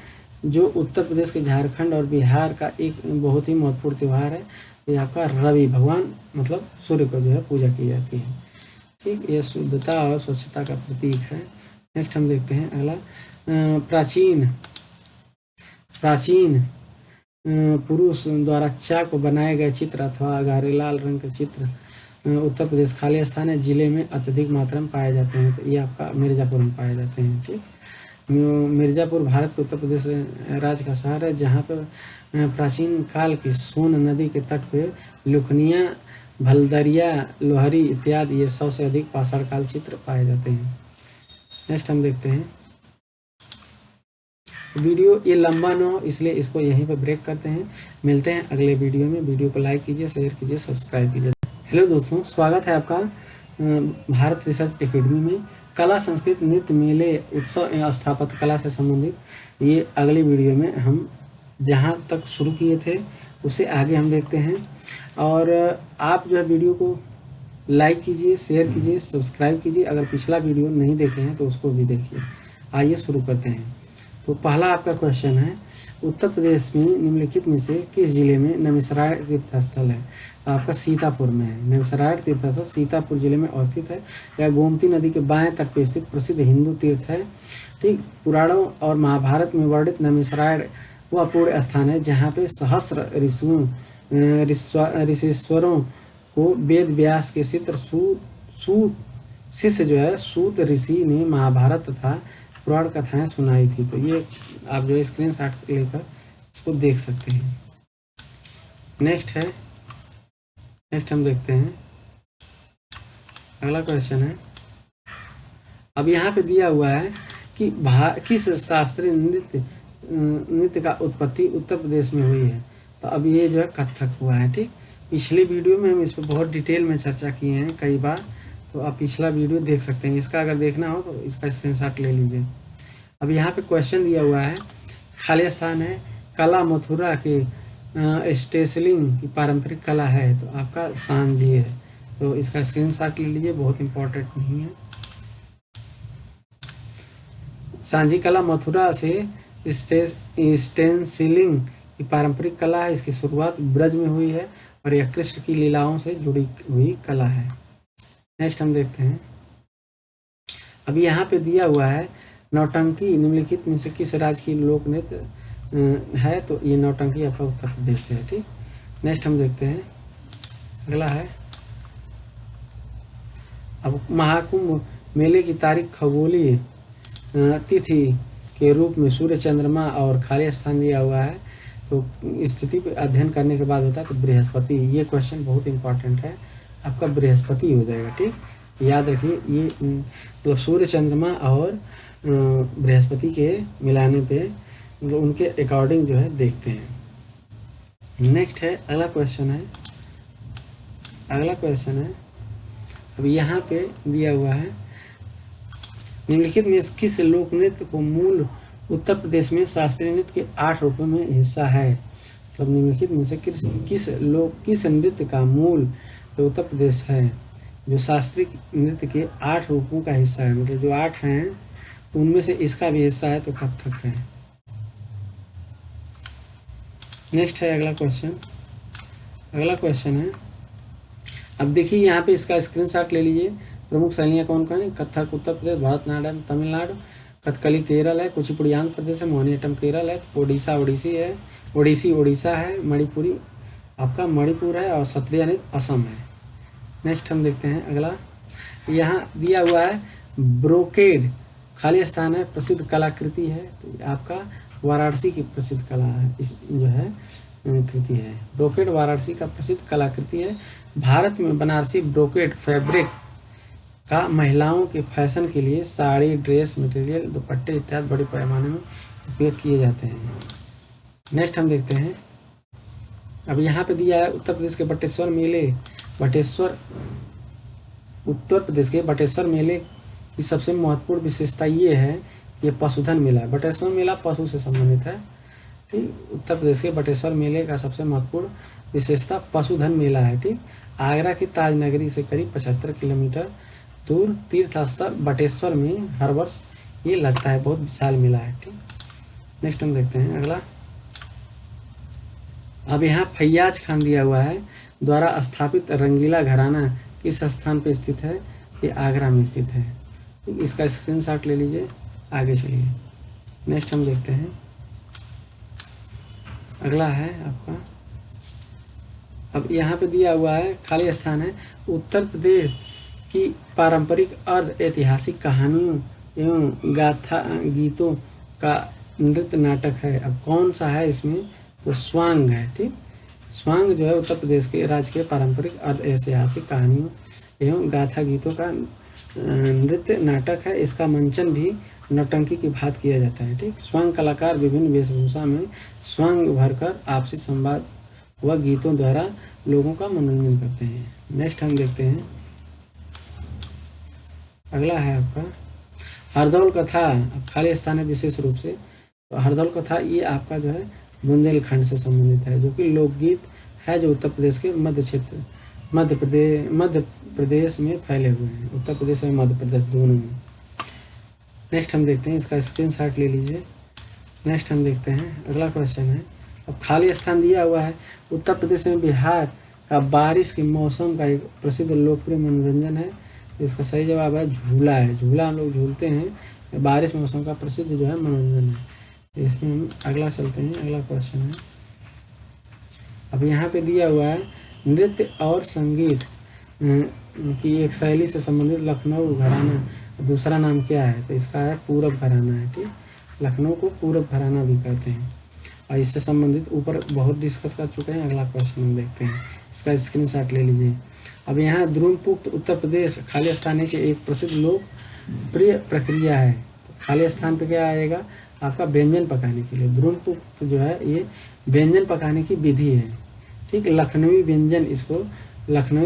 [SPEAKER 1] जो उत्तर प्रदेश के झारखंड और बिहार का एक बहुत ही महत्वपूर्ण त्यौहार है। ये आपका रवि भगवान मतलब सूर्य को जो है पूजा की जाती है। ठीक, ये शुद्धता और स्वच्छता का प्रतीक है। नेक्स्ट हम देखते हैं अगला। प्राचीन पुरुष द्वारा चाक को बनाए गए चित्र अथवा गहरे लाल रंग के चित्र उत्तर प्रदेश खाली स्थान है जिले में अत्यधिक मात्रा में पाए जाते हैं। तो ये आपका मिर्ज़ापुर में पाए जाते हैं। ठीक, मिर्ज़ापुर भारत के उत्तर प्रदेश राज्य का शहर है जहाँ पर प्राचीन काल की सोन नदी के तट पे लुखनिया, भलदरिया, लोहरी इत्यादि ये 100 से अधिक पाषाण काल चित्र पाए जाते हैं। नेक्स्ट हम देखते हैं। वीडियो ये लंबा ना हो इसलिए इसको यहीं पर ब्रेक करते हैं। मिलते हैं अगले वीडियो में। वीडियो को लाइक कीजिए, शेयर कीजिए, सब्सक्राइब कीजिए। हेलो दोस्तों, स्वागत है आपका भारत रिसर्च एकेडमी में। कला, संस्कृत, नृत्य, मेले, उत्सव एवं स्थापत्य कला से संबंधित ये अगली वीडियो में हम जहाँ तक शुरू किए थे उसे आगे हम देखते हैं। और आप जो है वीडियो को लाइक कीजिए, शेयर कीजिए, सब्सक्राइब कीजिए। अगर पिछला वीडियो नहीं देखे हैं तो उसको भी देखिए। आइए शुरू करते हैं। तो पहला आपका क्वेश्चन है, उत्तर प्रदेश में निम्नलिखित में से किस जिले में नमिसराय तीर्थस्थल है? तो आपका सीतापुर में है। नमिसराय तीर्थस्थल सीतापुर जिले में अवस्थित है। यह गोमती नदी के बाएं तट पर स्थित प्रसिद्ध हिंदू तीर्थ है। ठीक, पुराणों और महाभारत में वर्णित नमिसराय वह पूर्ण स्थान है जहाँ पे सहस्र ऋषिश्वरों को वेद व्यास के शिष्य जो है सूत ऋषि ने महाभारत तथा पुराण कथाएं सुनाई थी। तो ये आप जो स्क्रीनशॉट लेकर इसको देख सकते हैं। नेक्स्ट हम देखते हैं अगला क्वेश्चन है। अब यहाँ पे दिया हुआ है कि किस शास्त्रीय नृत्य का उत्पत्ति उत्तर प्रदेश में हुई है? तो अब ये जो है कथक हुआ है। ठीक, पिछली वीडियो में हम इस पर बहुत डिटेल में चर्चा किए हैं कई बार, तो आप पिछला वीडियो देख सकते हैं। इसका अगर देखना हो तो इसका स्क्रीनशॉट ले लीजिए। अब यहाँ पे क्वेश्चन दिया हुआ है, खाली स्थान है कला मथुरा के स्टेसलिंग की पारंपरिक कला है। तो आपका सांझी है, तो इसका स्क्रीनशॉट ले लीजिए, बहुत इंपॉर्टेंट नहीं है। सांझी कला मथुरा से स्टेंसिलिंग की पारंपरिक कला है। इसकी शुरुआत ब्रज में हुई है और यह कृष्ण की लीलाओं से जुड़ी हुई कला है। नेक्स्ट हम देखते हैं। अब यहाँ पे दिया हुआ है नौटंकी निम्नलिखित में से किस राज्य की लोक नृत्य है? तो ये नौटंकी आपका उत्तर प्रदेश से है। ठीक, नेक्स्ट हम देखते हैं अगला है। अब महाकुंभ मेले की तारीख खगोलीय तिथि के रूप में सूर्य, चंद्रमा और खाली स्थान दिया हुआ है। तो स्थिति पर अध्ययन करने के बाद होता है तो बृहस्पति। ये क्वेश्चन बहुत इंपॉर्टेंट है, आपका बृहस्पति हो जाएगा। ठीक, याद रखिए ये तो सूर्य, चंद्रमा और बृहस्पति के मिलाने पे मतलब उनके अकॉर्डिंग जो है देखते हैं। नेक्स्ट है अगला क्वेश्चन है, अब यहाँ पे दिया हुआ है निम्नलिखित में किस लोक नृत्य को मूल उत्तर प्रदेश में शास्त्रीय नृत्य के 8 रूपों में हिस्सा है। मतलब निम्नलिखित में से किस नृत्य का मूल जो उत्तर प्रदेश है जो शास्त्रीय नृत्य के 8 रूपों का हिस्सा है, मतलब जो 8 हैं उनमें से इसका भी हिस्सा है तो कथक है। नेक्स्ट है अगला क्वेश्चन है, अब देखिए यहाँ पे इसका स्क्रीनशॉट ले लीजिए। प्रमुख शैलियाँ कौन कौन है? कथक उत्तर प्रदेश, भरतनाट्यम तमिलनाडु, कथकली केरल है, कुचिपुड़ी आंध्र प्रदेश है, मोहिनीअट्टम केरल है, ओडिसी है, मणिपुरी आपका मणिपुर है और सत्रिय नृत्य असम है। नेक्स्ट हम देखते हैं अगला, यहाँ दिया हुआ है ब्रोकेड खाली स्थान है, प्रसिद्ध कलाकृति है, तो आपका वाराणसी की प्रसिद्ध कला है, इस जो है कृति है। ब्रोकेड वाराणसी का प्रसिद्ध कलाकृति है। भारत में बनारसी ब्रोकेड फैब्रिक का महिलाओं के फैशन के लिए साड़ी, ड्रेस मटेरियल, दुपट्टे इत्यादि बड़े पैमाने में उपयोग किए जाते हैं। नेक्स्ट हम देखते हैं, अब यहाँ पे दिया है उत्तर प्रदेश के बटेश्वर मेले की सबसे महत्वपूर्ण विशेषता ये है कि पशुधन मेला है। बटेश्वर मेला पशु से संबंधित है। ठीक, उत्तर प्रदेश के बटेश्वर मेले का सबसे महत्वपूर्ण विशेषता पशुधन मेला है। ठीक, आगरा की ताज नगरी से करीब 75 किलोमीटर दूर तीर्थ स्थल बटेश्वर में हर वर्ष ये लगता है, बहुत विशाल मेला है। ठीक, नेक्स्ट हम देखते हैं अगला, अब यहाँ फैयाज खान दिया हुआ है द्वारा स्थापित रंगीला घराना किस स्थान पर स्थित है? ये आगरा में स्थित है। इसका स्क्रीनशॉट ले लीजिए, आगे चलिए। नेक्स्ट हम देखते हैं अगला है आपका, अब यहाँ पे दिया हुआ है खाली स्थान है उत्तर प्रदेश की पारंपरिक अर्ध ऐतिहासिक कहानियों एवं गाथा गीतों का नृत्य नाटक है। अब कौन सा है इसमें? तो स्वांग है। ठीक, स्वांग जो है उत्तर प्रदेश के राज्य के पारंपरिक अर्ध ऐतिहासिक कहानियों एवं गाथा गीतों का नृत्य नाटक है। इसका मंचन भी नौटंकी की भांति किया जाता है। ठीक, स्वांग कलाकार विभिन्न वेशभूषा में स्वांग भरकर आपसी संवाद व गीतों द्वारा लोगों का मनोरंजन करते हैं। नेक्स्ट हम देखते हैं अगला है आपका हरदौल कथा। अब खाली स्थान है विशेष रूप से, तो हरदौल कथा ये आपका जो है बुंदेलखंड से संबंधित है, जो कि लोकगीत है जो उत्तर प्रदेश के मध्य प्रदेश में फैले हुए हैं। उत्तर प्रदेश और मध्य प्रदेश दोनों में। नेक्स्ट हम देखते हैं, इसका स्क्रीनशॉट ले लीजिए। नेक्स्ट हम देखते हैं अगला क्वेश्चन है, अब खाली स्थान दिया हुआ है उत्तर प्रदेश में बिहार का बारिश के मौसम का एक प्रसिद्ध लोकप्रिय मनोरंजन है। इसका सही जवाब है झूला है। झूला हम लोग झूलते हैं, बारिश मौसम का प्रसिद्ध जो है मनोरंजन है। इसमें हम अगला चलते हैं, अगला क्वेश्चन है, अब यहाँ पे दिया हुआ है नृत्य और संगीत की एक शैली से संबंधित लखनऊ घराना दूसरा नाम क्या है? तो इसका है पूरब घराना है। ठीक, लखनऊ को पूरब घराना भी कहते हैं और इससे संबंधित ऊपर बहुत डिस्कस कर चुके हैं। अगला क्वेश्चन हम देखते हैं, इसका स्क्रीनशॉट ले लीजिए। अब यहाँ द्रुमपुक्त उत्तर प्रदेश खाली स्थान के एक प्रसिद्ध लोकप्रिय प्रक्रिया है। तो खाली स्थान पे क्या आएगा? आपका व्यंजन पकाने के लिए द्रुमपुक्त जो है ये व्यंजन पकाने की विधि है। ठीक, लखनवी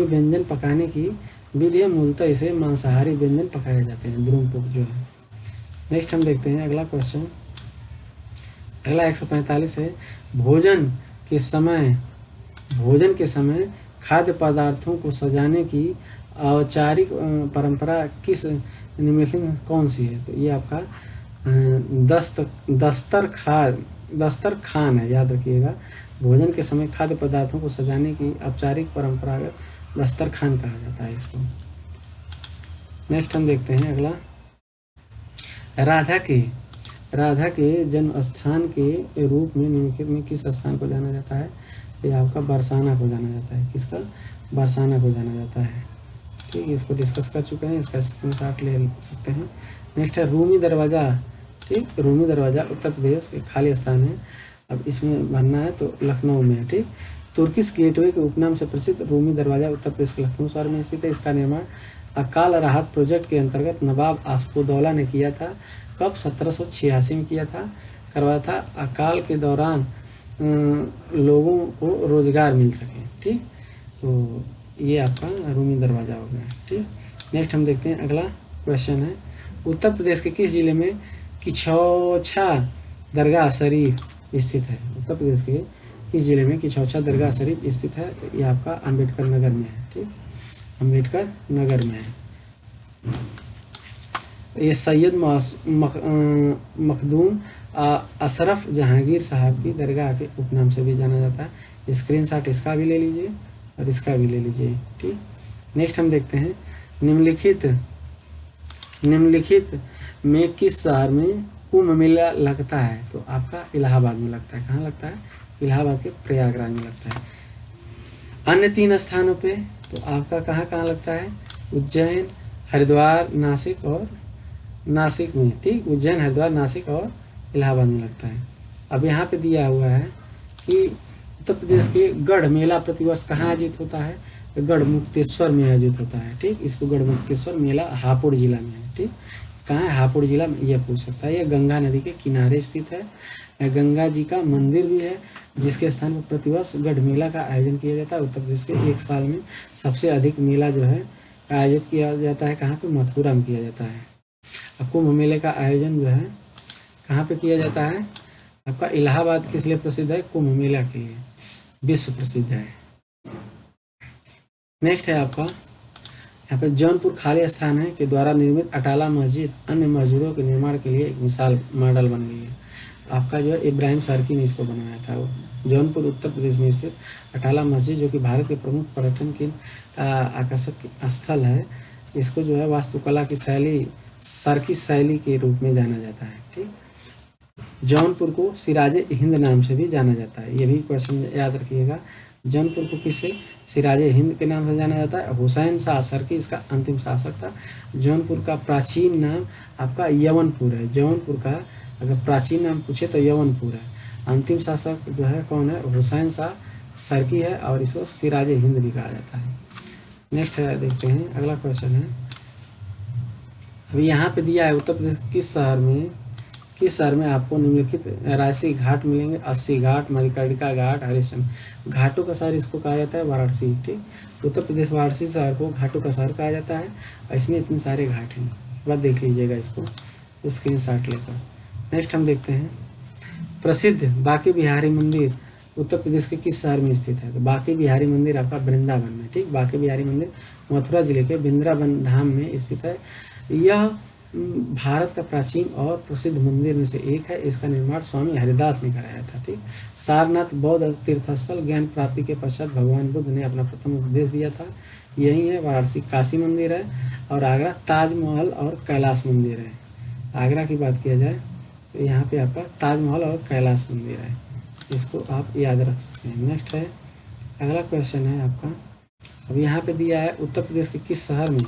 [SPEAKER 1] व्यंजन पकाने की विधि है। मूलतः इसे मांसाहारी व्यंजन पकाए जाते हैं द्रुमपुक्त जो है। नेक्स्ट हम देखते हैं अगला क्वेश्चन, अगला 145 है, भोजन के समय खाद्य पदार्थों को सजाने की औपचारिक परंपरा किस निम्नलिखित में कौन सी है? तो ये आपका दस्तरखान है, याद रखिएगा। भोजन के समय खाद्य पदार्थों को सजाने की औपचारिक परंपरागत दस्तरखान कहा जाता है इसको। नेक्स्ट हम देखते हैं अगला, राधा के जन्म स्थान के रूप में निम्नलिखित में किस स्थान को जाना जाता है? ये आपका बरसाना को जाना जाता है। किसका? बरसाना को जाना जाता है। ठीक, इसको डिस्कस कर चुके हैं, इसका स्क्रीनशॉट ले सकते हैं। नेक्स्ट है रूमी दरवाज़ा। ठीक, रूमी दरवाज़ा उत्तर प्रदेश के खाली स्थान है। अब इसमें भरना है तो लखनऊ में है। ठीक, तुर्किश गेटवे के उपनाम से प्रसिद्ध रूमी दरवाज़ा उत्तर प्रदेश के लखनऊ शहर में स्थित है। इसका निर्माण अकाल राहत प्रोजेक्ट के अंतर्गत नवाब आसफउद्दौला ने किया था। कब? 1786 में किया था, करवाया था। अकाल के दौरान लोगों को रोजगार मिल सके। ठीक, तो ये आपका रूमी दरवाज़ा हो गया। ठीक, नेक्स्ट हम देखते हैं अगला क्वेश्चन है, उत्तर प्रदेश के किस जिले में किछौछा दरगाह शरीफ स्थित है? उत्तर प्रदेश के किस जिले में किछौछा दरगाह शरीफ स्थित है? तो ये आपका अम्बेडकर नगर में है। ठीक, अम्बेडकर नगर में है। ये सैयद मखदूम अशरफ जहांगीर साहब की दरगाह के उपनाम से भी जाना जाता है। स्क्रीनशॉट इसका भी ले लीजिए और इसका भी ले लीजिए। ठीक, नेक्स्ट हम देखते हैं, निम्नलिखित में किस शहर में कुंभ मेला लगता है? तो आपका इलाहाबाद में लगता है। कहाँ लगता है? इलाहाबाद के प्रयागराज में लगता है। अन्य 3 स्थानों पे तो आपका कहाँ कहाँ लगता है? उज्जैन, हरिद्वार, नासिक और नासिक में। ठीक, उज्जैन, हरिद्वार, नासिक और इलाहाबाद में लगता है। अब यहाँ पे दिया हुआ है कि उत्तर प्रदेश के गढ़ मेला प्रतिवर्ष कहाँ आयोजित होता है? तो गढ़ मुक्तेश्वर में आयोजित होता है। ठीक, इसको गढ़ मुक्तेश्वर मेला हापुड़ जिला में है। ठीक, कहाँ है? हापुड़ जिला में, यह पूछ सकता है। यह गंगा नदी के किनारे स्थित है। गंगा जी का मंदिर भी है, जिसके स्थान पर प्रतिवर्ष गढ़ मेला का आयोजन किया जाता है। उत्तर प्रदेश के एक साल में सबसे अधिक मेला जो है आयोजित किया जाता है कहाँ पे? मथुरा में किया जाता है। अब कुंभ मेले का आयोजन जो है कहाँ पे किया जाता है? आपका इलाहाबाद किस लिए प्रसिद्ध है? कुंभ मेला के लिए विश्व प्रसिद्ध है। नेक्स्ट है आपका यहाँ पे जौनपुर खाली स्थान है के द्वारा निर्मित अटाला मस्जिद अन्य मस्जिदों के निर्माण के लिए एक मिसाल मॉडल बन गई है। आपका जो है इब्राहिम सरकी ने इसको बनवाया था। वो जौनपुर उत्तर प्रदेश में स्थित अटाला मस्जिद, जो कि भारत के प्रमुख पर्यटन के आकर्षक स्थल है, इसको जो है वास्तुकला की शैली सरकी शैली के रूप में जाना जाता है। ठीक, जौनपुर को सिराजे हिंद नाम से भी जाना जाता है। ये भी क्वेश्चन याद रखिएगा। जौनपुर को किससे? सिराजे हिंद के नाम से जाना जाता है। हुसैन शाह सरकी इसका अंतिम शासक था। जौनपुर का प्राचीन नाम आपका यवनपुर है। जौनपुर का अगर प्राचीन नाम पूछे तो यवनपुर है। अंतिम शासक जो है कौन है? हुसैन शाह सरकी है और इसको सिराजे हिंद भी कहा जाता है। नेक्स्ट है, देखते हैं अगला क्वेश्चन है। अभी यहाँ पे दिया है उत्तर प्रदेश किस शहर में आपको निम्नलिखित राशि घाट मिलेंगे? 80 घाट, मणिकर्णिका घाट, हरिश्चंद्र घाटों का शहर इसको कहा जाता है वाराणसी। ठीक, उत्तर प्रदेश वाराणसी शहर को घाटों का शहर कहा जाता है और इसमें इतने सारे घाट हैं। एक बार देख लीजिएगा इसको स्क्रीनशॉट लेकर। नेक्स्ट हम देखते हैं, प्रसिद्ध बांके बिहारी मंदिर उत्तर प्रदेश के किस शहर में स्थित है? तो बांके बिहारी मंदिर आपका वृंदावन में। ठीक, बांके बिहारी मंदिर मथुरा जिले के वृंदावन धाम में स्थित है। यह भारत का प्राचीन और प्रसिद्ध मंदिर में से एक है। इसका निर्माण स्वामी हरिदास ने कराया था। ठीक, सारनाथ बौद्ध तीर्थस्थल ज्ञान प्राप्ति के पश्चात भगवान बुद्ध ने अपना प्रथम उपदेश दिया था। यही है। वाराणसी काशी मंदिर है और आगरा ताजमहल और कैलाश मंदिर है। आगरा की बात किया जाए तो यहाँ पे आपका ताजमहल और कैलाश मंदिर है, इसको आप याद रख सकते हैं। नेक्स्ट है अगला क्वेश्चन है आपका, अब यहाँ पे दिया है उत्तर प्रदेश के किस शहर में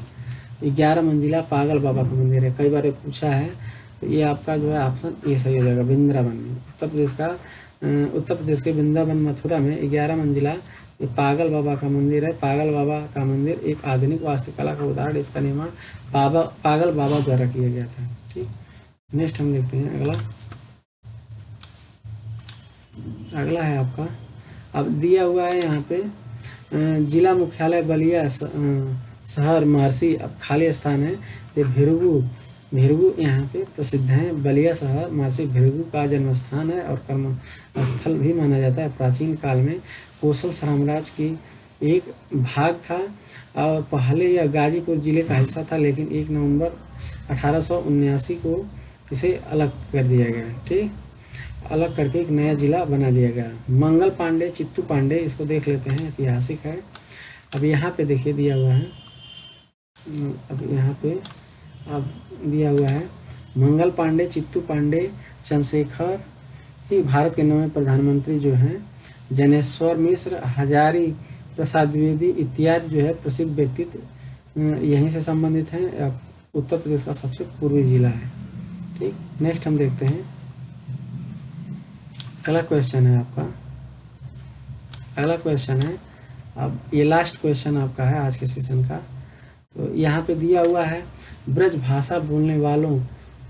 [SPEAKER 1] 11 मंजिला पागल बाबा का मंदिर है? कई बार पूछा है, तो ये आपका जो है ऑप्शन ए सही हो जाएगा, वृंदावन में। उत्तर प्रदेश के वृंदावन मथुरा में 11 मंजिला ये पागल बाबा का मंदिर है। पागल बाबा का मंदिर एक आधुनिक वास्तुकला का उदाहरण। इसका निर्माण पागल बाबा द्वारा किया गया था। ठीक, नेक्स्ट हम देखते हैं अगला है आपका, अब दिया हुआ है यहाँ पे जिला मुख्यालय बलिया शहर महर्षि, अब खाली स्थान है। ये भिरगु यहाँ पे प्रसिद्ध है। बलिया शहर महर्षि भिरगु का जन्म स्थान है और कर्म स्थल भी माना जाता है। प्राचीन काल में कोसल साम्राज्य की एक भाग था और पहले यह गाजीपुर जिले का हिस्सा था, लेकिन 1 नवंबर 1879 को इसे अलग कर दिया गया। ठीक, अलग करके एक नया जिला बना दिया गया। मंगल पांडे, चित्तू पांडे, इसको देख लेते हैं, ऐतिहासिक है। अब यहाँ पे देखिए दिया हुआ है, अब यहाँ पे अब दिया हुआ है मंगल पांडे, चित्तू पांडे, चंद्रशेखर की भारत के 9वें प्रधानमंत्री जो हैं, जनेश्वर मिश्र, हजारी प्रसाद द्विवेदी इत्यादि जो है प्रसिद्ध व्यक्तित्व यहीं से संबंधित हैं। उत्तर प्रदेश का सबसे पूर्वी जिला है। ठीक, नेक्स्ट हम देखते हैं अगला क्वेश्चन है आपका, अगला क्वेश्चन है, अब ये लास्ट क्वेश्चन आपका है आज के सेशन का। तो यहाँ पे दिया हुआ है ब्रज भाषा बोलने वालों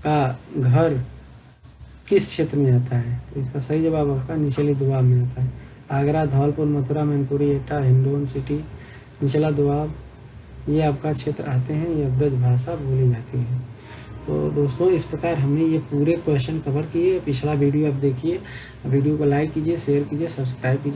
[SPEAKER 1] का घर किस क्षेत्र में आता है? तो इसका सही जवाब आपका निचले दोआब में आता है। आगरा, धौलपुर, मथुरा, मैनपुरी, एटा, हिंडौन सिटी, निचला दोआब, ये आपका क्षेत्र आते हैं। यह ब्रज भाषा बोली जाती है। तो दोस्तों इस प्रकार हमने ये पूरे क्वेश्चन कवर किए। पिछला वीडियो आप देखिए, वीडियो को लाइक कीजिए, शेयर कीजिए, सब्सक्राइब कीजिए।